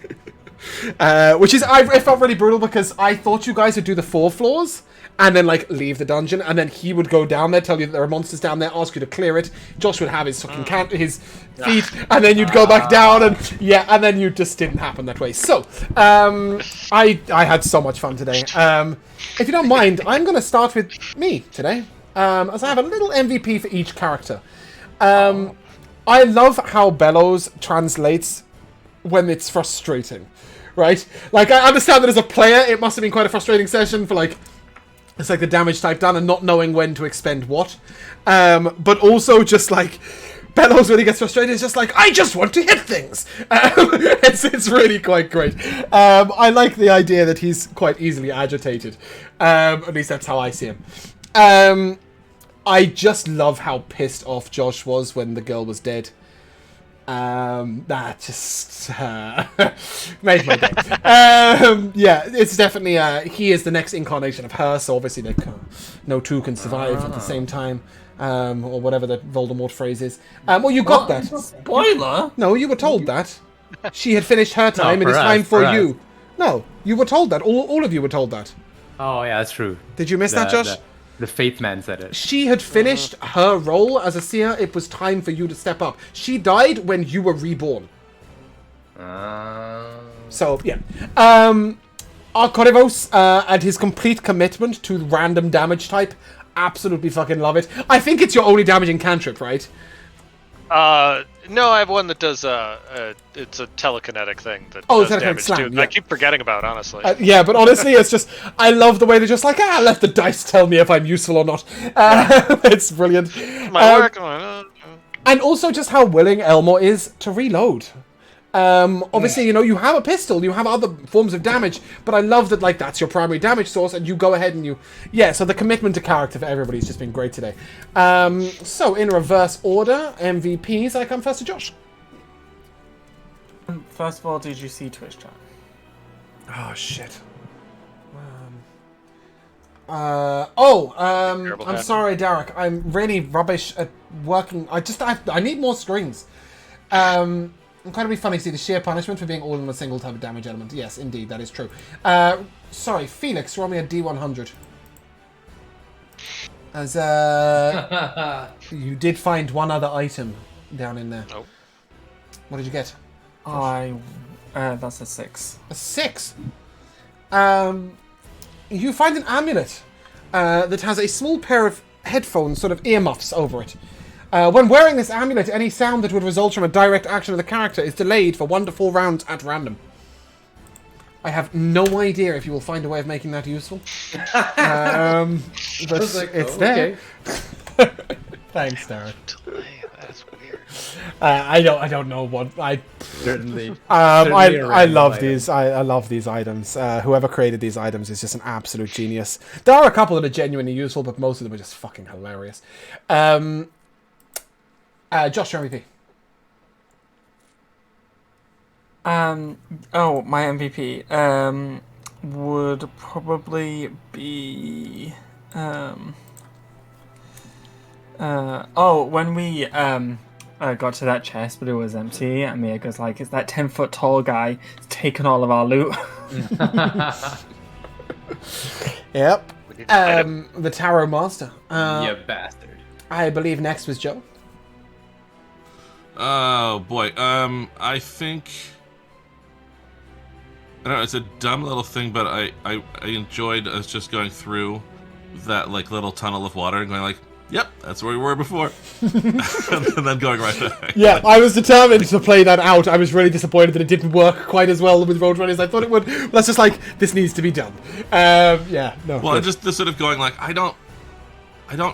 Which is, it felt really brutal because I thought you guys would do the 4 floors and then like leave the dungeon, and then he would go down there, tell you that there are monsters down there, ask you to clear it. Josh would have his fucking his feet, and then you'd go back down, and yeah, and then you just didn't happen that way. So, I had so much fun today. If you don't mind, I'm going to start with me today, as I have a little MVP for each character. I love how Bellows translates when it's frustrating, right? Like, I understand that as a player, it must have been quite a frustrating session for, like, it's like the damage type done and not knowing when to expend what. But also just, like, Bellows, when he gets frustrated, is just like, I just want to hit things! It's really quite great. I like the idea that he's quite easily agitated. At least that's how I see him. I just love how pissed off Josh was when the girl was dead. That just made my day. Yeah, it's definitely he is the next incarnation of her. So obviously, like, no two can survive at the same time, or whatever the Voldemort phrase is. Well, you got that. Spoiler. No, you were told that she had finished her time. It is for time us, for for you. No, you were told that. All of you were told that. Oh yeah, that's true. Did you miss that, Josh? The Faith Man said it. She had finished her role as a seer. It was time for you to step up. She died when you were reborn. So, yeah. Arcorivos and his complete commitment to random damage type. Absolutely fucking love it. I think it's your only damaging cantrip, right? No, I have one that does it's a telekinetic thing that Oh, does telekinetic damage slam, too. yeah. I keep forgetting about, honestly. Yeah, but honestly, it's just, I love the way they're just like, let the dice tell me if I'm useful or not. It's brilliant. My work. And also just how willing Elmore is to reload. Obviously, you know, you have a pistol, you have other forms of damage, but I love that, like, that's your primary damage source, and you go ahead and you... Yeah, so the commitment to character for everybody's just been great today. So, in reverse order, MVPs, I come first to Josh. First of all, did you see Twitch chat? Oh, shit. I'm sorry, Derek. I'm really rubbish at working. I need more screens. Incredibly funny to see the sheer punishment for being all in a single type of damage element. Yes, indeed, that is true. Sorry, Felix, roll me a D100. As, you did find one other item down in there. Oh. What did you get? That's a 6. A 6. You find an amulet that has a small pair of headphones, sort of earmuffs over it. When wearing this amulet, any sound that would result from a direct action of the character is delayed for 1 to 4 rounds at random. I have no idea if you will find a way of making that useful. But it's there. Thanks, Derek. That's weird. I don't know what I. Certainly. I love these. I love these items. Whoever created these items is just an absolute genius. There are a couple that are genuinely useful, but most of them are just fucking hilarious. Josh, your MVP. My MVP would probably be when we got to that chest but it was empty and Mia goes like, it's that 10-foot tall guy taking all of our loot. Yep. The Tarot Master. You bastard. I believe next was Joe. Oh boy. I think I don't know, it's a dumb little thing, but I enjoyed us just going through that like little tunnel of water and going like, yep, that's where we were before. And then going right back. Yeah, like, I was determined to play that out. I was really disappointed that it didn't work quite as well with Roadrunner as I thought it would. But that's just like, this needs to be done. Yeah, no. Well, just the sort of going like, I don't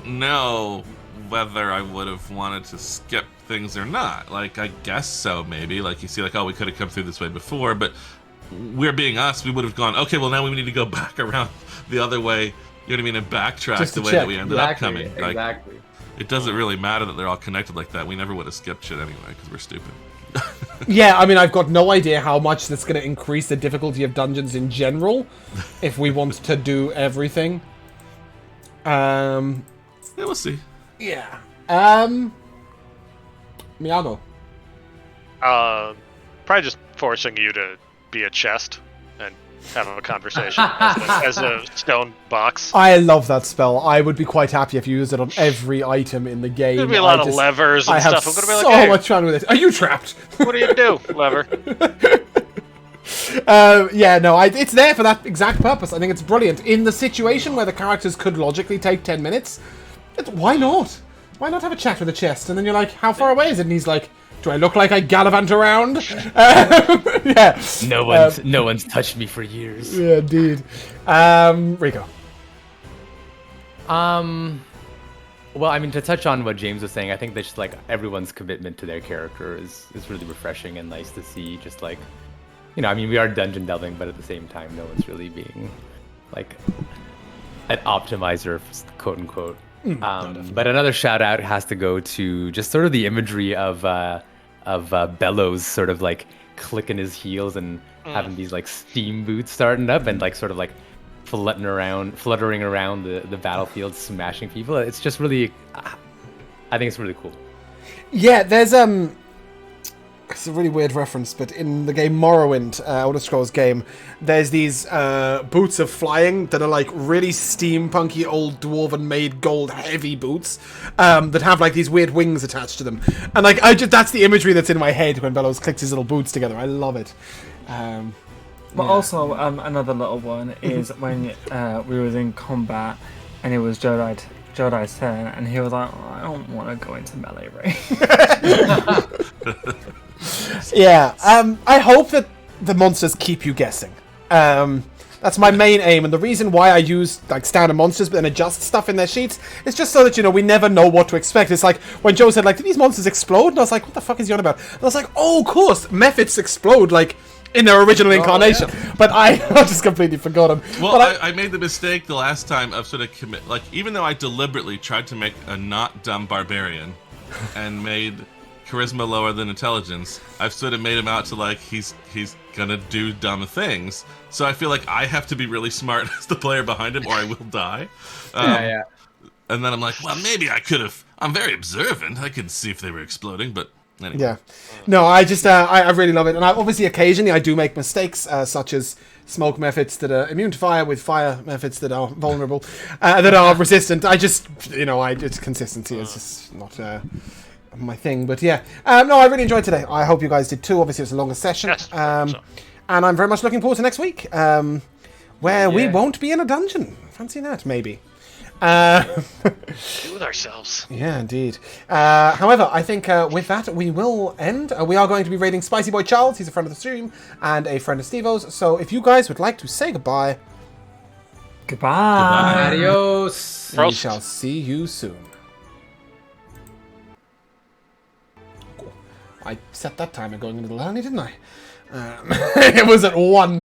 know whether I would have wanted to skip things or not. Like, I guess so, maybe. Like, you see, like, oh, we could have come through this way before, but we're being us, we would have gone, okay, well, now we need to go back around the other way, you know what I mean, and backtrack the way that we ended up coming. Like, Exactly. it doesn't really matter that they're all connected like that. We never would have skipped shit anyway, because we're stupid. Yeah, I mean, I've got no idea how much that's going to increase the difficulty of dungeons in general, if we want to do everything. Yeah, we'll see. Yeah. Miyago. Probably just forcing you to be a chest and have a conversation as a stone box. I love that spell. I would be quite happy if you used it on every item in the game. There'd be a lot of levers and I have stuff. I'm gonna be so like, hey, much fun with it. Are you trapped? what do you do, lever? Yeah, no, it's there for that exact purpose. I think it's brilliant. In the situation where the characters could logically take 10 minutes, why not? Why not have a chat with the chest? And then you're like, how far away is it? And he's like, do I look like I gallivant around? Yeah. No one's touched me for years. Yeah, indeed. Rico. Well, I mean, to touch on what James was saying, I think that just like everyone's commitment to their character is really refreshing and nice to see. Just like, you know, I mean, we are dungeon delving, but at the same time, no one's really being like an optimizer, quote unquote. But another shout out has to go to just sort of the imagery of Bellows sort of like clicking his heels and having these like steam boots starting up and like sort of like fluttering around the battlefield, smashing people. It's just really, I think it's really cool. Yeah, there's it's a really weird reference, but in the game Morrowind, Elder Scrolls game, there's these boots of flying that are like really steampunky old dwarven made gold heavy boots that have like these weird wings attached to them, and like that's the imagery that's in my head when Bellows clicks his little boots together. I love it. But also another little one is when we was in combat and it was Jodi's turn, and he was like, oh, I don't want to go into melee range. Yeah, I hope that the monsters keep you guessing. That's my main aim, and the reason why I use like standard monsters but then adjust stuff in their sheets is just so that, you know, we never know what to expect. It's like when Joe said, like, did these monsters explode? And I was like, what the fuck is he on about? And I was like, oh, of course, Mephits explode, like, in their original incarnation. Yeah. But I just completely forgot them. Well, I made the mistake the last time of sort of like, even though I deliberately tried to make a not dumb barbarian and made charisma lower than intelligence, I've sort of made him out to like he's gonna do dumb things. So I feel like I have to be really smart as the player behind him, or I will die. Yeah. And then I'm like, well, maybe I could have. I'm very observant. I could see if they were exploding, but anyway. Yeah. No, I just I really love it, and obviously occasionally I do make mistakes, such as smoke Mephits that are immune to fire with fire Mephits that are vulnerable, that are resistant. I just, you know, it's consistency. It's just not my thing, but yeah. No, I really enjoyed today. I hope you guys did too. Obviously, it was a longer session. Yes, and I'm very much looking forward to next week, where we won't be in a dungeon. Fancy that, maybe. Do with ourselves. Yeah, indeed. However, I think with that, we will end. We are going to be raiding Spicy Boy Charles. He's a friend of the stream and a friend of Stevo's. So if you guys would like to say goodbye... Goodbye. Adios. We shall see you soon. I set that timer going into the learning, didn't I? It was at 1.